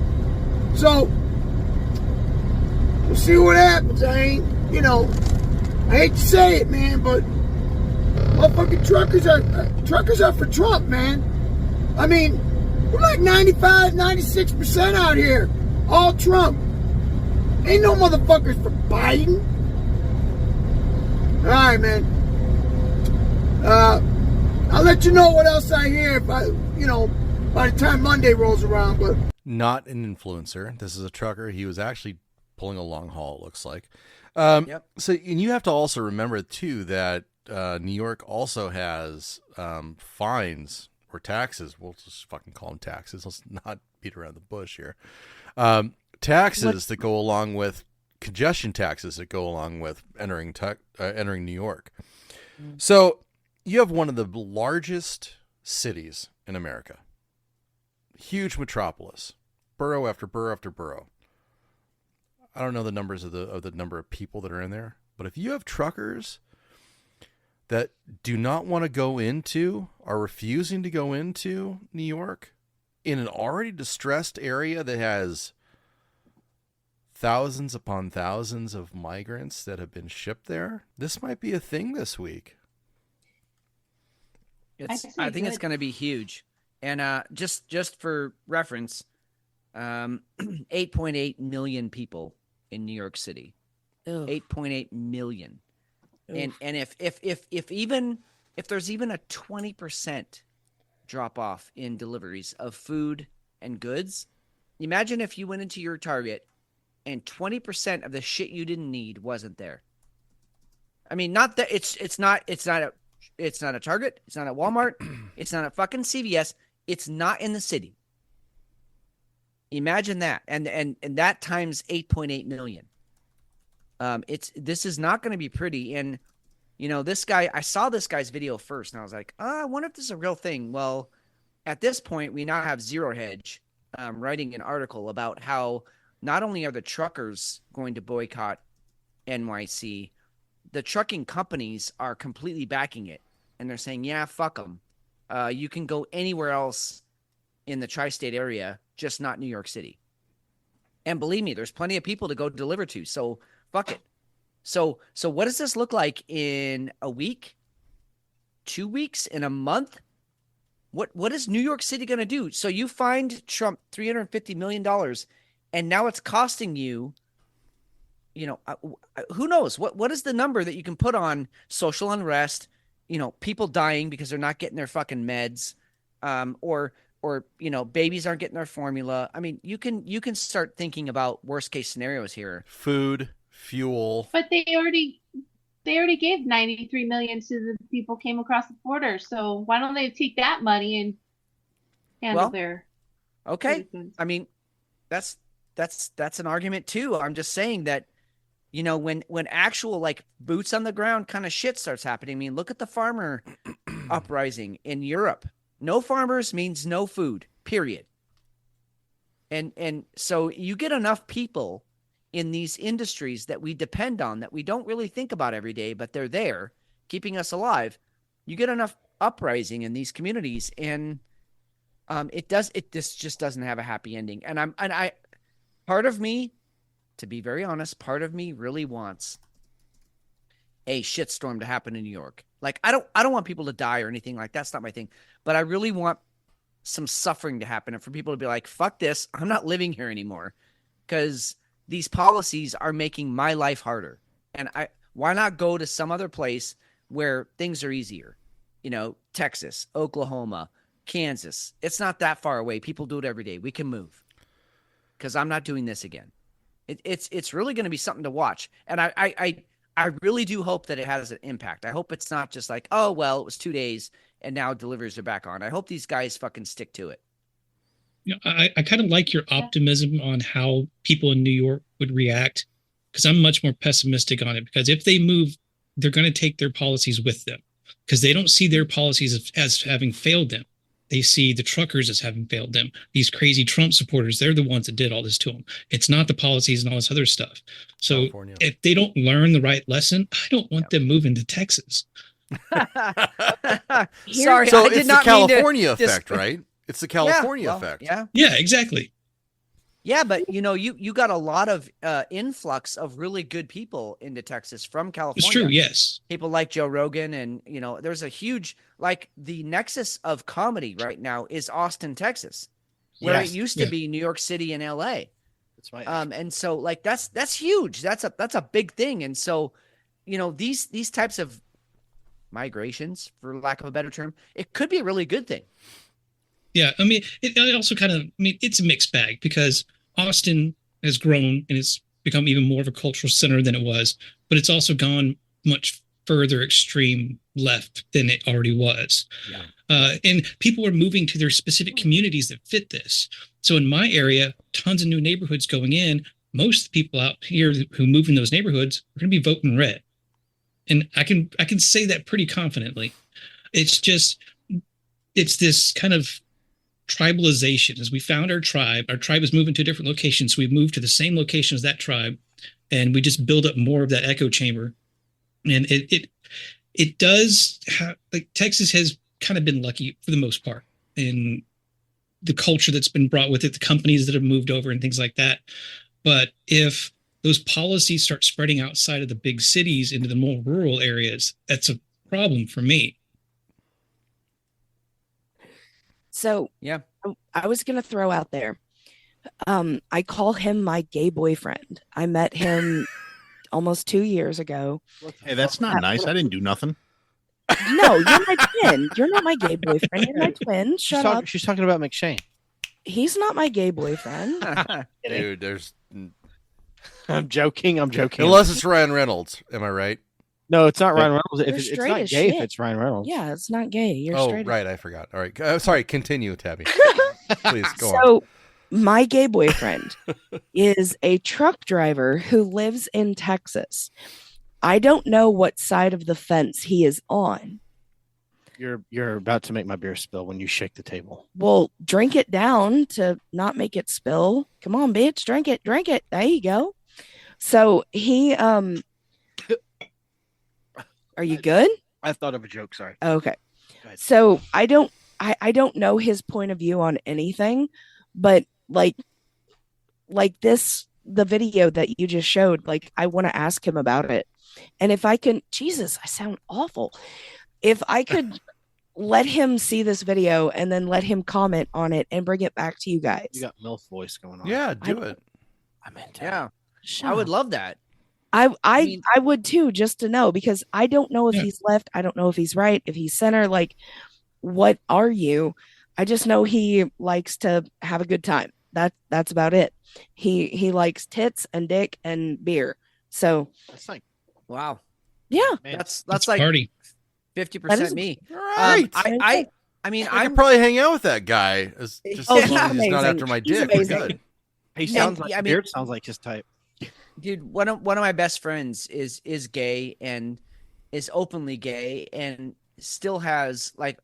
So, we'll see what happens. I hate to say it, man, but motherfucking truckers are for Trump, man. I mean, we're like 95, 96% out here. All Trump. Ain't no motherfuckers for Biden. Alright, man. I'll let you know what else I hear if by the time Monday rolls around. But not an influencer. This is a trucker. He was actually pulling a long haul, it looks like. Yep. So, and you have to also remember too that New York also has fines or taxes. We'll just fucking call them taxes. Let's not beat around the bush here. Taxes that go along with congestion taxes that go along with entering New York. So you have one of the largest cities in America, huge metropolis, borough after borough after borough. I don't know the numbers of the number of people that are in there, but if you have truckers that do not want to go into, are refusing to go into New York in an already distressed area that has thousands upon thousands of migrants that have been shipped there, this might be a thing this week. I think it's going to be huge. And just for reference, 8.8 million people in New York City. 8.8 million. And if there's even a 20% drop off in deliveries of food and goods, imagine if you went into your Target and 20% of the shit you didn't need wasn't there. I mean, not that it's not a Target, it's not at Walmart, it's not at fucking CVS, it's not in the city. Imagine that, and that times 8.8 million. This is not going to be pretty. And this guy, I saw this guy's video first, and I was like, I wonder if this is a real thing. Well, at this point, we now have Zero Hedge writing an article about how not only are the truckers going to boycott NYC, the trucking companies are completely backing it, and they're saying, yeah, fuck them. You can go anywhere else in the tri-state area, just not New York City. And believe me, there's plenty of people to go deliver to. So fuck it. So what does this look like in a week, 2 weeks, in a month? What is New York City going to do? So you find Trump $350 million, and now it's costing you, who knows? What is the number that you can put on social unrest, people dying because they're not getting their fucking meds, or babies aren't getting their formula. I mean, you can start thinking about worst case scenarios here. Food, fuel. But they already gave 93 million to the people came across the border. So why don't they take that money and handle their okay. citizens? I mean, that's an argument too. I'm just saying that, when actual like boots on the ground kind of shit starts happening. I mean, look at the farmer uprising in Europe. No farmers means no food, period. And so you get enough people in these industries that we depend on, that we don't really think about every day, but they're there keeping us alive. You get enough uprising in these communities, and this just doesn't have a happy ending. And part of me, to be very honest, part of me really wants a shitstorm to happen in New York. Like, I don't want people to die or anything like that's not my thing, but I really want some suffering to happen and for people to be like, fuck this, I'm not living here anymore, because these policies are making my life harder. And why not go to some other place where things are easier? Texas, Oklahoma, Kansas. It's not that far away. People do it every day. We can move, because I'm not doing this again. It's really going to be something to watch. And I really do hope that it has an impact. I hope it's not just like, oh, well, it was 2 days and now deliveries are back on. I hope these guys fucking stick to it. I kind of like your optimism on how people in New York would react, because I'm much more pessimistic on it. Because if they move, they're going to take their policies with them, because they don't see their policies as having failed them. They see the truckers as having failed them. These crazy Trump supporters, they're the ones that did all this to them. It's not the policies and all this other stuff. So California. If they don't learn the right lesson, I don't want them moving to Texas. Sorry, so I did it's not the mean California to effect, right? It's the California effect. Yeah. Yeah, exactly. Yeah, but you got a lot of influx of really good people into Texas from California. It's true, yes. People like Joe Rogan, and there's a huge, like, the nexus of comedy right now is Austin, Texas, where it used to be New York City and LA. That's right. And so like that's huge. That's a big thing. And so, these types of migrations, for lack of a better term, it could be a really good thing. Yeah, I mean, it also kind of, it's a mixed bag, because Austin has grown and it's become even more of a cultural center than it was, but it's also gone much further extreme left than it already was. Yeah. And people are moving to their specific communities that fit this. So in my area, tons of new neighborhoods going in. Most of the people out here who move in those neighborhoods are going to be voting red. And I can say that pretty confidently. It's this kind of tribalization. As we found our tribe is moving to different locations. So we've moved to the same location as that tribe, and we just build up more of that echo chamber. And it does have, like, Texas has kind of been lucky for the most part in the culture that's been brought with it, the companies that have moved over and things like that. But if those policies start spreading outside of the big cities into the more rural areas, that's a problem for me. So yeah, I was going to throw out there. I call him my gay boyfriend. I met him almost 2 years ago. Hey, that's not nice. I didn't do nothing. No, you're my twin. You're not my gay boyfriend. You're my twin. Shut up. She's talking about McShane. He's not my gay boyfriend. Dude, there's... I'm joking. Unless it's Ryan Reynolds. Am I right? No, it's not Ryan Reynolds. If You're it's straight not as gay, if shit. it's Ryan Reynolds. Yeah, it's not gay. You're Oh, straight. right. I forgot. All right. Sorry. Continue, Tabby. Please go on. So, my gay boyfriend is a truck driver who lives in Texas. I don't know what side of the fence he is on. You're about to make my beer spill when you shake the table. Well, drink it down to not make it spill. Come on, bitch, drink it, drink it. There you go. So he are you good? I thought of a joke, sorry. Okay. So I don't know his point of view on anything, but like this the video that you just showed, like I want to ask him about it. And if I can, Jesus, I sound awful. If I could let him see this video and then let him comment on it and bring it back to you guys. You got MILF voice going on. Yeah, do it. I'm into Yeah. Shut I would up. love that. I mean- would too, just to know, because I don't know if he's left. I don't know if he's right, if he's center. Like, what are you? I just know he likes to have a good time. That's about it. He likes tits and dick and beer. So that's like wow. Yeah. That's Let's like party. 50% me. Right. I mean, I could probably hang out with that guy. Just Oh, as he's long as he's not amazing. after my He's dick. We're amazing. good. He sounds And, like I mean- beard sounds like his type. Dude, one of my best friends is gay and is openly gay and still has like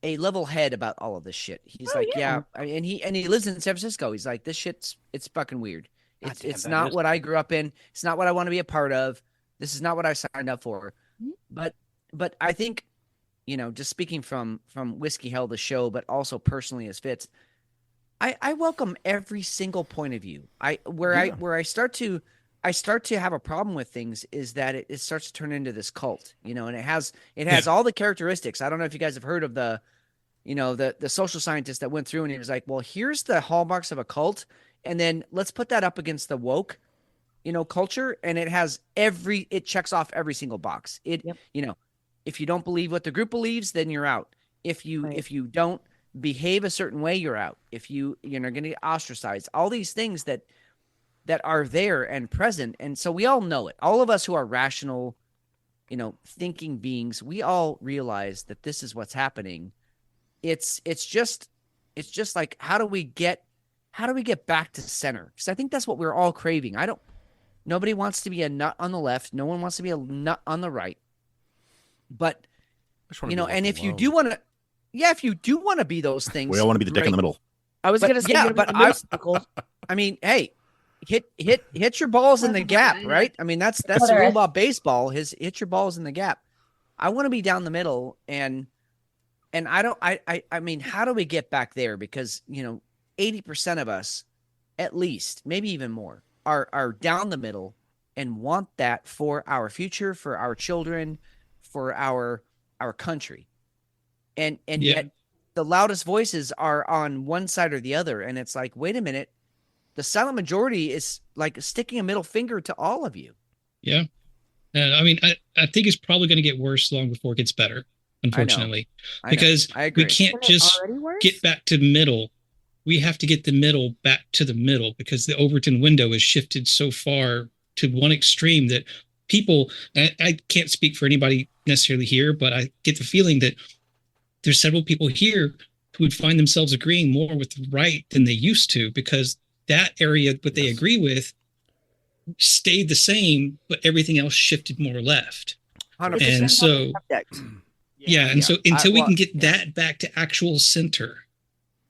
a level head about all of this shit. He's Oh, like, yeah. and he lives in San Francisco. He's like, this shit's fucking weird. It's damn, it's that not is what I grew up in. It's not what I want to be a part of. This is not what I signed up for. Mm-hmm. But I think, just speaking from Whiskey Hell the show, but also personally as Fitz, I welcome every single point of view. Where I start to have a problem with things is that it starts to turn into this cult, and it has all the characteristics. I don't know if you guys have heard of the social scientist that went through and he was like, well, here's the hallmarks of a cult, and then let's put that up against the woke, culture, and it checks off every single box. If you don't believe what the group believes, then you're out. If you don't behave a certain way, you're out. If you're going to get ostracized, all these things that are there and present. And so we all know it. All of us who are rational, thinking beings, we all realize that this is what's happening. It's just like, how do we get back to center? Because I think that's what we're all craving. Nobody wants to be a nut on the left. No one wants to be a nut on the right. But, and if you do want to, if you do want to be those things, We all want to be the dick in the middle. I was gonna say, yeah, you're but gonna be the motorcycle. I mean, hey, hit your balls in the gap, right? I mean, that's the rule about baseball. Hit your balls in the gap. I want to be down the middle, and I mean, how do we get back there? Because 80% of us, at least, maybe even more, are down the middle and want that for our future, for our children, for our country. And yet the loudest voices are on one side or the other. And it's like, wait a minute, the silent majority is like sticking a middle finger to all of you. Yeah. I mean, I think it's probably going to get worse long before it gets better, unfortunately, I know. because I agree. we can't Isn't it just already worse? get back to the middle. We have to get the middle back to the middle, because the Overton window is shifted so far to one extreme that people, I can't speak for anybody necessarily here, but I get the feeling that there's several people here who would find themselves agreeing more with the right than they used to, because that area, what they agree with, stayed the same, but everything else shifted more left. 100%. And so, Subject. so until we well, can get that back to actual center,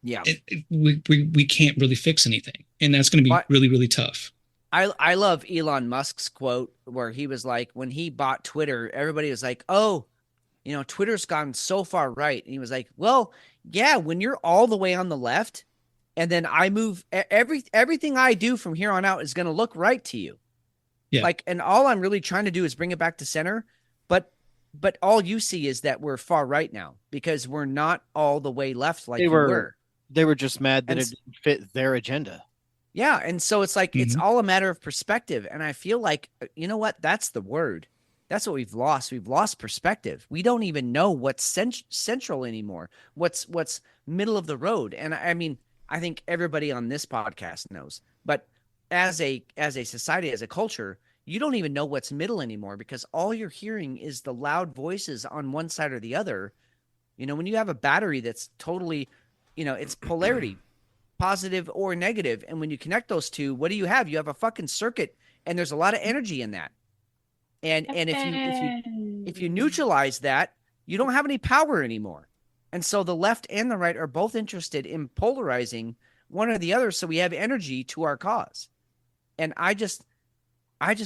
Yeah. we can't really fix anything. And that's going to be But- really, really tough. I love Elon Musk's quote where he was like, when he bought Twitter, everybody was like, oh, Twitter's gone so far right. And he was like, well, yeah, when you're all the way on the left and then I move, everything I do from here on out is going to look right to you. Yeah. Like, and all I'm really trying to do is bring it back to center. But all you see is that we're far right now because we're not all the way left like They you were- were. They were just mad that And it didn't fit their agenda. Yeah. And so it's like, it's Mhm. all a matter of perspective. And I feel like, you know what? That's the word. That's what we've lost. We've lost perspective. We don't even know what's central anymore. What's middle of the road. And I mean, I think everybody on this podcast knows, but as a society, as a culture, you don't even know what's middle anymore because all you're hearing is the loud voices on one side or the other. You know, when you have a battery that's totally, it's polarity, positive or negative, and when you connect those two, what do you have? You have a fucking circuit, and there's a lot of energy in that. And if you neutralize that, you don't have any power anymore. And so the left and the right are both interested in polarizing one or the other, so we have energy to our cause. And I just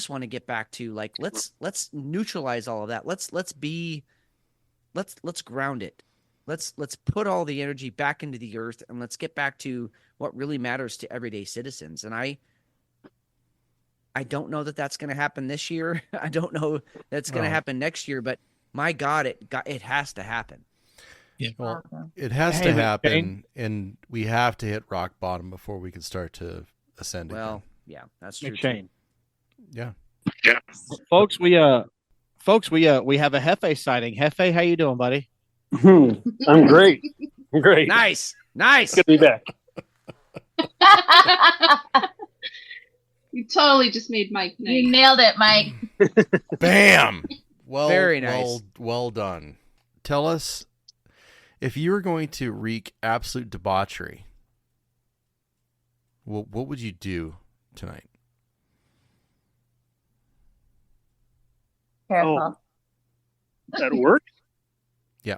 want to get back to like let's neutralize all of that. Let's ground it. Let's put all the energy back into the earth, and let's get back to what really matters to everyday citizens. And I don't know that that's going to happen this year. I don't know that's going to happen next year, but my God, it has to happen. Yeah. Well, it has to happen, and we have to hit rock bottom before we can start to ascend again. Well, yeah, that's true. McShane. Yeah. Folks, we have a Hefe sighting. Hefe, how you doing, buddy? I'm great. I'm great. Nice. Good to be back. You totally just made Mike nice. You nailed it, Mike. Bam. Well, very nice. Well done. Tell us, if you were going to wreak absolute debauchery, what would you do tonight? Careful. At work? Yeah.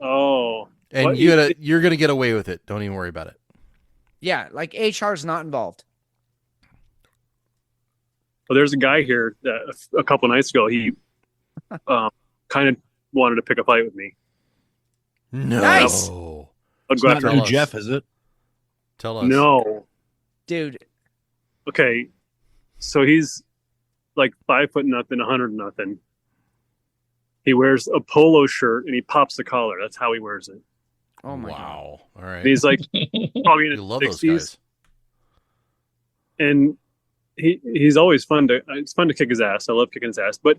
Oh. And What? you're gonna get away with it. Don't even worry about it. Yeah, like HR is not involved. Well, there's a guy here that a couple nights ago, he kind of wanted to pick a fight with me. No. Nice. I'd It's go not after you, him. Jeff, is it? Tell us. No. Dude, Okay. So he's like 5 foot nothing, 100 nothing. He wears a polo shirt and he pops the collar. That's how he wears it. oh my God. Wow. All right. And he's like probably in You his love those 60s. guys. And he's always fun to it's fun to kick his ass. I love kicking his ass. But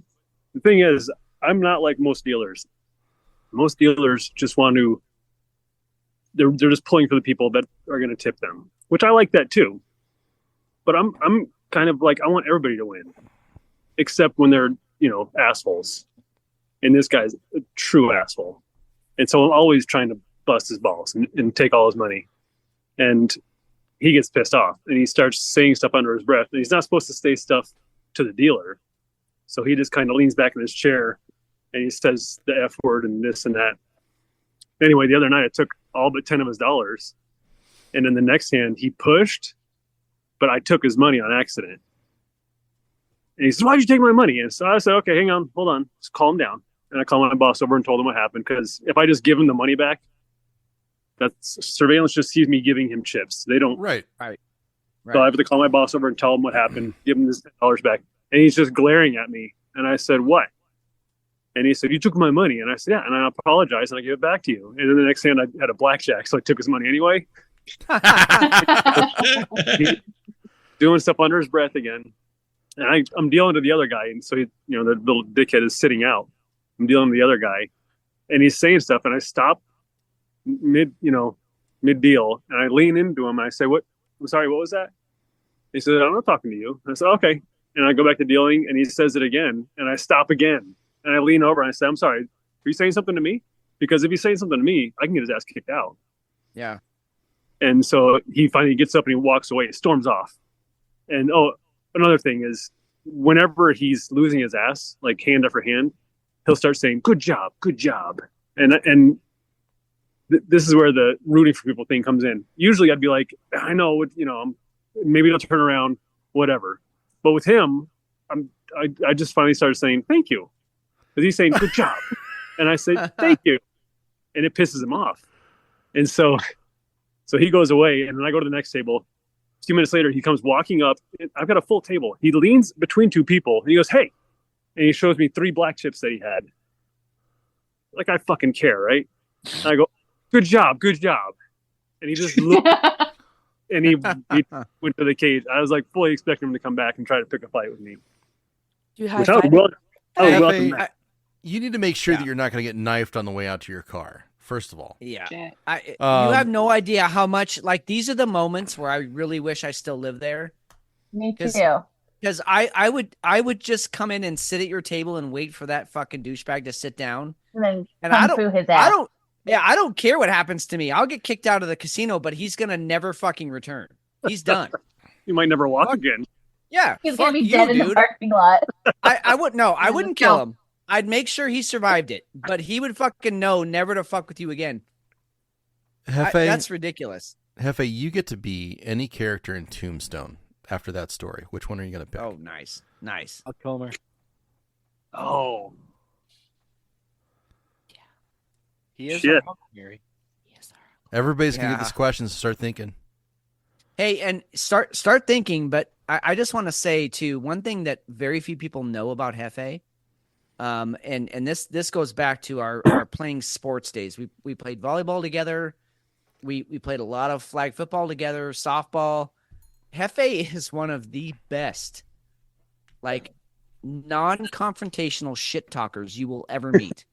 the thing is, I'm not like most dealers. Most dealers just want to they're just pulling for the people that are going to tip them, which I like that too. But I'm kind of like I want everybody to win, except when they're assholes. And this guy's a true asshole, and so I'm always trying to bust his balls and take all his money. And he gets pissed off and he starts saying stuff under his breath, and he's not supposed to say stuff to the dealer. So he just kind of leans back in his chair and he says the F word and this and that. Anyway, the other night I took all but 10 of his dollars, and in the next hand he pushed, but I took his money on accident. And he said, "Why'd you take my money?" And so I said, "Okay, hang on, hold on, just calm down." And I called my boss over and told him what happened, because if I just give him the money back, that's surveillance just sees me giving him chips. They don't. Right. So I have to call my boss over and tell him what happened, give him his $10 back. And he's just glaring at me. And I said, "What?" And he said, "You took my money." And I said, "Yeah." And I apologized and I gave it back to you. And then the next hand I had a blackjack, so I took his money anyway. Doing stuff under his breath again. And I'm dealing to the other guy. And so, the little dickhead is sitting out. I'm dealing to the other guy. And he's saying stuff. And I stop mid deal. And I lean into him. And I say, I'm sorry, what was that? He said, "I'm not talking to you." And I said, "Okay." And I go back to dealing. And he says it again. And I stop again. And I lean over and I say, "I'm sorry, are you saying something to me? Because if he's saying something to me, I can get his ass kicked out." Yeah. And so he finally gets up and he walks away, storms off. And another thing is, whenever he's losing his ass, like hand after hand, he'll start saying, "Good job, good job." And this is where the rooting for people thing comes in. Usually I'd be like, "I know, maybe they'll turn around, whatever." But with him, I just finally started saying, "Thank you." Because he's saying, "Good job." And I say, "Thank you." And it pisses him off. And so he goes away, and then I go to the next table. A few minutes later, he comes walking up. I've got a full table. He leans between two people, and he goes, "Hey." And he shows me 3 black chips that he had. Like, I fucking care, right? And I go, "Good job, good job." And he just looked, and he went to the cage. I was like fully expecting him to come back and try to pick a fight with me. You Which I was welcome that. You need to make sure that you're not going to get knifed on the way out to your car, first of all. Yeah. You have no idea how much, like, these are the moments where I really wish I still lived there. Me too. Because I would just come in and sit at your table and wait for that fucking douchebag to sit down. And then And kung fu his ass. I don't care what happens to me. I'll get kicked out of the casino, but he's gonna never fucking return. He's done. You might never walk again. Yeah, He's fuck gonna be you, dead in the dude. parking lot. I wouldn't kill No. him. I'd make sure he survived it, but he would fucking know never to fuck with you again. Hefe, That's ridiculous. Hefe, you get to be any character in Tombstone after that story. Which one are you going to pick? Oh, nice. I'll kill him. Oh. He is Shit. our Uncle Gary. Everybody's going to Yeah. get this question, so start thinking. Hey, and start thinking, but I just want to say too, one thing that very few people know about Hefe, and this goes back to our playing sports days. We played volleyball together. We played a lot of flag football together, softball. Hefe is one of the best, like, non-confrontational shit talkers you will ever meet.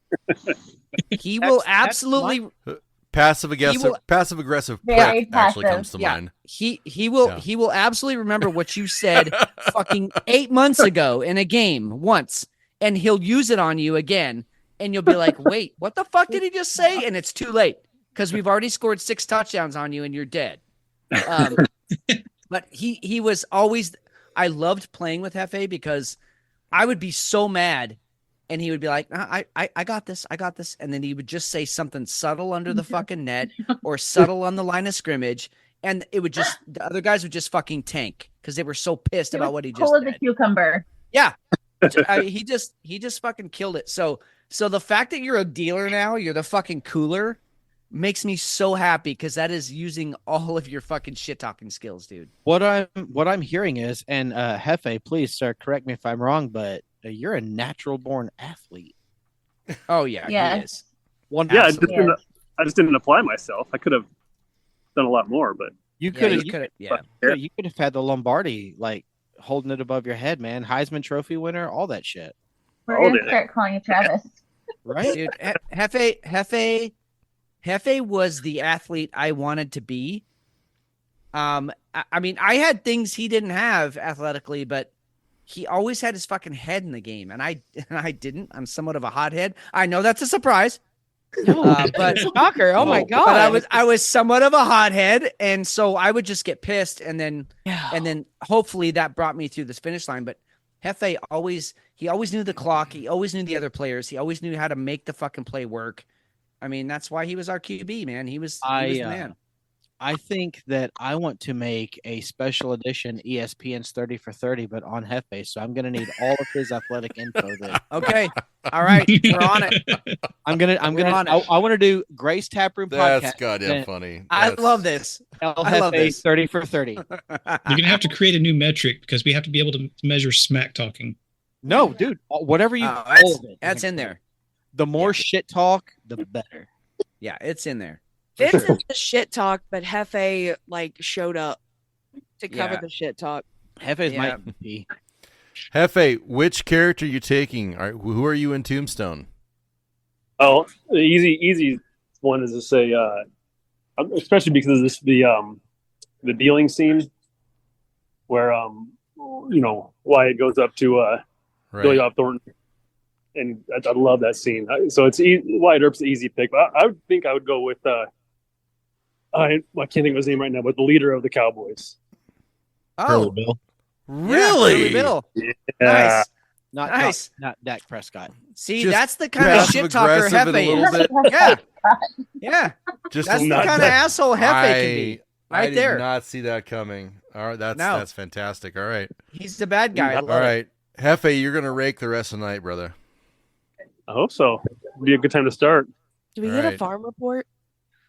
He will absolutely Passive aggressive Very prick actually passive. comes to mind. he will absolutely remember what you said fucking 8 months ago in a game once, and he'll use it on you again, and you'll be like, wait, what the fuck did he just say? And it's too late because we've already scored 6 touchdowns on you and you're dead. But he was always, I loved playing with Hefe because I would be so mad and he would be like, I got this. And then he would just say something subtle under the fucking net or subtle on the line of scrimmage. And it would just, the other guys would just fucking tank because they were so pissed about what he just Cool as a said. cucumber. Yeah. He just fucking killed it. So the fact that you're a dealer now, you're the fucking cooler, makes me so happy because that is using all of your fucking shit talking skills, dude. What I'm hearing is, and Hefe, please, sir, correct me if I'm wrong, but you're a natural born athlete. Oh yeah, Yeah. he is. Yeah, I just didn't apply myself. I could have done a lot more, but You Yeah, could you have, could have. Yeah. you could have had the Lombardi, like holding it above your head, man. Heisman Trophy winner, all that shit, We're All gonna day. start calling you Travis. right? Dude, Hefe was the athlete I wanted to be. I mean, I had things he didn't have athletically, but he always had his fucking head in the game, and I didn't. I'm somewhat of a hothead. I know that's a surprise, but Shocker. Oh my God. but I was somewhat of a hothead, and so I would just get pissed, and then hopefully that brought me through this finish line. But Hefe always knew the clock. He always knew the other players. He always knew how to make the fucking play work. I mean, that's why he was our QB, man. He was the man. I think that I want to make a special edition ESPN's 30 for 30, but on Hefe. So I'm going to need all of his athletic info. That Okay. All right. We're on it. I it. want to do Grace Taproom That's podcast. goddamn then funny. I That's- love this. El I love Jefe this. 30 for 30. You're gonna have to create a new metric because we have to be able to measure smack talking. No, dude, whatever you Oh, all of it. that's in there. The more shit talk, the better. Yeah, it's in there. It's the shit talk, but Hefe like showed up to cover Yeah. the shit talk. Hefe's my Yeah. MVP. Hefe, which character are you taking? Who are you in Tombstone? oh, the easy one is to say, especially because of this the dealing scene where Wyatt goes up to Billy Bob Thornton, and I love that scene. So it's Wyatt Earp's the easy pick, but I would think I would go with I can't think of his name right now, but the leader of the Cowboys. Oh, Bill. Really? Bill. Yeah. Nice. Not Dak Prescott. See, Just that's the kind of shit talker passive-aggressive Hefe and a little is. bit- Yeah. Yeah. Just That's a the not kind of that- asshole Hefe can be. I Right did there. not see that coming. All right, No. that's fantastic. All right, He's the bad guy. I all love it. right, Hefe, you're gonna rake the rest of the night, brother. I hope so. It'd be a good time to start. Do we All get a right. farm report?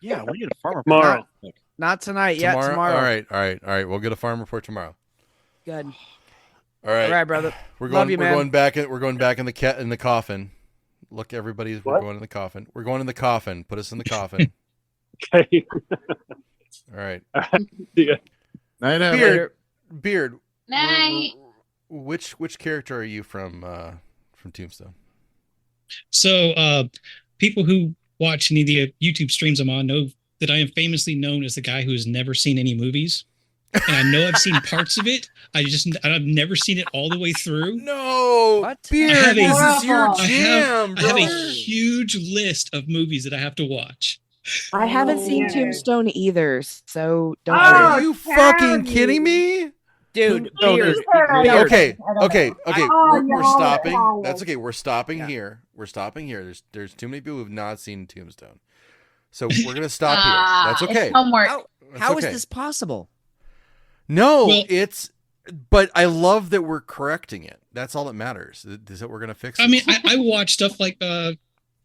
Yeah, we need a farmer. Tomorrow. Not tonight. Yeah, tomorrow. All right. We'll get a farm report tomorrow. Good. All right, All right, brother. We're Love going. you, we're man. going back. We're going back in the coffin. Look, everybody, we're What? going in the coffin. We're going in the coffin. Put us in the coffin. Okay. All right, See ya. Night out. Beard. Night. Which character are you from Tombstone? So people who watch any of the YouTube streams I'm on know that I am famously known as the guy who has never seen any movies. and I know I've seen parts of it. I've never seen it all the way through. No, What? Beard, I have this is your I jam, I have a brother. huge list of movies that I have to watch. I haven't seen yeah. Tombstone either, so don't Are worry. you fucking kidding me? Dude, Tombstone Beard. is- Okay, okay. Oh, We're no, stopping. no. That's okay. We're stopping Yeah. here. We're stopping here. There's too many people who've not seen Tombstone, so we're gonna stop here. That's okay. It's homework. That's How is okay. this possible? No, Well- but I love that we're correcting it. That's all that matters. Is that we're gonna fix it. I mean, I watched stuff like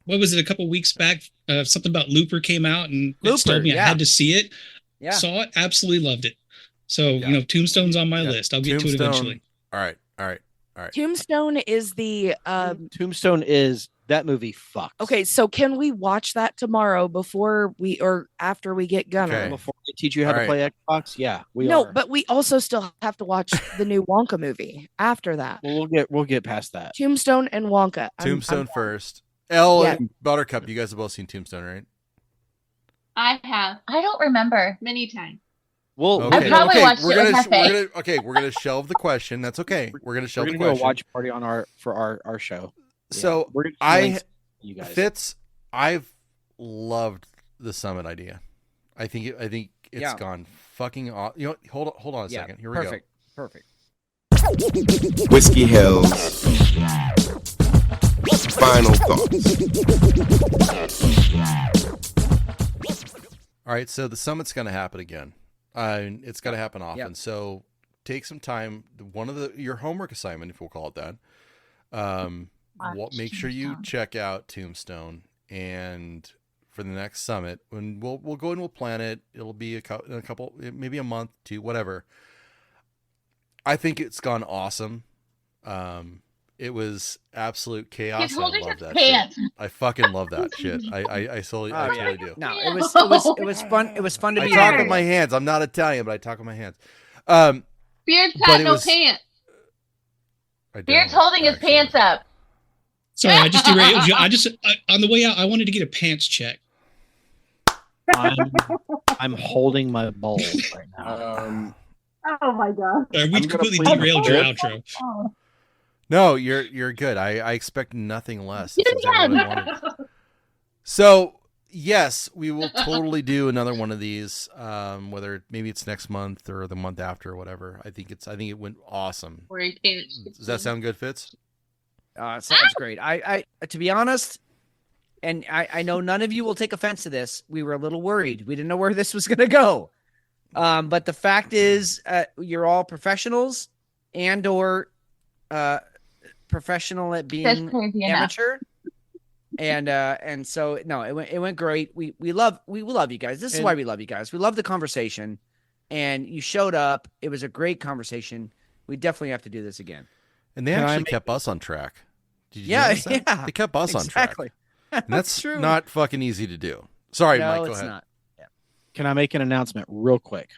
what was it, a couple weeks back? Something about Looper came out, and it Looper, told me I yeah. had to see it. Yeah. Saw it, absolutely loved it. So Yeah. Tombstone's on my Yeah. list. I'll get to it Tombstone- eventually. All right. Tombstone is the Tombstone is that movie fucks. okay, so can we watch that tomorrow before we or after we get Gunner? Okay. Before they teach you how All to play Xbox, yeah, we No, are. but we also still have to watch the new Wonka movie after that. Well, we'll get past that. Tombstone and Wonka. Tombstone first. Elle Yeah. and Buttercup, you guys have both seen Tombstone, right? I have I don't remember. many times. Well, I probably watched we're it with gonna, Hefe. we're gonna shelve the question. That's okay. We're gonna we're shelve gonna the do a question. watch party on our show. Yeah. So we're gonna I links to you guys. Fitz, I've loved the summit idea. I think it's Yeah. gone fucking off. You know, hold on a second. Here we Perfect. Perfect. Whiskey Hills. Final thoughts. All right, so the summit's going to happen again. It's going to happen often. Yep. So take some time. One of your homework assignment, if we'll call it that, make sure you Tombstone. check out Tombstone, and for the next summit, when we'll go and we'll plan it. It'll be a couple, maybe a month, two, whatever. I think it's gone awesome. It was absolute chaos. He's I holding love his that pants. shit. I fucking love that shit. I totally do. No, it was fun. It was fun to I be talk there. with my hands. I'm not Italian, but I talk with my hands. Beard's But got it no was- pants. Beard's holding his pants up. Sorry, I just derailed you. On the way out, I wanted to get a pants check. I'm holding my balls right now. Oh my god. We I'm gonna completely plead derailed the your fifth. outro. Oh. No, you're good. I expect nothing less. You That's exactly what I again. wanted. So yes, we will totally do another one of these. Whether maybe it's next month or the month after or whatever. I think it went awesome. Where he can't. Does that sound good, Fitz? It sounds great. I to be honest, and I know none of you will take offense to this. We were a little worried. We didn't know where this was going to go. But the fact is, you're all professionals and/or professional at being That's crazy enough. amateur. And so no, it went great. We love you guys. This is And- why we love you guys. We love the conversation, and you showed up. It was a great conversation. We definitely have to do this again. And they Can I actually make- kept us on track. Did you Yeah, notice that? yeah, They kept us on track. Exactly. And that's true. not fucking easy to do. Sorry, no, Mike. Go it's ahead. not. Can I make an announcement real quick?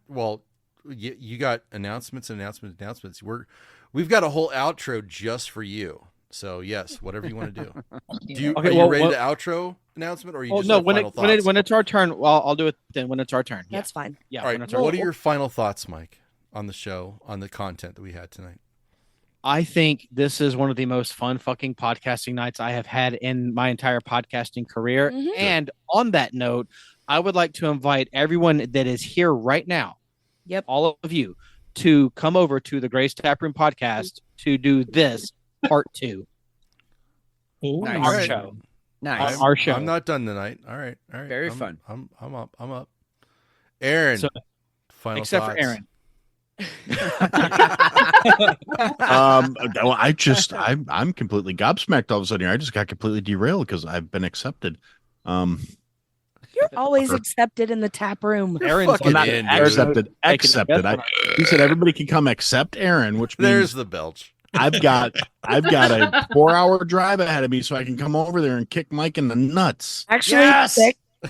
Well, you got announcements. We've got a whole outro just for you. So yes, whatever you want to do. Okay, Are you well, ready well- to outro announcement, or are you Oh just no, have when final when thoughts? it's our turn, well, I'll do it then when it's our turn. Yeah. That's fine. Yeah. All right. when it's our What are turn. your final thoughts, Mike, on the show, on the content that we had tonight? I think this is one of the most fun fucking podcasting nights I have had in my entire podcasting career. Mhm. And on that note, I would like to invite everyone that is here right now, Yep. all of you, to come over to the Grace Taproom podcast to do this part 2. Oh, Nice. Our All right. show. Nice. Our show. I'm not done tonight. All right. Very fun. I'm up. Aaron, So, final except thoughts. for Aaron. Well, I'm completely gobsmacked all of a sudden here. I just got completely derailed because I've been accepted. You're always accepted in the tap room. Aaron's fucking Well, not in, dude. accepted. Taking Accepted. a He said everybody can come except Aaron, which There's means the belch. I've got a 4-hour drive ahead of me, so I can come over there and kick Mike in the nuts. Actually, Yes!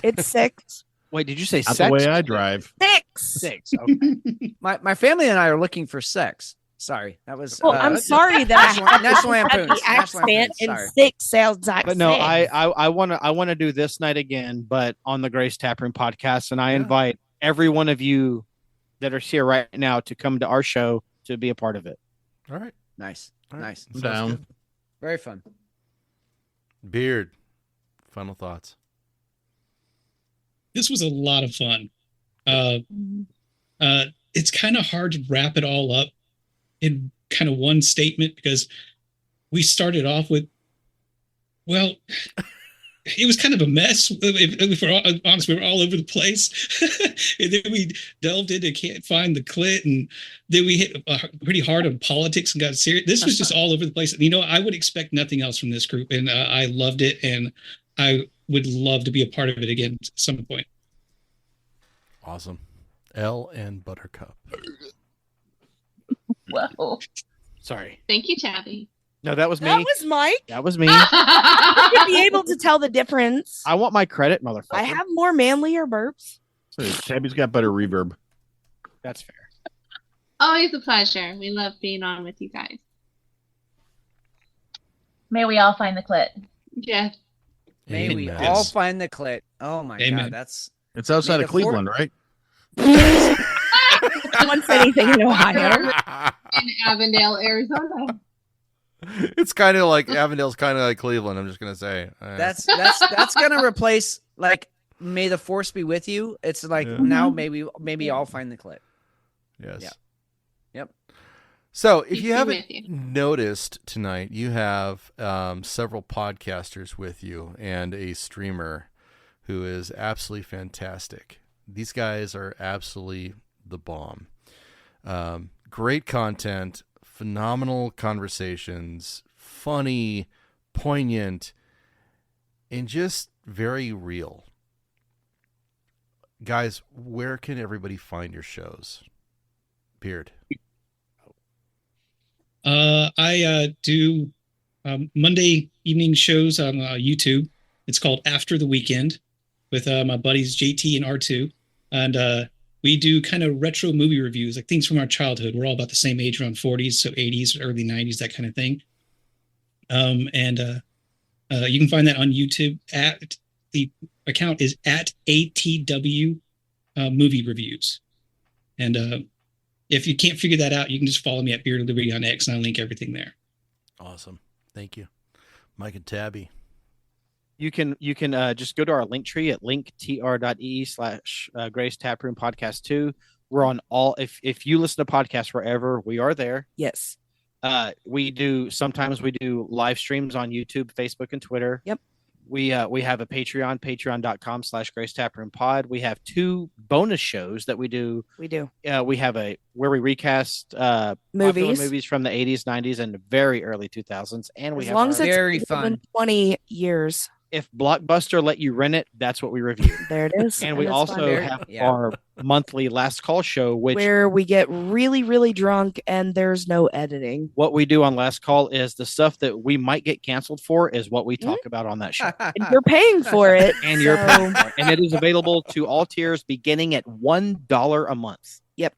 it's six. Wait, did you say Not sex? the way I drive. Six. 6. Okay. My family and I are looking for sex. Sorry, that was. Well, I'm sorry that I National had Lampoons. the National accent Lampoons, and sorry. six sounds like But no, six. I want to do this night again, but on the Grace Taproom podcast, and I Yeah. invite every one of you that are here right now to come to our show to be a part of it. All right. Nice. All right. Nice. Sounds Down. good. Very fun. Beard. Final thoughts. This was a lot of fun. It's kind of hard to wrap it all up in kind of one statement because we started off with, well, it was kind of a mess. If we're honest, we were all over the place. And then we delved into can't find the clit, and then we hit pretty hard on politics and got serious. This was just all over the place. You know, I would expect nothing else from this group, and I loved it, and I would love to be a part of it again at some point. Awesome. Elle and Buttercup. Whoa. Sorry. Thank you, Tabby. No, that was me. That was Mike. That was me. I should be able to tell the difference. I want my credit, motherfucker. I have more manlier burps. So Tabby's got better reverb. That's fair. Always a pleasure. We love being on with you guys. May we all find the clit. Yes. May we Amen. all find the clit. Oh my Amen. God, that's It's outside May of the fourth- Cleveland, right? No one said anything in Ohio. In Avondale, Arizona. It's kind of like Avondale's kind of like Cleveland. I'm just gonna say that's gonna replace like May the Force be with you. It's like Yeah. now maybe I'll find the clit. yes. Yeah. Yep. So if Peace you be haven't with you. noticed tonight, you have several podcasters with you and a streamer who is absolutely fantastic. These guys are absolutely the bomb. Great content, phenomenal conversations, funny, poignant, and just very real. Guys, where can everybody find your shows? Beard. I do Monday evening shows on YouTube. It's called After the Weekend with my buddies JT and R2. And we do kind of retro movie reviews, like things from our childhood. We're all about the same age, around 40s, so 80s, early 90s, that kind of thing. You can find that on YouTube. At the account is at ATW Movie Reviews. And if you can't figure that out, you can just follow me at Beard of Liberty on X, and I'll link everything there. Awesome. Thank you. Mike and Tabby. You can just go to our link tree at linktr.ee/Grace Taproom Podcast 2. We're on all, if you listen to podcasts wherever, we are there. Yes. Sometimes we do live streams on YouTube, Facebook, and Twitter. Yep. We have a Patreon, patreon.com/Grace Taproom Pod. We have 2 bonus shows that we do. We do. We have where we recast popular movies from the 80s, 90s, and the very early 2000s. And we As have long as it's Very been fun. 20 years. if Blockbuster let you rent it, that's what we review. There it is. And we it's also fun. have Yeah. our monthly Last Call show, which where we get really, really drunk and there's no editing. what we do on Last Call is the stuff that we might get canceled for is what we talk about on that show. And you're paying for it. And you're so- paying for it. And it is available to all tiers beginning at $1 a month. Yep.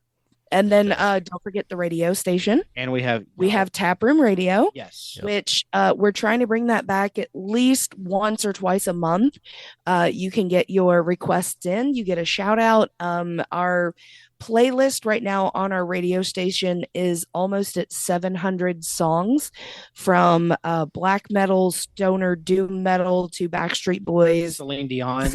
And then don't forget the radio station. And we have Taproom Radio. Yes. Which we're trying to bring that back at least once or twice a month. You can get your requests in. You get a shout out. Our playlist right now on our radio station is almost at 700 songs, from black metal, stoner doom metal to Backstreet Boys, Celine Dion,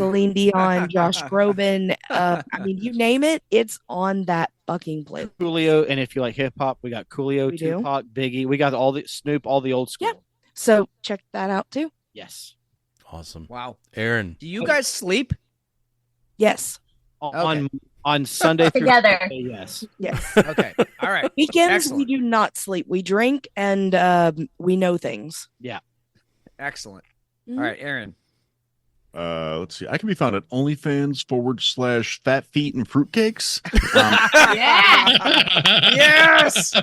Josh Groban. I mean, you name it, it's on that fucking playlist. Coolio, and if you like hip hop, we got Coolio, We do. Tupac, Biggie. We got all the Snoop, all the old school. Yeah. So check that out too. Yes. Awesome. Wow. Aaron. Do you guys sleep? Yes. On Sunday through Together. Thursday, yes. Yes. Okay. All right. Weekends Excellent. we do not sleep. We drink and we know things. Yeah. Excellent. Mhm. All right, Aaron. Let's see. I can be found at OnlyFans/Fat Feet and Fruitcakes. Yes.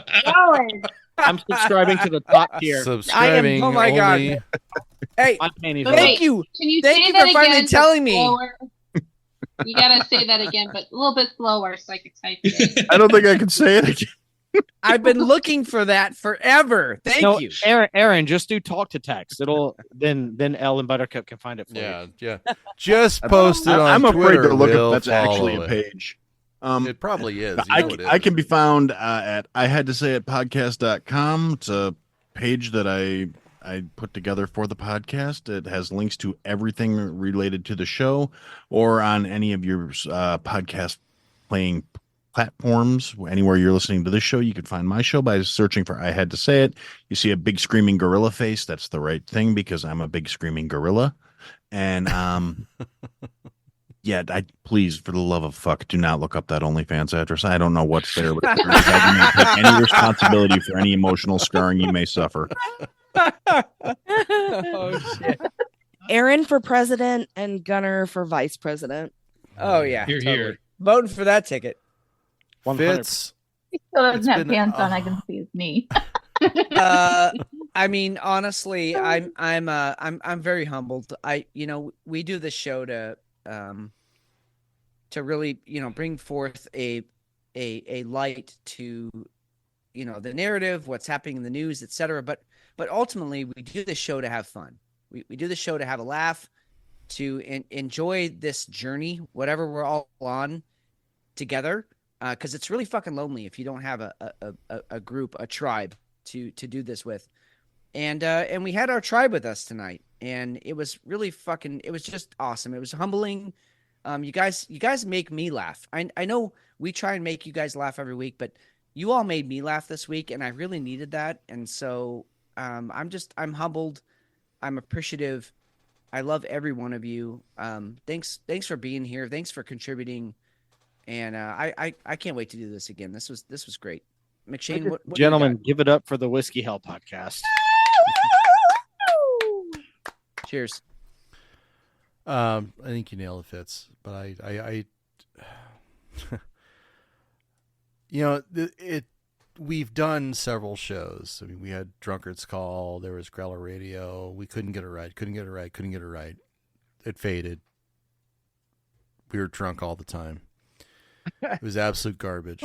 I'm subscribing to the top tier. Subscribing. Oh my God. only- Hey, On panties thank only. you. Can you Thank say you that for finally again, but telling me. slower? You gotta say that again, but a little bit slower so I can type it. I don't think I can say it again. I've been looking for that forever. Thank No, you. Aaron, just do talk to text. It'll then Elle and Buttercup can find it for you. Yeah. Just post it on I'm afraid Twitter. to look We'll if that's actually follow a it. page. It probably is. I can be found at ihadtosayitpodcast.com. It's a page that I put together for the podcast. It has links to everything related to the show, or on any of your podcast playing platforms. Anywhere you're listening to this show, you can find my show by searching for I Had to Say It. You see a big screaming gorilla face. That's the right thing, because I'm a big screaming gorilla. And yeah, please, for the love of fuck, do not look up that OnlyFans address. I don't know what's there, but if there is, I do not take any responsibility for any emotional scarring you may suffer. Oh shit. Aaron for president and Gunner for vice president. Oh yeah, Here, totally. here. Voting for that ticket. Fitz, He still doesn't It's have been- pants on. I can see his knee. I mean, honestly, I'm very humbled. We do this show to really, bring forth a light to, the narrative, what's happening in the news, etc. But ultimately, we do this show to have fun. We do the show to have a laugh, to enjoy this journey, whatever we're all on together. Because it's really fucking lonely if you don't have a group, a tribe to do this with. And we had our tribe with us tonight, and it was really it was just awesome. It was humbling. You guys make me laugh. I know we try and make you guys laugh every week, but you all made me laugh this week, and I really needed that. And so I'm humbled. I'm appreciative. I love every one of you. Thanks for being here. Thanks for contributing. And I can't wait to do this again. This was great. McShane, what do you Gentlemen, got? give it up for the Whiskey Hell podcast. Cheers. I think you nailed it, Fitz. But I we've done several shows. I mean, we had Drunkard's Call. There was Growler Radio. We couldn't get it right. It faded. We were drunk all the time. It was absolute garbage.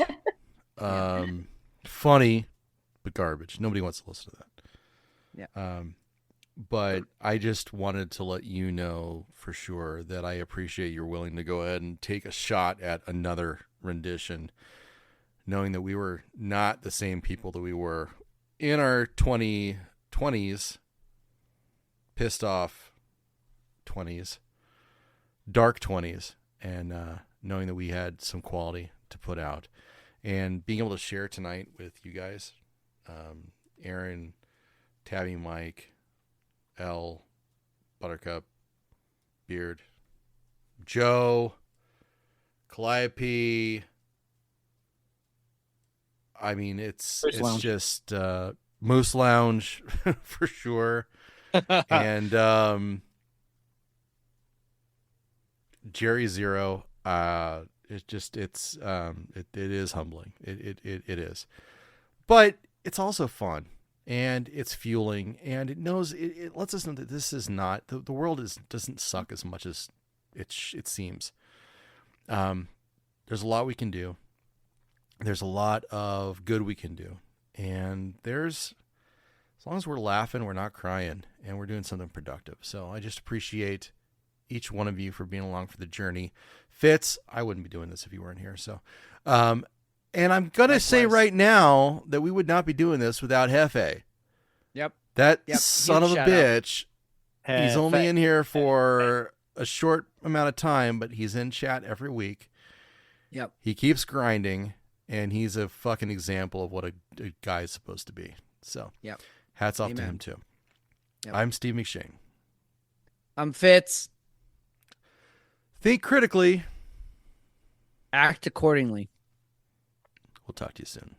Funny, but garbage. Nobody wants to listen to that. Yeah. But I just wanted to let you know for sure that I appreciate you're willing to go ahead and take a shot at another rendition, knowing that we were not the same people that we were in our 2020s, pissed off 20s, dark 20s, and knowing that we had some quality to put out, and being able to share tonight with you guys, Aaron, Tabby, Mike, L, Buttercup, Beard, Joe, Calliope. I mean, it's Lounge. just Moose Lounge for sure, and Jerry Zero. It is humbling. It is, but it's also fun, and it's fueling, and it lets us know that this is not the world doesn't suck as much as it seems. There's a lot we can do. There's a lot of good we can do, and as long as we're laughing, we're not crying, and we're doing something productive. So I just appreciate each one of you for being along for the journey. Fitz, I wouldn't be doing this if you weren't here. So, and I'm going to say right now that we would not be doing this without Hefe. Yep. That Yep. son Huge of a shout out. bitch. He's only Hefe. in here for a short amount of time, but he's in chat every week. Yep. He keeps grinding, and he's a fucking example of what a guy is supposed to be. So, Yep. hats off to Amen. him too. Yep. I'm Steve McShane. I'm Fitz. Think critically. Act accordingly. We'll talk to you soon.